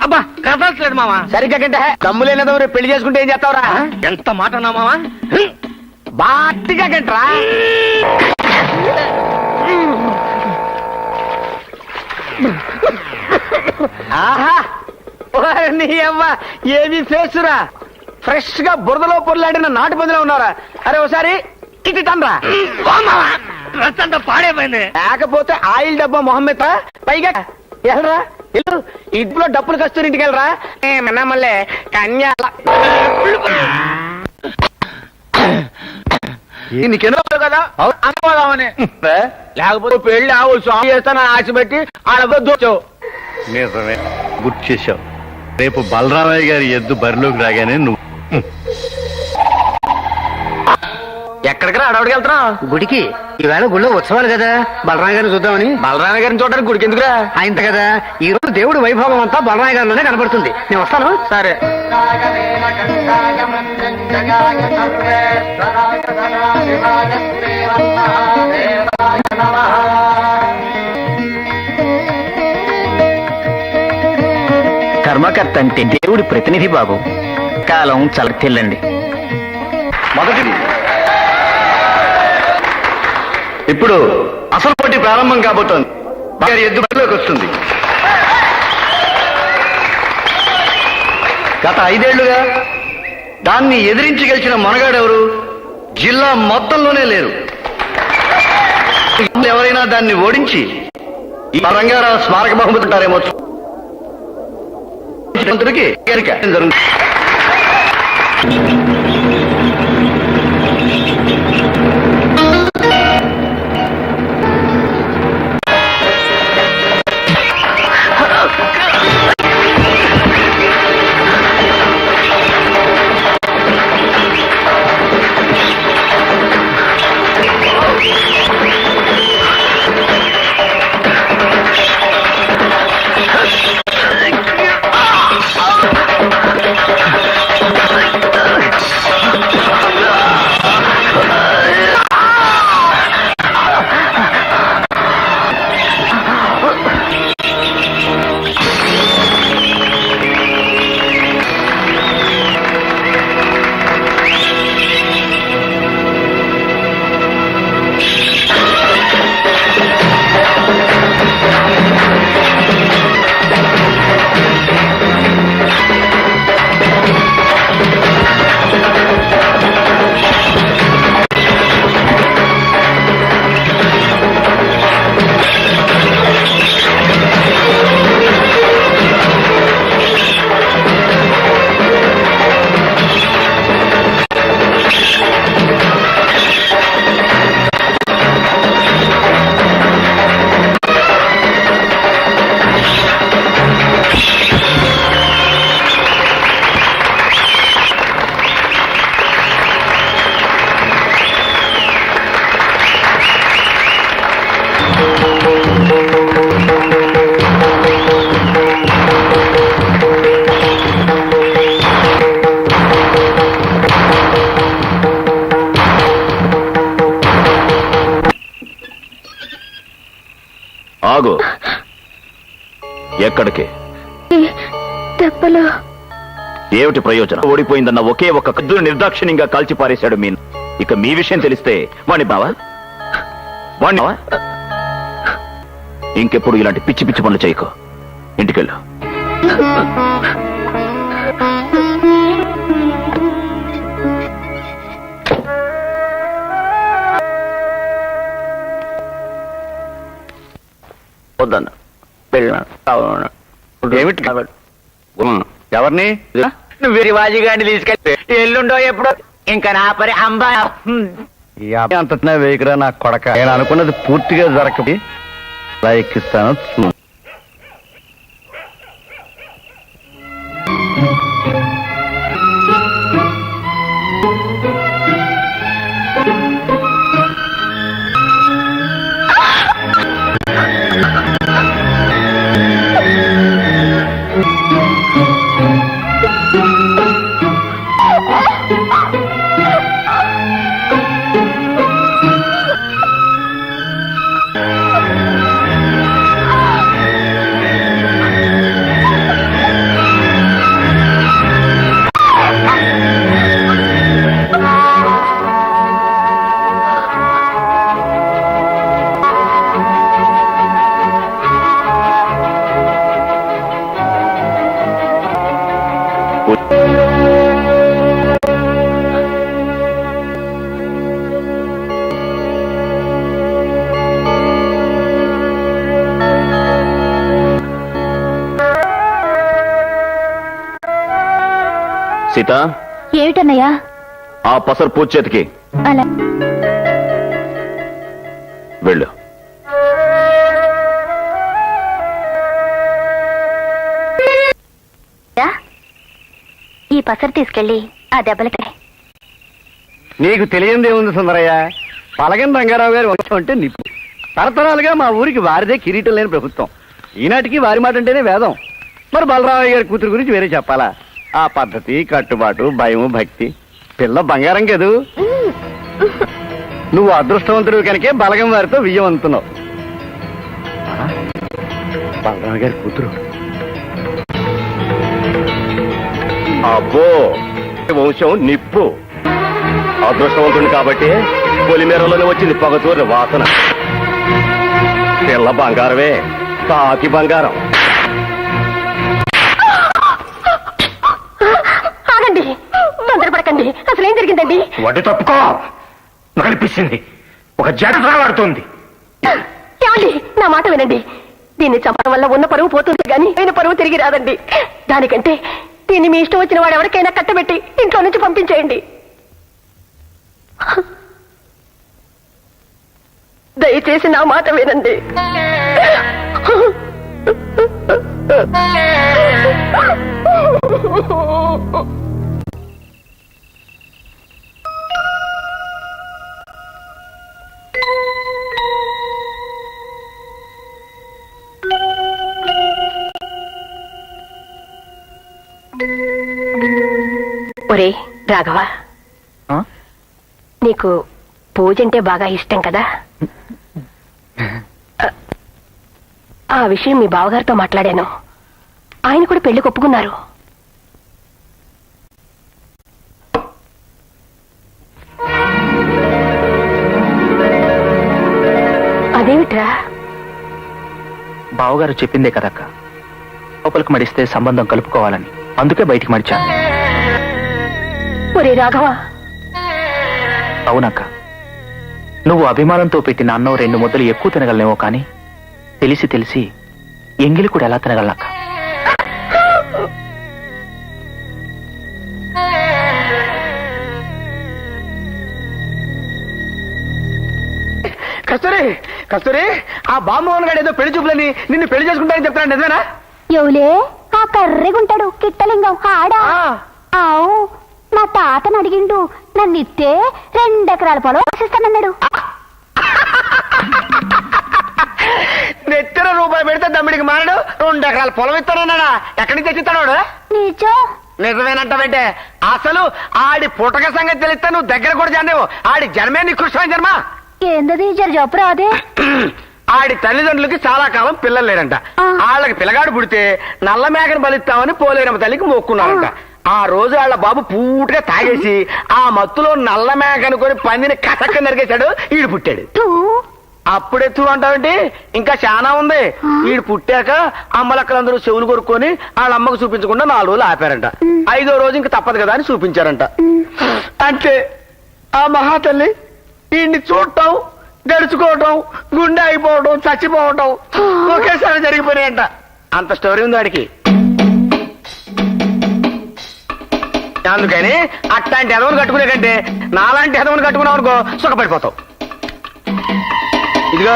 అబ్బా కదలట్లేదు మామా. సరిగ్గా కంటే దమ్ము లేనదో రేపు పెళ్లి చేసుకుంటే ఏం చేస్తావురా? ఎంత మాట అన్నా మామా. బాటిగా కంటరా. ఆహా నీ అవ్వ ఏమి ఫేసురా, ఫ్రెష్ గా బురదలో పొరలాడిన నాటు పందిలో ఉన్నారా? అరే ఒకసారి ఇటు టన్రా. రచ్చంతా పాడైపోయింది. లేకపోతే ఆయిల్ డబ్బా మొహమ్మద్ పైగా వెళ్ళరా ఇల్లు ఇంట్లో డబ్బులు కస్తూరి ఇంటికి వెళ్ళరా. మళ్ళీ కన్యా నీకెన్నో కదా అనుకోదామని, లేకపోతే పెళ్లి స్వామి చేస్తానని ఆశ పెట్టి ఆడవచ్చు. నిజమే గుర్తు చేశావు. రేపు బలరామయ్య గారి ఎద్దు బరిలోకి రాగానే నువ్వు ఎక్కడికి రా అడవిడికి వెళ్తున్నావు? గుడికి ఈవేళ గుళ్ళో ఉత్సవాలు కదా, బలరామ గారిని చూద్దామని. బలరామ గారిని చూడడానికి గుడికి ఎందుకురా? ఆయన కదా ఈ రోజు దేవుడి వైభవం అంతా బలరామ గారిలోనే కనబడుతుంది. నేను వస్తాను. సరే కర్మకర్త అంటే దేవుడి ప్రతినిధి బాబు. కాలం చల్లటిల్లండి. మొదటిది ఇప్పుడు అసలు పోటీ ప్రారంభం కాబోతోంది. గారి ఎద్దు బరిలోకి వస్తుంది. గత 5 ఏళ్లుగా దాన్ని ఎదిరించి గెలిచిన మొనగాడెవరు జిల్లా మొత్తంలోనే లేరు. ఎవరైనా దాన్ని ఓడించి ఈ రంగారావు స్మారక బహుమతి ఉంటారేమో జరుగుతుంది. ఆగు. ఎక్కడికి? దెబ్బలు ఏమిటి ప్రయోజనం? ఓడిపోయిందన్న ఒకే ఒక కద్దును నిర్దాక్షిణ్యంగా కాల్చి పారేశాడు మీ. ఇక మీ విషయం తెలిస్తే వాణ్ణి బావా ఇంకెప్పుడు ఇలాంటి పిచ్చి పిచ్చి పనులు చేయకు. ఇంటికెళ్ళు. వద్దన్న ఏమిటి? ఎవరిని? నువ్వు రివాజీ గారిని తీసుకెళ్ళి ఎల్లుండో ఎప్పుడో ఇంకా నా పరి అంబా. ఈ అబ్బాయి అంతటినే వేయకురా నా కొడక. నేను అనుకున్నది పూర్తిగా జరగకపోయి అలా ఎక్కిస్తాను. సీత, ఏమిటన్నయ్యా? ఆ పసరు పూజ చేతికి అలా వెళ్ళు. ఈ పసరు తీసుకెళ్ళి ఆ దెబ్బలకి. నీకు తెలియంది ఏముంది సుందరయ్య? పలగన్ రంగారావు గారి వంశం అంటే నిప్పు. తరతరాలుగా మా ఊరికి వారిదే కిరీటం లేని ప్రభుత్వం. ఈనాటికి వారి మాట అంటేనే వేదం. మరి బలరామయ్య గారి కూతురు గురించి వేరే చెప్పాలా? ఆ పద్ధతి, కట్టుబాటు, భయము, భక్తి. పిల్ల బంగారం కదూ. నువ్వు అదృష్టవంతుడు కనుకే బలగం వారితో విజయవంతున్నావు. బలరామ గారి కూతురు. అబ్బో, వంశం నిప్పు. అదృష్టవంతుడు కాబట్టి పొలిమేరలోనే వచ్చింది పొగతూరి వాసన. పిల్ల బంగారమే, కాకి బంగారం. ఆగండి, తొందరపడకండి. అసలు ఏం జరిగిందండి? వడ్డీ తప్పుకో. కనిపిస్తుంది ఒక జడ రావాడుతుంది. ఏమండి, నా మాట వినండి. దీన్ని చంపడం వల్ల ఉన్న పరువు పోతుంది కానీ అయిన పరువు తిరిగి రాదండి. దానికంటే దీన్ని మీ ఇష్టం వచ్చిన వాడు ఎవరికైనా కట్టబెట్టి ఇంట్లో నుంచి పంపించేయండి. దయచేసి నా మాట వినండి. ఒరే రాఘవ, నీకు పూజ అంటే బాగా ఇష్టం కదా? ఆ విషయం మీ బావగారితో మాట్లాడాను. ఆయన కూడా పెళ్లి ఒప్పుకున్నారు. అదేమిట్రా? బావగారు చెప్పిందే కదక్క, లోపలికి మడిస్తే సంబంధం కలుపుకోవాలని. అందుకే బయటికి మడిచాను. ఒరే రాఘవ, అవునక్క, నువ్వు అభిమానంతో పెట్టిన అన్నం 2 ముద్దలు ఎక్కువ తినగలనేమో కానీ తెలిసి తెలిసి ఎంగిలి కూడా ఎలా తినగలనక్క? కస్తూరి, కస్తూరి, ఆ బామ్మోహన్ గారు ఏదో పెళ్లి చూపులని నిన్ను పెళ్లి చేసుకుంటానని చెప్తాను, నిజమేనా? ఎవలే ఆ కర్రెగుంటాడు కిట్టలింగం ఆడా? ఆవు, మా తాతను అడిగిండు. నన్ను ఇస్తే 2 ఎకరాల పొలం రాసిస్తానన్నాడు. నెత్తిన రూపాయి పెడితే దమ్మిడికి మారడు 2 ఎకరాల పొలం ఇస్తానన్నాడా? ఎక్కడి నుంచి తెచ్చిస్తాడు? నీచో నిజమేనంటావంటే అసలు ఆడి పుట్టక సంగతి తెలిస్తే నువ్వు దగ్గర కూడా జరలేవు. ఆడి జన్మే నికృష్టమైన జన్మ. ఏందది జర చెప్పు రాదే? ఆడి తల్లిదండ్రులకి చాలా కాలం పిల్లలు లేరంట. వాళ్ళకి పిల్లగాడు పుడితే నల్ల మేకను బలిస్తామని పోలేరమ్మ తల్లికి మొక్కున్నారంట. ఆ రోజు వాళ్ళ బాబు పూటగా తాగేసి ఆ మత్తులో నల్ల మేక అనుకొని పందిని కసక్క నరికేశాడు. ఈడు పుట్టాడు. అప్పుడెత్తు అంటావంటే ఇంకా చాలా ఉంది. వీడు పుట్టాక అమ్మలక్కలందరూ చెవులు కొరుక్కొని వాళ్ళ అమ్మకు చూపించకుండా 4 రోజులు ఆపారంట. 5వ రోజు ఇంకా తప్పదు కదా అని చూపించారంట. అంటే ఆ మహాతల్లి వీడిని చూడటం, గడుచుకోవటం, గుండె అయిపోవటం, చచ్చిపోవటం ఒకేసారి జరిగిపోయాయంట. అంత స్టోరీ ఉంది వాడికి. అందుకని అట్లాంటి ఎదవను కట్టుకునే కంటే నాలాంటి ఎదవను కట్టుకున్నావు అనుకో సుఖపడిపోతావు. ఇదిగో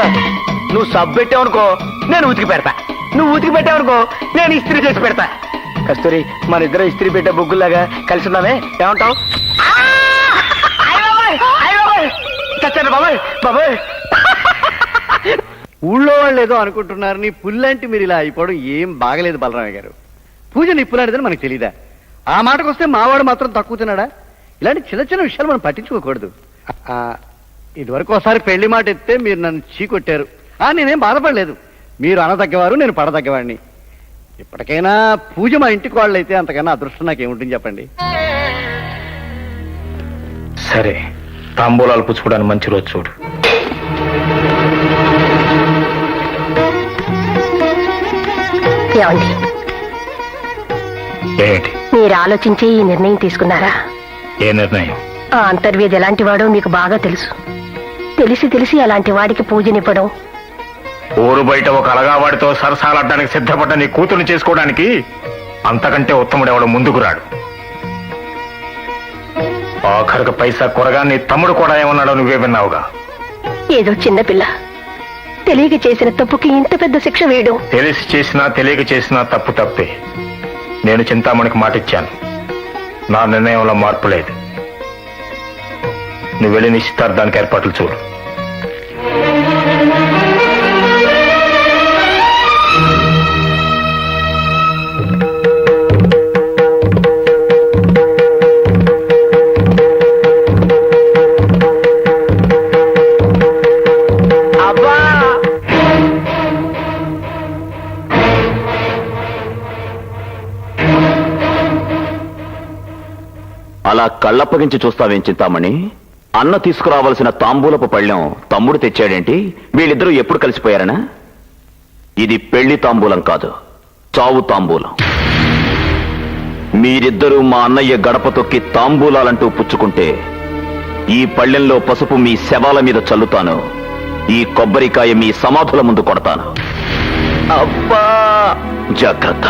నువ్వు సబ్బు పెట్టావనుకో నేను ఉతికి పెడతా, నువ్వు ఉతికి పెట్టావనుకో నేను ఇస్త్రీ చేసి పెడతా. కస్తూరి మన ఇద్దరు ఇస్త్రీ పెట్టే బొగ్గుల్లాగా కలిసి ఉన్నామే, ఏమంటావు? చచ్చాను బాబాయ్ బాబాయ్. ఊళ్ళో వాళ్ళు ఏదో అనుకుంటున్నారు, నీ పుల్లంటి మీరు ఇలా అయిపోవడం ఏం బాగలేదు బలరామయ్య గారు. పూజ నిప్పులాంటిదని మనకు తెలీదా? ఆ మాటకు వస్తే మావాడు మాత్రం తక్కువ తిన్నాడా? ఇలాంటి చిన్న చిన్న విషయాలు మనం పట్టించుకోకూడదు. ఇదివరకు ఒకసారి పెళ్లి మాట ఎత్తే మీరు నన్ను చీకొట్టారు. నేనేం బాధపడలేదు. మీరు అనదగ్గవారు, నేను పడదగ్గవాడిని. ఇప్పటికైనా పూజ మా ఇంటికి వాళ్ళు అయితే అంతకన్నా అదృష్టం నాకేముంటుంది చెప్పండి. సరే, తాంబూలాలు పుచ్చుకోవడానికి మంచి రోజు చూడు. ఏమండి, ఏంటి మీరు ఆలోచించి ఈ నిర్ణయం తీసుకున్నారా? ఏ నిర్ణయం? ఆ అంతర్వేది ఎలాంటి వాడో మీకు బాగా తెలుసు. తెలిసి తెలిసి అలాంటి వాడికి పూజనివ్వడం. ఊరు బయట ఒక అలగావాడితో సరసాలడ్డానికి సిద్ధపడ్డ నీ కూతుర్ని చేసుకోవడానికి అంతకంటే ఉత్తముడు ఎవడు ముందుకు రాడు. ఆఖరికి పైసా కొరగా నీ తమ్ముడు కూడా ఏమన్నాడో నువ్వే విన్నావుగా. ఏదో చిన్నపిల్ల తెలియక చేసిన తప్పుకి ఇంత పెద్ద శిక్ష వేయడం. తెలిసి చేసినా తెలియక చేసినా తప్పు తప్పే. నేను చింతామణికి మాటిచ్చాను, నా నిర్ణయంలో మార్పు లేదు. నువ్వు వెళ్ళి నిశ్చితార్థానికి ఏర్పాట్లు చూడు. అబ్బా అలా కళ్ళప్పగించి చూస్తావేం చింతామణి? అన్న తీసుకురావాల్సిన తాంబూలపు పళ్ళెం తమ్ముడు తెచ్చాడేంటి? వీళ్ళిద్దరూ ఎప్పుడు కలిసిపోయారనా? ఇది పెళ్లి తాంబూలం కాదు, చావు తాంబూలం. మీరిద్దరూ మా అన్నయ్య గడప తొక్కి తాంబూలాలంటూ పుచ్చుకుంటే ఈ పళ్ళెంలో పసుపు మీ శవాల మీద చల్లుతాను, ఈ కొబ్బరికాయ మీ సమాధుల ముందు కొడతాను. అబ్బా, జాగ్రత్త.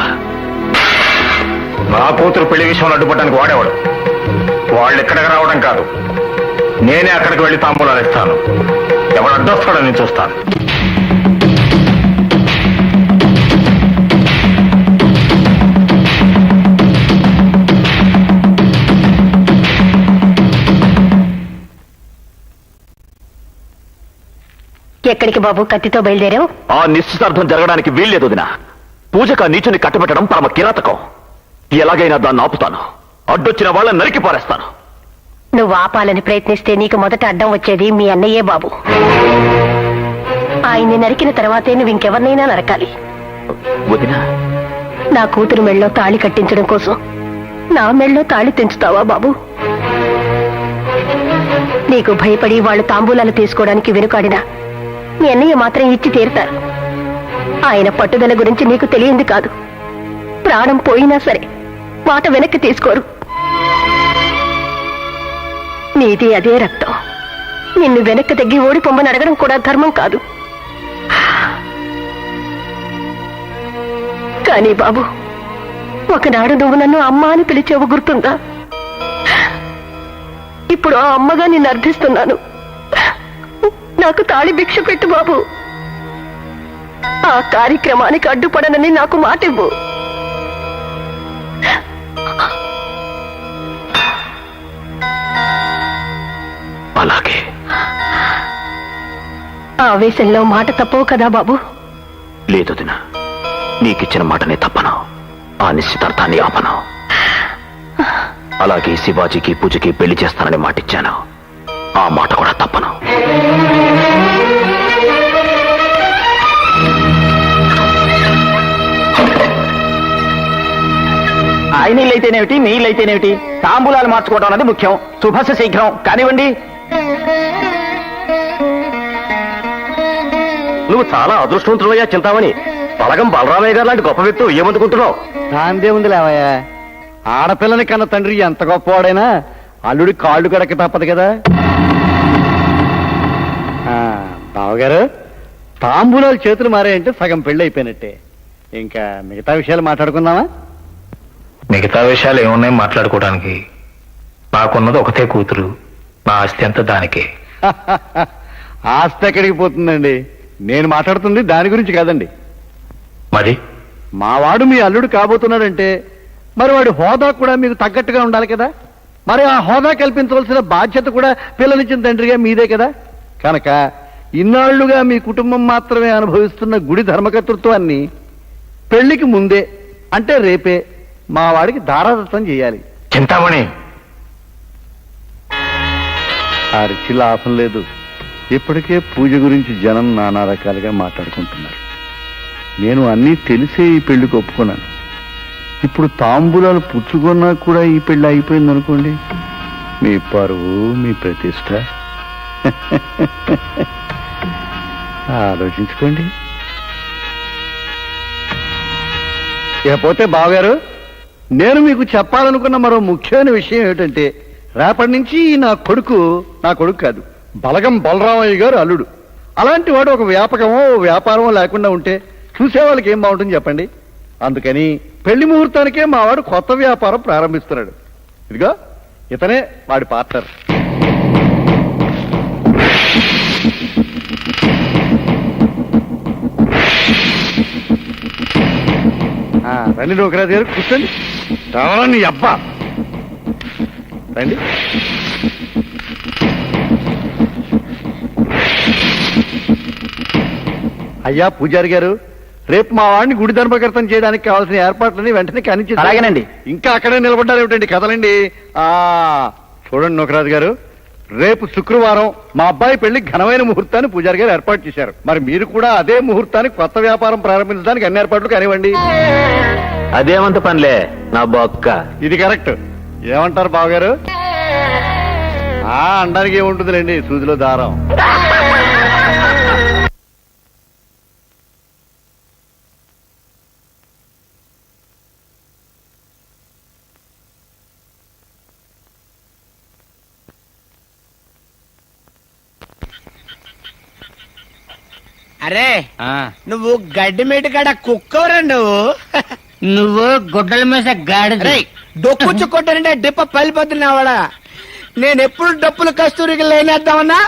నా కూతురు పెళ్లి విషయంలో అడ్డుపడడానికి వాడేవాడు. వాళ్ళు ఇక్కడికి రావడం కాదు, నేనే అక్కడికి వెళ్ళి తాంబూలాలు ఇస్తాను. ఎవడు అడ్డొస్తాడో నేను చూస్తాను. ఎక్కడికి బాబు కత్తితో బయలుదేరావు? ఆ నిశ్చితార్థం జరగడానికి వీల్లేదు వదినా. పూజకు ఆ నీచుని కట్టబెట్టడం పరమ కిరాతకం. ఎలాగైనా దాన్ని ఆపుతాను. అడ్డొచ్చిన వాళ్ళని నరికి పారేస్తాను. నువ్వు ఆపాలని ప్రయత్నిస్తే నీకు మొదట అడ్డం వచ్చేది మీ అన్నయ్యే బాబు. ఆయన్ని నరికిన తర్వాతే నువ్వు ఇంకెవరినైనా నరకాలి. వదినా, నా కూతురు మెళ్ళలో తాళి కట్టించడం కోసం నా మెళ్ళలో తాళి తెంచుతావా బాబు? నీకు భయపడి వాళ్ళు తాంబూలాలు తీసుకోవడానికి వెనుకాడినా మీ అన్నయ్య మాత్రం ఇచ్చి తీరుతారు. ఆయన పట్టుదల గురించి నీకు తెలియంది కాదు. ప్రాణం పోయినా సరే మాట వెనక్కి తీసుకోరు. నీది అదే రక్తం. నిన్ను వెనక్కి తగ్గి ఓడిపోమ్మని అడగడం కూడా ధర్మం కాదు. కానీ బాబు, ఒకనాడు నువ్వు నన్ను అమ్మ అని పిలిచేవు గుర్తుందా? ఇప్పుడు ఆ అమ్మగా నిన్ను అర్థిస్తున్నాను. నాకు తాళి భిక్ష పెట్టు బాబు. ఆ కార్యక్రమానికి అడ్డుపడనని నాకు మాట ఇవ్వు. అలాగే. ఆవేశంలో మాట తప్పవు కదా బాబు? లేదు దినా, నీకిచ్చిన మాటనే తప్పను. ఆ నిశ్చితార్థాన్ని ఆపను. అలాగే శివాజీకి పూజకి పెళ్లి చేస్తానని మాటిచ్చాను. ఆ మాట కూడా తప్పను. నీళ్ళు అయితేనేమిటి నీళ్ళు అయితేనేమిటి, తాంబూలాలు మార్చుకోవడం అనేది ముఖ్యం. శుభస్య శీఘ్రం కానివ్వండి. నువ్వు చాలా అదృష్టవంతుడయ్యా చింతామణి. బలగం బలరామయ్య గారు లాంటి గొప్ప వ్యక్తి ఏమందుకుంటున్నావు? దాందే ఉంది లేవయ్యా, ఆడపిల్లని కన్న తండ్రి ఎంత గొప్పవాడైనా అల్లుడి కాళ్ళు కడక తప్పదు కదా. బావగారు, తాంబూలాలు చేతులు మారాయంటే సగం పెళ్లి అయిపోయినట్టే. ఇంకా మిగతా విషయాలు మాట్లాడుకుందామా? మిగతా విషయాలు ఏమున్నాయి మాట్లాడుకోవడానికి? నాకున్నది ఒకతే కూతురు, నా ఆస్తి అంతా దానికే. ఆస్తి ఎక్కడికి పోతుందండి? నేను మాట్లాడుతుంది దాని గురించి కాదండి. మరి మావాడు మీ అల్లుడు కాబోతున్నాడంటే మరి వాడి హోదా కూడా మీకు తగ్గట్టుగా ఉండాలి కదా. మరి ఆ హోదా కల్పించవలసిన బాధ్యత కూడా పిల్లనిచ్చిన తండ్రిగా మీదే కదా. కనుక ఇన్నాళ్లుగా మీ కుటుంబం మాత్రమే అనుభవిస్తున్న గుడి ధర్మకర్తృత్వాన్ని పెళ్లికి ముందే అంటే రేపే మా వాడికి దారాదత్తం చేయాలి. చింతామణి, ఆ రిచి లాభం లేదు. ఇప్పటికే పూజ గురించి జనం నానా రకాలుగా మాట్లాడుకుంటున్నారు. నేను అన్నీ తెలిసే ఈ పెళ్లికి ఒప్పుకున్నాను. ఇప్పుడు తాంబూలాలు పుచ్చుకున్నా కూడా ఈ పెళ్లి అయిపోయింది అనుకోండి, మీ పరువు మీ ప్రతిష్ట ఆలోచించుకోండి. ఇకపోతే బావగారు, నేను మీకు చెప్పాలనుకున్న మరో ముఖ్యమైన విషయం ఏమిటంటే, రేపటి నుంచి నా కొడుకు కాదు, బలగం బలరామయ్య గారు అల్లుడు. అలాంటి వాడు ఒక వ్యాపకమో వ్యాపారమో లేకుండా ఉంటే చూసే వాళ్ళకి ఏం బాగుంటుంది చెప్పండి. అందుకని పెళ్లి ముహూర్తానికే మా వాడు కొత్త వ్యాపారం ప్రారంభిస్తున్నాడు. ఇదిగో ఇతనే వాడి పార్ట్నర్. రండి నూకరాజు గారు, కూర్చోండి. రావాలా నీ అబ్బా, రండి. అయ్యా పూజారి గారు, రేపు మా వాడిని గుడి ధర్మకర్తం చేయడానికి కావాల్సిన ఏర్పాట్లని వెంటనే కానిచ్చి. అలాగేనండి. ఇంకా అక్కడే నిలబడ్డారు ఏమిటండి, కదలండి. చూడండి నూకరాజు గారు, రేపు శుక్రవారం మా అబ్బాయి పెళ్లి ఘనమైన ముహూర్తాన్ని పూజారి గారు ఏర్పాటు చేశారు. మరి మీరు కూడా అదే ముహూర్తానికి కొత్త వ్యాపారం ప్రారంభించడానికి అన్ని ఏర్పాట్లు కానివ్వండి. అదేమంత పనిలే నా బొక్క. ఇది కరెక్ట్. ఏమంటారు బావగారు? అనడానికి ఏముంటుందిలేండి, సూదిలో దారం. అరే నువ్వు గడ్డి మేటి కాడ కుక్కవరా నువ్వు గుడ్డల మీద గాడి డొక్కు చుక్కొట్టానంటే డిప్ప పలిపోతున్నావాడా. నేను ఎప్పుడు డప్పులు కస్తూరికి లేనేద్దామన్నా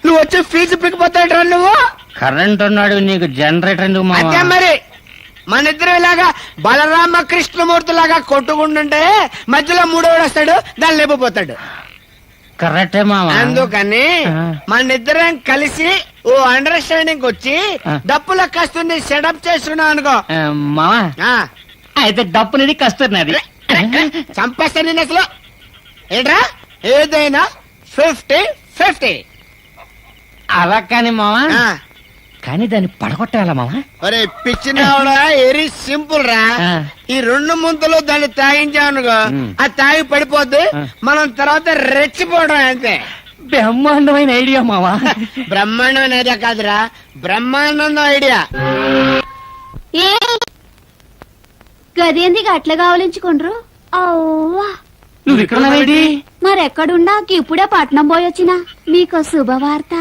నువ్వు వచ్చి ఫీజు పిక్కిపోతాడు నువ్వు. కరెంట్ ఉన్నాడు నీకు జనరేటర్ ఎందుకు మావా? అదే మరి మన ఇద్దరు ఇలాగా బలరామ కృష్ణమూర్తి లాగా కొట్టుకుంటుంటే మధ్యలో మూడోడు వస్తాడు, దాన్ని లేకపోతాడు. కరెక్టే మావా. అందుకని మన ఇద్దరం కలిసి ఓ అండర్స్టాండింగ్ వచ్చి డప్పుల కస్తుంది సెటప్ చేస్తున్నావు అనుకో మావా. అయితే డప్పు నీది కస్తున్నది. చంపేస్తాను నేను అసలు. ఏంట్రా ఏదైనా 50-50. అలా కాని మావా, కానీ దాన్ని పడగొట్టాలా మావా? ఒరే పిచ్చినావుడా, వెరీ సింపుల్ రా. ఈ 2 ముంతలు దాన్ని తాగించామనుకో, అది తాగి పడిపోద్ది, మనం తర్వాత రెచ్చిపోవడం అంతే. బ్రహ్మాండమైన ఐడియా మావా. బ్రహ్మాండమైన ఐడియా కాదురా, బ్రహ్మాండం ఐడియా. గదేంది అట్లా కావలించుకుండ్రు? అవ్వా, నువ్వు ఇక్కడ మరెక్కడుండా ఇప్పుడే పట్నం పోయొచ్చిన మీకు శుభవార్త.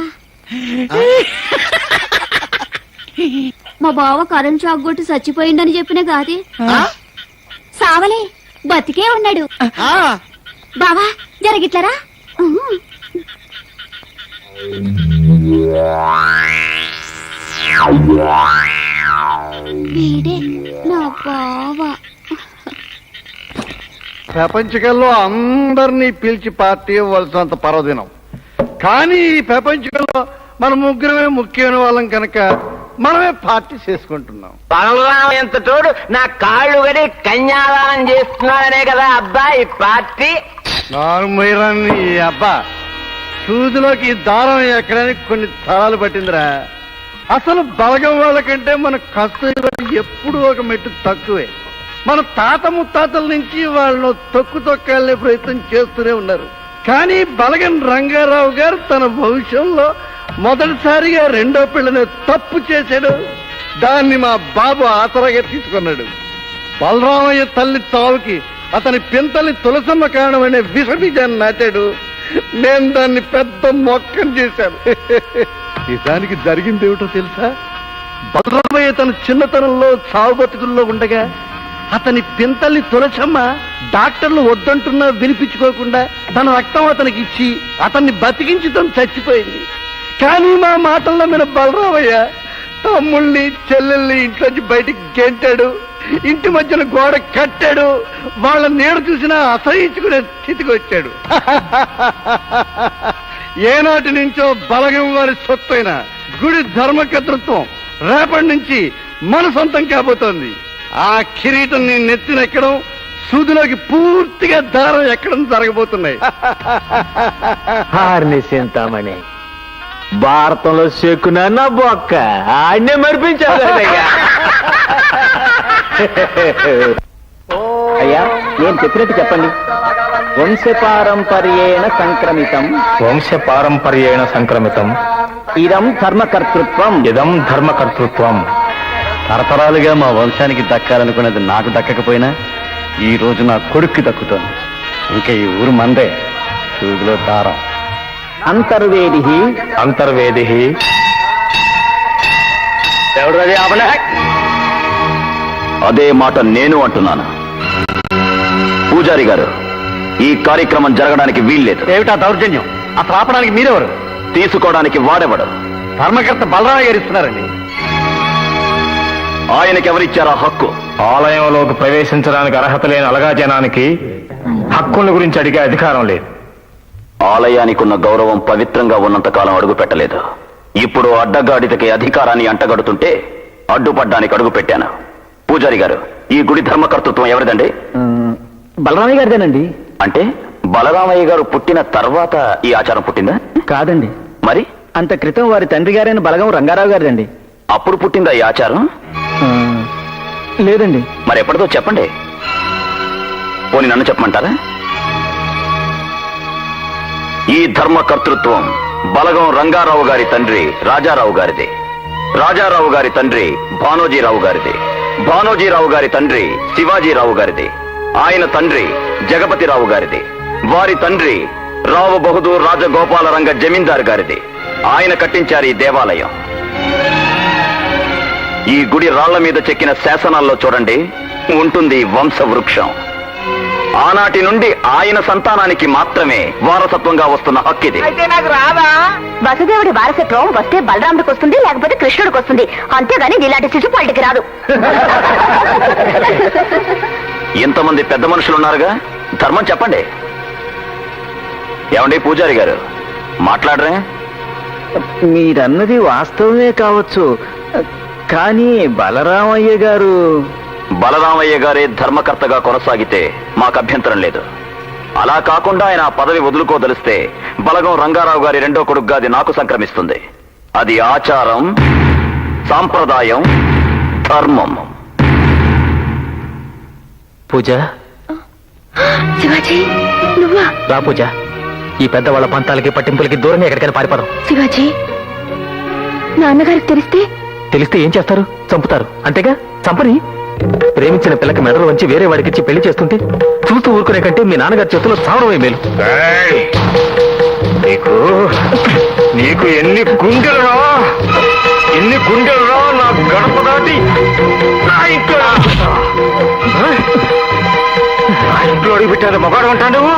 మా బావ కరెంట్ షాక్ కొట్టి చచ్చిపోయిందని చెప్పిన గాది సావలే, బతికే ఉన్నాడు. బావా జరిగిట్లరా? వీడే నా బావ. ప్రపంచకంలో అందరినీ పిలిచి పార్టీ ఇవ్వాల్సినంత పర్వదినం. కానీ ఈ ప్రపంచంలో మన ముగ్గురమే ముఖ్యమైన వాళ్ళం కనుక మనమే పార్టీ చేసుకుంటున్నాం. బలరామ ఎంత తోడు నా కాళ్ళు గడి కన్యాదానం చేస్తున్నాడనే కదా అబ్బా ఈ పార్టీ. నార్మీరాన్ని అబ్బా, సూదిలోకి దారం ఎక్కడానికి కొన్ని తరాలు పట్టిందిరా. అసలు బలగం వాళ్ళకంటే మన కస్తూరి ఎప్పుడు ఒక మెట్టు తక్కువే. మన తాత ముత్తాతల నుంచి వాళ్ళను తొక్కాలనే ప్రయత్నం చేస్తూనే ఉన్నారు. కానీ బలగం రంగారావు గారు తన భవిష్యంలో మొదటిసారిగా రెండో పిల్లని తప్పు చేశాడు. దాన్ని మా బాబు ఆసరాగా తీసుకున్నాడు. బలరామయ్య తల్లి చావుకి అతని పింతల్లి తులసమ్మ కారణమనే విషబీజాన్ని నాటాడు. నేను దాన్ని పెద్ద మొక్కం చేశాను. నిజానికి జరిగింది ఏమిటో తెలుసా? బలరామయ్య తన చిన్నతనంలో చావు బతుకుల్లో ఉండగా అతని పింతల్లి తులసమ్మ డాక్టర్లు వద్దంటున్నా వినిపించుకోకుండా తన రక్తం అతనికి ఇచ్చి అతన్ని బతికించి తను చచ్చిపోయింది. కానీ మా మాటల్లో మీద బలరామయ్య తమ్ముళ్ళని చెల్లెల్ని ఇంట్లోంచి బయటికి గెంటాడు. ఇంటి మధ్యన గోడ కట్టాడు. వాళ్ళ నీడ చూసినా అసహించుకునే స్థితికి వచ్చాడు. ఏనాటి నుంచో బలగం వారి సొత్తైన గుడి ధర్మకర్తృత్వం రేపటి నుంచి మన సొంతం కాబోతోంది. ఆ కిరీటం నీ నెత్తినెక్కడం, సూదిలోకి పూర్తిగా దారం ఎక్కడం జరగబోతున్నాయి. హార్ని చింతామణి భారతంలో చెక్కున బొక్క ఆడనే మరిపించావు. అయ్యా నేను చెప్పినట్టు చెప్పండి. వంశపారంపర్యేణ సంక్రమితం వంశపారంపర్యేణ సంక్రమితం ఇదం ధర్మకర్తృత్వం ఇదం ధర్మకర్తృత్వం. తరతరాలుగా మా వంశానికి దక్కాలనుకున్నది నాకు దక్కకపోయినా ఈ రోజు నా కొడుక్కి దక్కుతోంది. ఇంకా ఈ ఊరు మందే. సూదిలో దారం. అంతర్వేది అంతర్వేది ఎవడు రవి ఆపలే? అదే మాట నేను అంటున్నాను. పూజారి గారు, ఈ కార్యక్రమం జరగడానికి వీల్లేదు. ఏమిటా దౌర్జన్యం? అసలు ఆపడానికి మీరెవరు? తీసుకోవడానికి వాడెవడు? ధర్మకర్త బలరామయ్య గారు ఇస్తున్నారండి. ఆయనకెవరిచ్చారా హక్కు? ఆలయంలోకి ప్రవేశించడానికి అర్హత లేని అలగా జనానికి హక్కుల గురించి అడిగే అధికారం లేదు. ఆలయానికి ఉన్న గౌరవం పవిత్రంగా ఉన్నంత కాలం అడుగు పెట్టలేదు. ఇప్పుడు అడ్డగాడితకి అధికారాన్ని అంటగడుతుంటే అడ్డుపడ్డానికి అడుగు పెట్టాను. పూజారి గారు, ఈ గుడి ధర్మకర్తృత్వం ఎవరిదండి? బలరామయ్య గారిదేనండి. అంటే బలరామయ్య గారు పుట్టిన తర్వాత ఈ ఆచారం పుట్టిందా? కాదండి, మరి అంత క్రితం వారి తండ్రి గారైన బలగం రంగారావు గారిదండి. అప్పుడు పుట్టిందా ఈ ఆచారం? లేదండి. మరి ఎప్పటిదో చెప్పండి. పోనీ నన్ను చెప్పమంటారా? ఈ ధర్మకర్తృత్వం బలగం రంగారావు గారి తండ్రి రాజారావు గారిది. రాజారావు గారి తండ్రి భానోజీరావు గారిది. భానోజీరావు గారి తండ్రి శివాజీరావు గారిది. ఆయన తండ్రి జగపతిరావు గారిది. వారి తండ్రి రావు బహదూర్ రాజగోపాలరంగ జమీందార్ గారిది. ఆయన కట్టించారు ఈ దేవాలయం. ఈ గుడి రాళ్ల మీద చెక్కిన శాసనాల్లో చూడండి, ఉంటుంది వంశవృక్షం. ఆనాటి నుండి ఆయన సంతానానికి మాత్రమే వారసత్వంగా వస్తున్న హక్కిది. అయితే నాకు రాదా? వసుదేవుడి వారసత్వం వస్తే బలరాముడికి వస్తుంది, లేకపోతే కృష్ణుడికి వస్తుంది. అంతేగాని ఇలాంటి శిశుపాలుడికి రాదు. ఇంతమంది పెద్ద మనుషులున్నారుగా, ధర్మం చెప్పండి. ఏమండి పూజారి గారు, మాట్లాడరే? మీరన్నది వాస్తవమే కావచ్చు, కానీ బలరామయ్య గారు బలరామయ్య గారే ధర్మకర్తగా కొనసాగితే మాకు అభ్యంతరం లేదు. అలా కాకుండా ఆయన ఆ పదవి వదులుకోదలిస్తే బలగం రంగారావు గారి రెండో కొడుకుగా అది నాకు సంక్రమిస్తుంది. అది ఆచారం, సాంప్రదాయం, ధర్మం. పూజ, శివాజీ నువ్వా? రా పూజ, ఈ పెద్దవాళ్ళ పంతాలకి పట్టింపులకి దూరంగా ఎక్కడికైనా పారిపోదాం. శివాజీ, నాన్నగారికి తెలిస్తే ఏం చేస్తారు? చంపుతారు, అంతేగా? చంపని. ప్రేమించిన పిల్లకి మెడలు వంచి వేరే వాడికిచ్చి పెళ్లి చేస్తుంటే చూస్తూ ఊరుకునే కంటే మీ నాన్నగారి చేతుల్లో చావడమే మేలు. నీకు ఎన్ని గుండెలురా, నా గడప దాటి నా ఇంట్లో అడుగు పెట్టాను. మగాడు అంటా నువ్వు?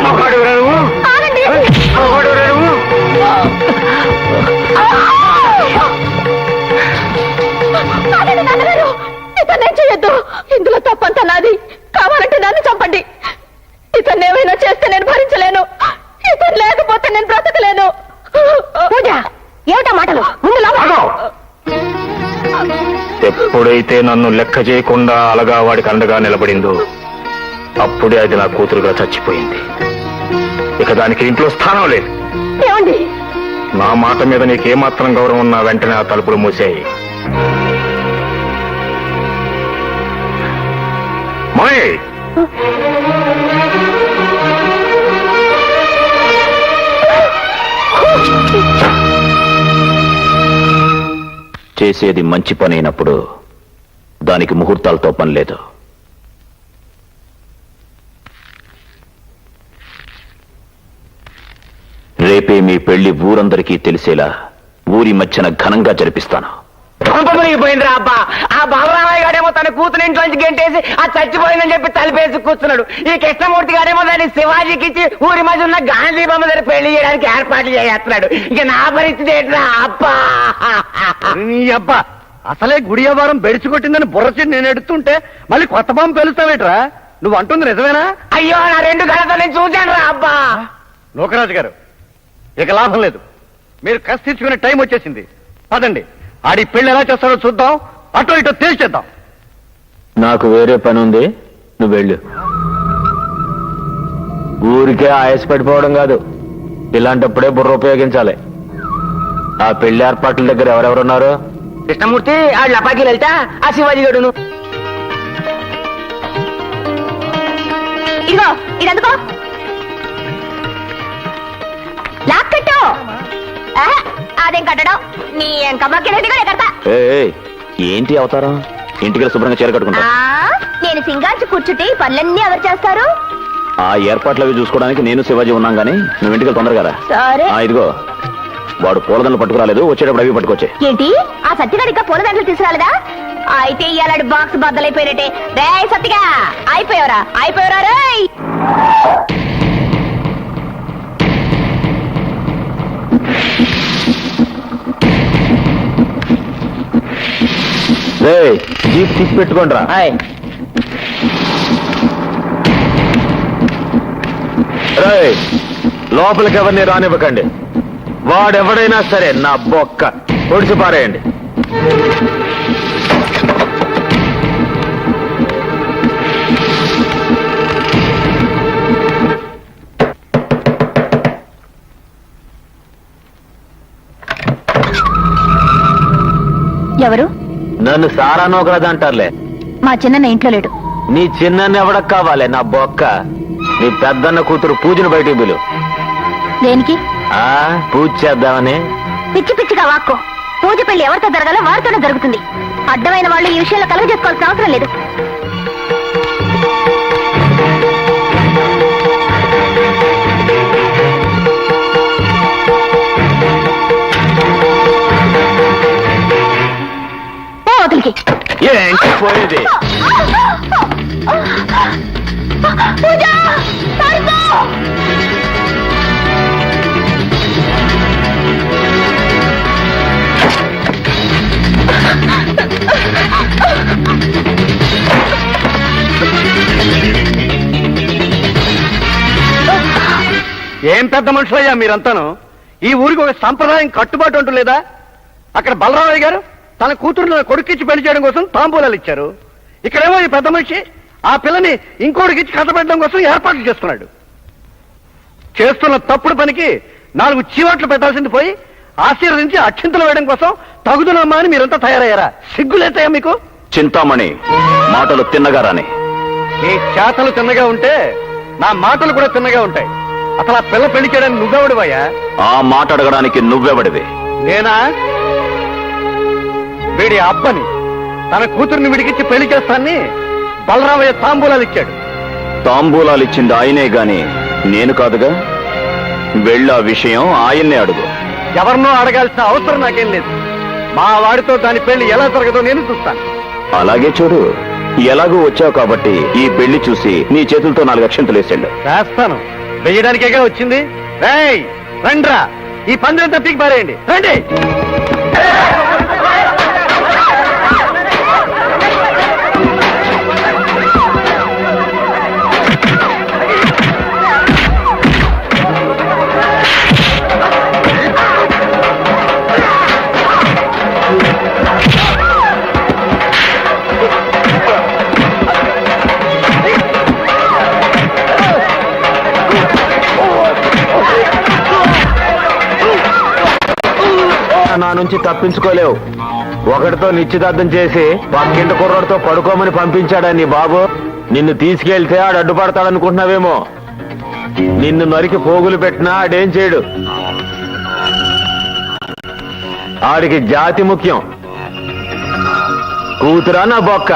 మగాడురా నువ్వు? మగాడురా నువ్వు? ఇతన్నేం చేయొద్దు. ఇందులో తప్పంతా నాది. కావాలంటే నన్ను చంపండి. ఇతన్ని ఏమైనా చేస్తే నేను భరించలేను. ఇతను లేకపోతే నేను బ్రతకలేను. పూజ, ఏమిటా మాటలు? ముందు ఎప్పుడైతే నన్ను లెక్క చేయకుండా అలగా వాడికి అండగా నిలబడిందో అప్పుడే అది నా కూతురుగా చచ్చిపోయింది. ఇక దానికి ఇంట్లో స్థానం లేదు. ఏమండి? నా మాట మీద నీకేమాత్రం గౌరవం ఉన్నా వెంటనే ఆ తలుపులు మూసేయి. మోయ్ చేసేది మంచి పని అయినప్పుడు దానికి ముహూర్తాలతో పని లేదు. రేపే మీ పెళ్లి ఊరందరికీ తెలిసేలా ఊరి మధ్యన ఘనంగా జరిపిస్తాను. పోయిందిరా అబ్బా. ఆ బలరామయ్య గాడేమో తన కూతురు ఇంట్లోంచి గెంటేసి ఆ చచ్చిపోయిందని చెప్పి తలిపేసి కూర్చున్నాడు. ఈ కృష్ణమూర్తి గాడేమో దాన్ని శివాజీకి ఇచ్చి ఊరి మధ్య ఉన్న గాంధీ బొమ్మ దగ్గర పెళ్లి చేయడానికి ఏర్పాట్లు చేస్తున్నాడు. ఇక నా పరిస్థితి ఏంట్రా అబ్బా. నీ అబ్బా, అసలే గుడి వ్యవహారం బెడిచి కొట్టిందని బుర్రచి నేను ఎడుతుంటే మళ్ళీ కొత్త బాంబు పేలుస్తావేట్రా? నువ్వు అంటుంది నిజమేనా? అయ్యో, నా 2 కళ్ళతో నేను చూశాను రా అబ్బా. లోకరాజు గారు, ఇక లాభం లేదు. మీరు కసి తీర్చుకునే టైం వచ్చేసింది. పదండి, ఆడి పెళ్లి ఎలా చేస్తాడో చూద్దాం. అటో ఇటో తేల్చేద్దాం. నాకు వేరే పని ఉంది, నువ్వు వెళ్ళు. ఊరికే ఆయాస పడిపోవడం కాదు, ఇలాంటప్పుడే బుర్ర ఉపయోగించాలి. ఆ పెళ్లి ఏర్పాట్ల దగ్గర ఎవరెవరున్నారు? కృష్ణమూర్తి, ఆ లపాకి లలిత, ఆ శివాజీ గడును. ఇదిగో ఇదందుకో లాక్ కట్టు. అదేం కట్టడం, నీ ఎంకమ్మకి కడతా. ఏయ్, ఏంటి అవతారం? ఇంటికి శుభ్రంగా చీర కట్టుకుంటా. నేను సింగార్చి కూర్చుంటే ఈ పనులన్నీ ఎవరు చేస్తారు? ఆ ఏర్పాట్లు అవి చూసుకోవడానికి నేను శివాజీ ఉన్నాం గానీ నువ్వు ఇంటికి తొందరగా రా. సరే. ఇదిగో, వాడు పూలదండలు పట్టుకురాలేదు, వచ్చేటప్పుడు అవి పట్టుకొచ్చే. ఏంటి, ఆ సత్తిగాడు ఇంకా పూలదండలు తీసుకురాలేదా? అయితే ఇయ్యాలాడు బాక్స్ బద్దలైపోయినట్టే. రే సత్తిగా, అయిపోయావరా రేయ్. జీప్ తీసి పెట్టుకోండి రా. లోపలికి ఎవరిని రానివ్వకండి. వాడెవడైనా సరే నా బొక్క పొడిచి పారేయండి. ఎవరు? నన్ను సారా నోకరాజు అంటారులే. మా చిన్న ఇంట్లో లేడు. నీ చిన్న ఎవడకు కావాలి నా బొక్క? నీ పెద్దన్న కూతురు పూజను బయటికి పిలు. దేనికి? పూజ చేద్దామని. పిచ్చి పిచ్చిగా వాక్కో. పూజ పెళ్లి ఎవరితో జరగాలో వారితోనే జరుగుతుంది. అడ్డమైన వాళ్ళు ఈ విషయంలో కలుగ చేసుకోవాల్సిన అవసరం లేదు. అవతలికి ఏంటి పోయేది? పూజ, ఏం పెద్ద మనుషులయ్యా మీరంతాను. ఈ ఊరికి ఒక సంప్రదాయం కట్టుబాటు అంటూ లేదా? అక్కడ బలరామయ్య గారు తన కూతురు కొడుకిచ్చి పెళ్లి చేయడం కోసం తాంబూలాలు ఇచ్చారు. ఇక్కడేమో ఈ పెద్ద మనిషి ఆ పిల్లని ఇంకోటికి ఇచ్చి కట్టబెట్టడం కోసం ఏర్పాట్లు చేస్తున్నాడు. చేస్తున్న తప్పుడు పనికి 4 చీవాట్లు పెట్టాల్సింది పోయి ఆశీర్వదించి అక్షింతలు వేయడం కోసం తగుదునమ్మా అని మీరంతా తయారయ్యారా? సిగ్గులేతాయా మీకు? చింతామణి, మాటలు తిన్నగా రాని. నీ చేతలు తిన్నగా ఉంటే నా మాటలు కూడా తిన్నగా ఉంటాయి. అసలు ఆ పిల్ల పెళ్లి చేయడానికి నువ్వెవడివయ్యా? ఆ మాట అడగడానికి నువ్వెవడివి? నేనా? వీడి అబ్బని తన కూతుర్ని విడికిచ్చి పెళ్లి చేస్తాన్ని బలరామయ్య తాంబూలాలు ఇచ్చాడు. తాంబూలాలు ఇచ్చింది ఆయనే గాని నేను కాదుగా. వెళ్ళా విషయం ఆయన్నే అడుగు. ఎవరినో అడగాల్సిన అవసరం నాకేం లేదు. మా వాడితో దాని పెళ్లి ఎలా జరగదో నేను చూస్తాను. అలాగే చూడు, ఎలాగూ వచ్చావు కాబట్టి ఈ పెళ్లి చూసి నీ చేతులతో 4 అక్షంతలు వేసాడు. చేస్తాను. వెయ్యడానికేగా వచ్చింది. రేయ్ రండ్రా, ఈ పందిరంతా పీకి పారేయండి. రండి. నా నుంచి తప్పించుకోలేవు. ఒకటితో నిశ్చితార్థం చేసి పక్కింటి కుర్రాడితో పడుకోమని పంపించాడా నీ బాబు? నిన్ను తీసుకెళ్తే ఆడు అడ్డుపడతాడనుకుంటున్నావేమో. నిన్ను నరికి పోగులు పెట్టినా ఆడేం చేయడు. ఆడికి జాతి ముఖ్యం. కూతురా నా బొక్క?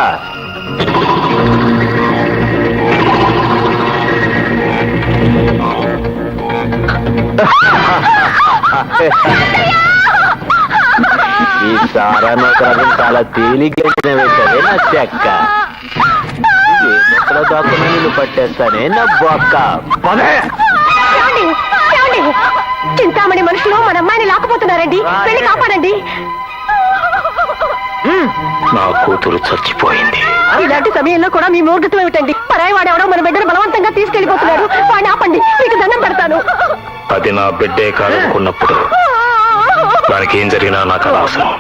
ఈ సారా నౌకరాజు చాలా తేలిగ్గా వేశాడే నా చెక్క. ఏ మొక్కలో దాక్కున్నా నిన్ను పట్టేస్తానే నా బొక్క. చింతామణి మనుషులు మన అమ్మాయిని లాక్కుపోతున్నారండి, వెళ్ళి కాపాడండి. నా కూతురు చచ్చిపోయింది. ఇలాంటి సమయంలో కూడా మీ మూర్ఖత్వం ఏమిటండి? పరాయి వాడెవడో మన బిడ్డను బలవంతంగా తీసుకెళ్లిపోతున్నాడు. వాడిని ఆపండి, మీకు దండం పెడతాను. అది నా బిడ్డే కాదనుకున్నప్పుడు దానికి ఏం జరిగినా నాకు అనవసరం.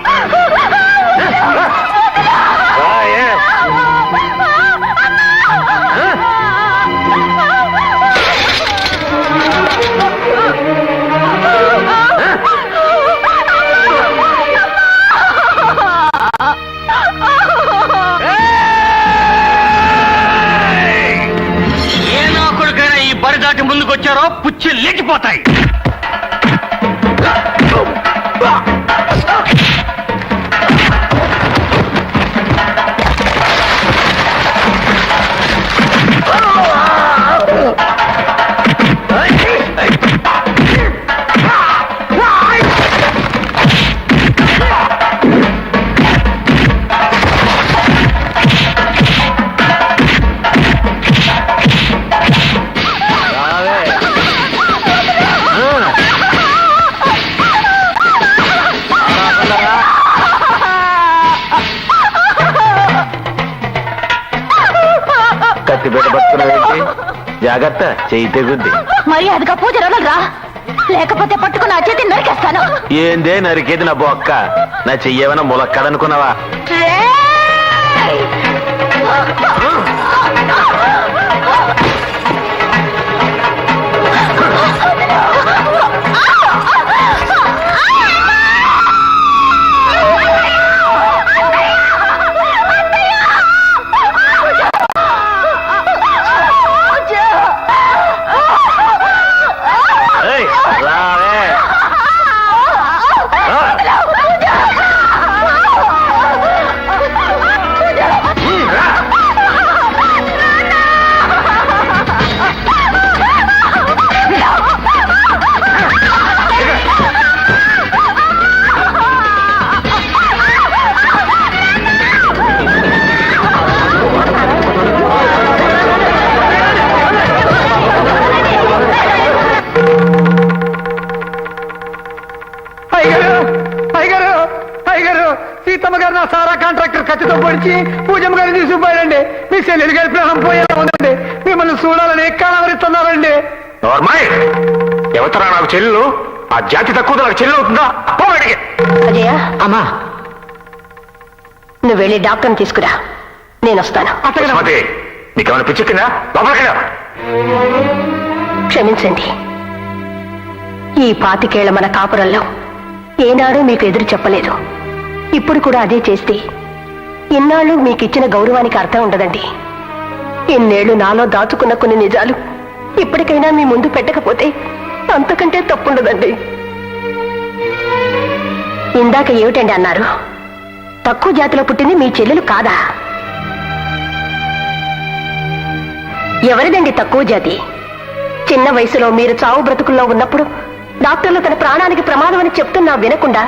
దాటి ముందుకొచ్చారో పుచ్చి లేచిపోతాయి. జాగ్రత్త, చెయ్యి తెగుద్ది. మరి అదిగా పూజ రా, లేకపోతే పట్టుకుని ఆ చేతి నరికేస్తాను. ఏందే నరికేది నా బొక్క? నా చెయ్యేమైనా ములక్కడనుకున్నావా? సీతమ్మ గారు నా సారా కాంట్రాక్టర్ ఖచ్చితం పొడిచి పూజమ్మ గారిని తీసుకుపోయాడండి. మీ చెల్లెలు గారి ప్రాణం పోయేలా ఉందండి. మిమ్మల్ని చూడాలని ఎక్కాలవరిస్తున్నారండి. ఎవతరా నాకు చెల్లెలు? ఆ జాతి తక్కువ నాకు చెల్లెలు అవుతుందా? అజయ, అమ్మా, నువ్వు వెళ్ళి డాక్టర్ని తీసుకురా, నేను వస్తాను. నీకేమైనా పిచ్చెక్కిందా? లోపలికెళ్ళా. క్షమించండి, ఈ 25 ఏళ్ల మన కాపురంలో ఏనాడూ మీకు ఎదురు చెప్పలేదు. ఇప్పుడు కూడా అదే చేస్తే ఇన్నాళ్ళు మీకు ఇచ్చిన గౌరవానికి అర్థం ఉండదండి. ఇన్నేళ్లు నాలో దాచుకున్న కొన్ని నిజాలు ఇప్పటికైనా మీ ముందు పెట్టకపోతే అంతకంటే తప్పుండదండి. ఇందాక ఏమిటండి అన్నారు? తక్కువ జాతిలో పుట్టింది మీ చెల్లెలు కాదా? ఎవరిదండి తక్కువ జాతి? చిన్న వయసులో మీరు చావు బ్రతుకుల్లో ఉన్నప్పుడు డాక్టర్లు తన ప్రాణానికి ప్రమాదం అని చెప్తున్నా వినకుండా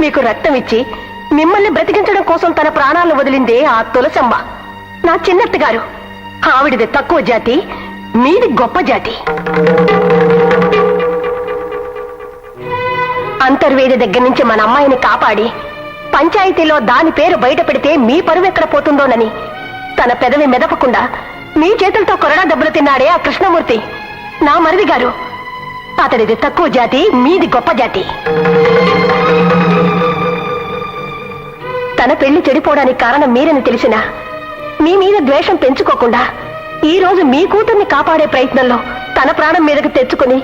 మీకు రక్తం ఇచ్చి మిమ్మల్ని బ్రతికించడం కోసం తన ప్రాణాలను వదిలిందే ఆ తులసమ్మ, నా చిన్నత్త గారు. ఆవిడిది తక్కువ జాతి, మీది గొప్ప జాతి. అంతర్వేది దగ్గర నుంచి మన అమ్మాయిని కాపాడి పంచాయతీలో దాని పేరు బయట పెడితే మీ పరువు ఎక్కడ పోతుందోనని తన పెదవి మెదపకుండా మీ చేతులతో కొరడా దెబ్బలు తిన్నాడే ఆ కృష్ణమూర్తి, నా మరిది గారు. అతడిది తక్కువ జాతి, మీది గొప్ప జాతి. తన పెళ్లి చెడిపోవడానికి కారణం మీరని తెలిసినా మీ మీద ద్వేషం పెంచుకోకుండా ఈ రోజు మీ కూతుర్ని కాపాడే ప్రయత్నంలో తన ప్రాణం మీదకు తెచ్చుకుని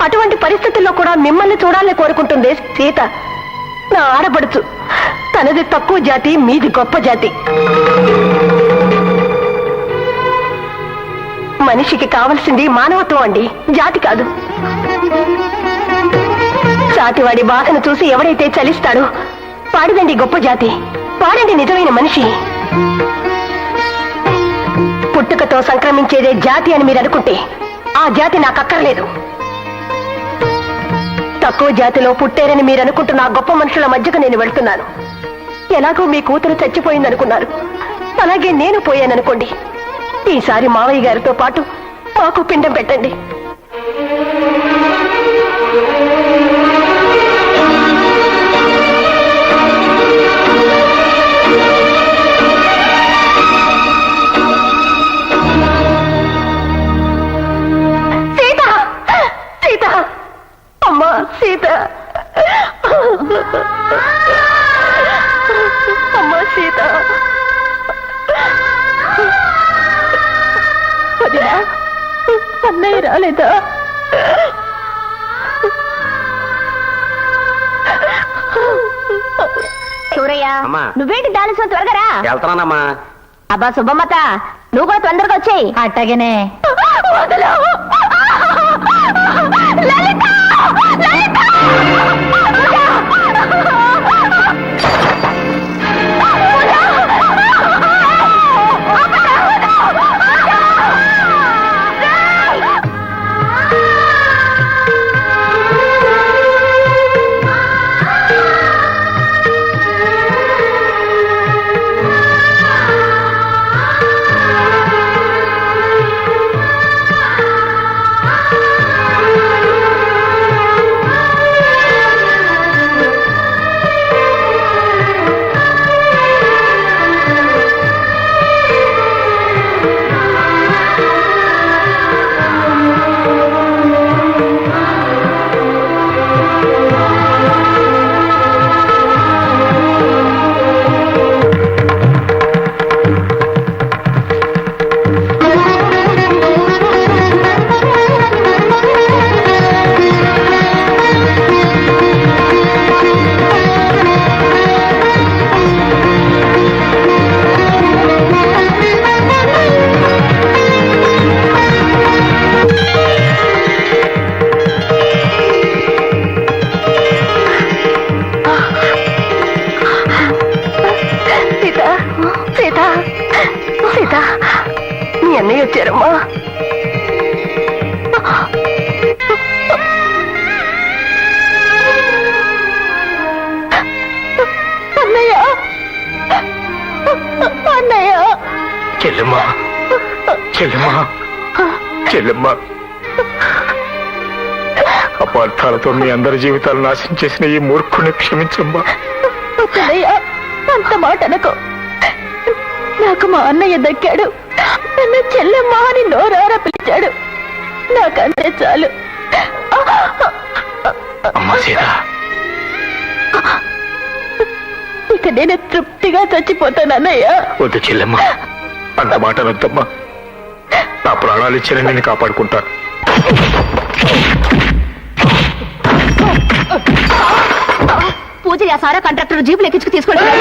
అటువంటి పరిస్థితుల్లో కూడా మిమ్మల్ని చూడాలని కోరుకుంటుంది సీత. నా ఆడపడుచు. తనది తక్కువ జాతి, మీది గొప్ప జాతి. మనిషికి కావలసింది మానవత్వం అండి, జాతి కాదు. సాటివాడి బాధను చూసి ఎవడైతే చలిస్తాడో వాడిదండి గొప్ప జాతి, వాడండి నిజమైన మనిషి. పుట్టుకతో సంక్రమించేదే జాతి అని మీరు అనుకుంటే ఆ జాతి నాకు అక్కర్లేదు. తక్కువ జాతిలో పుట్టారని మీరు అనుకుంటున్న ఆ గొప్ప మనుషుల మధ్యకు నేను వెళ్తున్నాను. ఎలాగో మీ కూతురు చచ్చిపోయిందనుకున్నారు, అలాగే నేను పోయాననుకోండి. ఈసారి మావయ్య గారితో పాటు మాకు పిండం పెట్టండి. సీత, సీత, అమ్మా సీత, అమ్మా సీత. వదినా, అన్నయ్య రాలేదా? సూరయ్య, అమ్మా. నువ్వేంటి దానిసం త్వరగా రా. వెళ్తున్నానమ్మా. అబ్బా సుబ్బమ్మత, నువ్వు కూడా తొందరగా వచ్చేయి. అట్టగనే అన్నయ్య వచ్చారమ్మా. అన్నయ్య, అన్నయ్య. చెల్లెమ్మా, చెల్లెమ్మా, చెల్లెమ్మా. అపార్థాలతో మీ అందరి జీవితాలు నాశనం చేసిన ఈ మూర్ఖుని క్షమించమ్మా. అన్నయ్య, అంత మాట అనుకో. నాకు మా అన్నయ్య దక్కాడు, నన్ను చెల్లెమ్మ అని నోరారా పిలిచాడు. నాకంతే చాలు. అమ్మా సీత, ఇక నేను తృప్తిగా చచ్చిపోతాను అన్నయ్య. వద్దు చెల్లెమ్మ, అంత మాట అనొద్దమ్మా. నా ప్రాణాలు ఇచ్చిన నేను కాపాడుకుంటాను. పూజ సారా కాంట్రాక్టర్ జీపులు ఎక్కించుకు తీసుకుంటారు.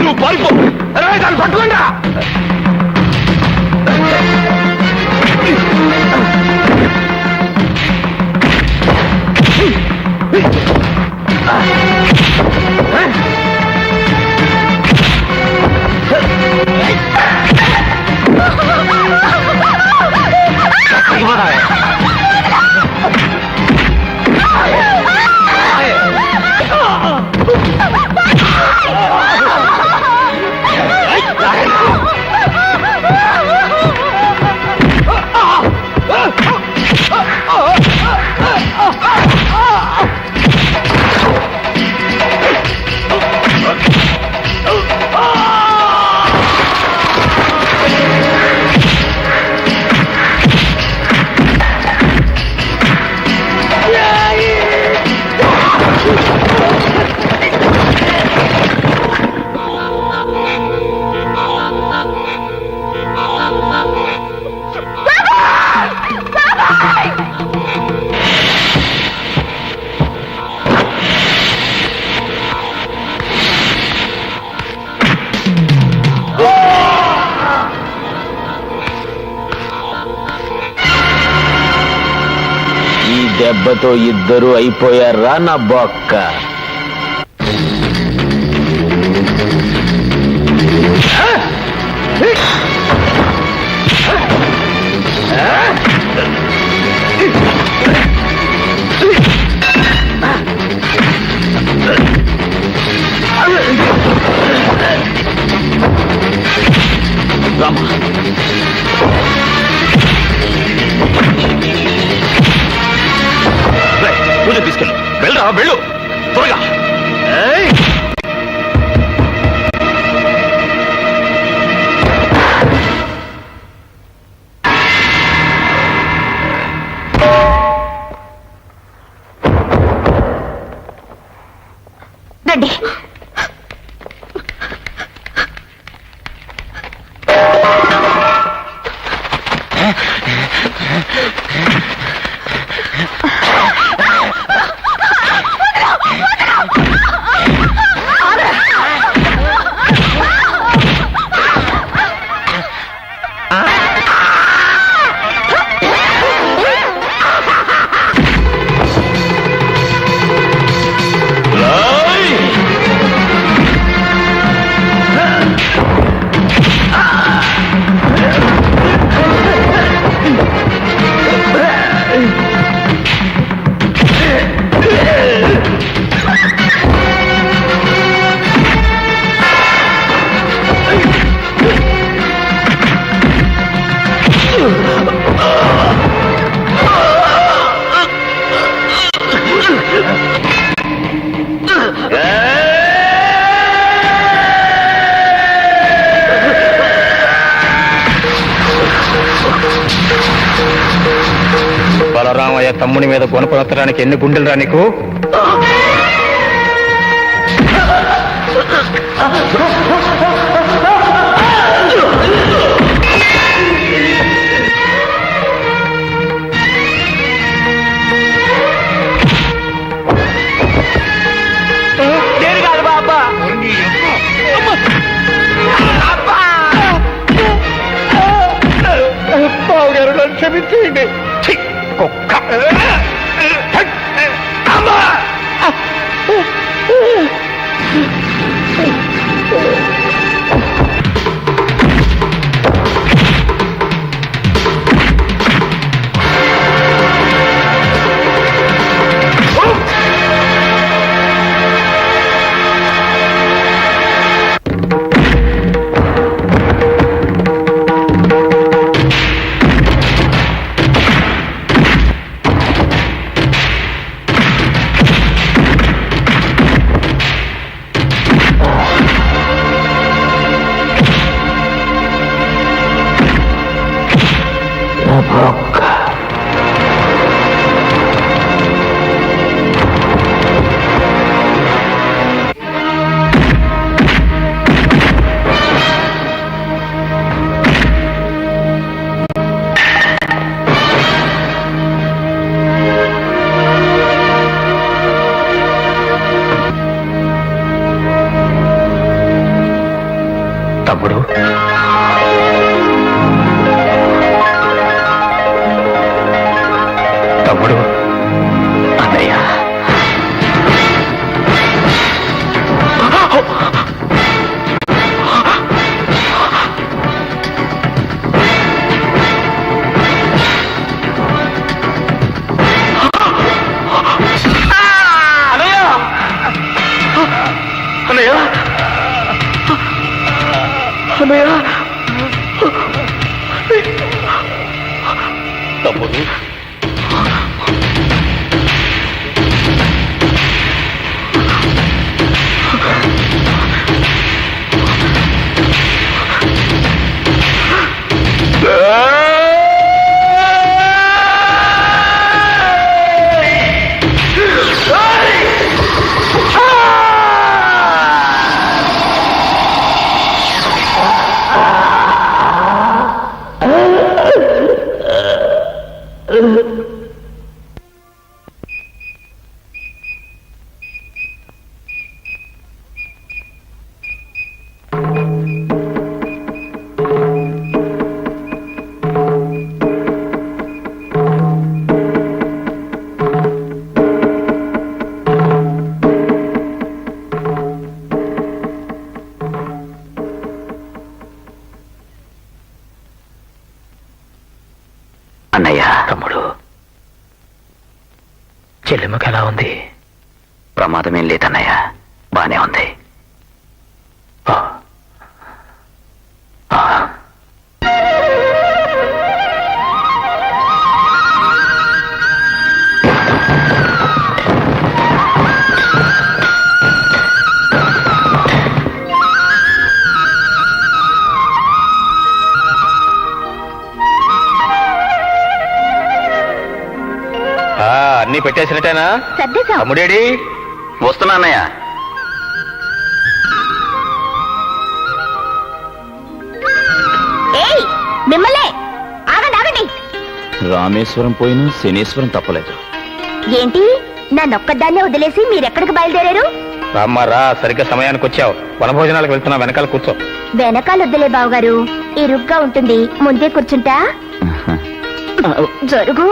నువ్వు పారిపో, దాన్ని పట్టుకుంటా. దెబ్బతో ఇద్దరు అయిపోయారా నా బొక్క. రామా, పూజ తీసుకెళ్ళు. వెళ్ళరా, వెళ్ళు త్వరగా. రండి. బలరామయ్య తమ్ముని మీద గుణపడతానికి ఎన్ని గుండెలు రా నీకు? బావగారు నన్ను క్షమించేయండి. కుక్క. తమ్ముడు, తమ్ముడు, అన్నయ్య. అన్నయ్య, అన్నయ్య, తమ్ముడు, ఎముక ఎలా ఉంది? ప్రమాదమేం లేదన్నయ్య, బానే ఉంది. అన్ని పెట్టేసినట్టేనా? సర్దేశాం. తమ్ముడేడి? వస్తున్నా అన్నయ్య. ఏయ్ మిమ్మల్నే, ఆగండి ఆగండి. రామేశ్వరం పోయినా శనేశ్వరం తప్పలేదు. ఏంటి నన్నొక్కదాన్నే వదిలేసి మీరెక్కడికి బయలుదేరారు? రామ్మారా, సరిగ్గా సమయానికి వచ్చావు. వనభోజనాలకు వెళ్తున్నా, వెనకాల కూర్చో. వెనకాల వద్దులే బావగారు, ఇరుగ్గా ఉంటుంది. ముందే కూర్చుంటా. జరుగు.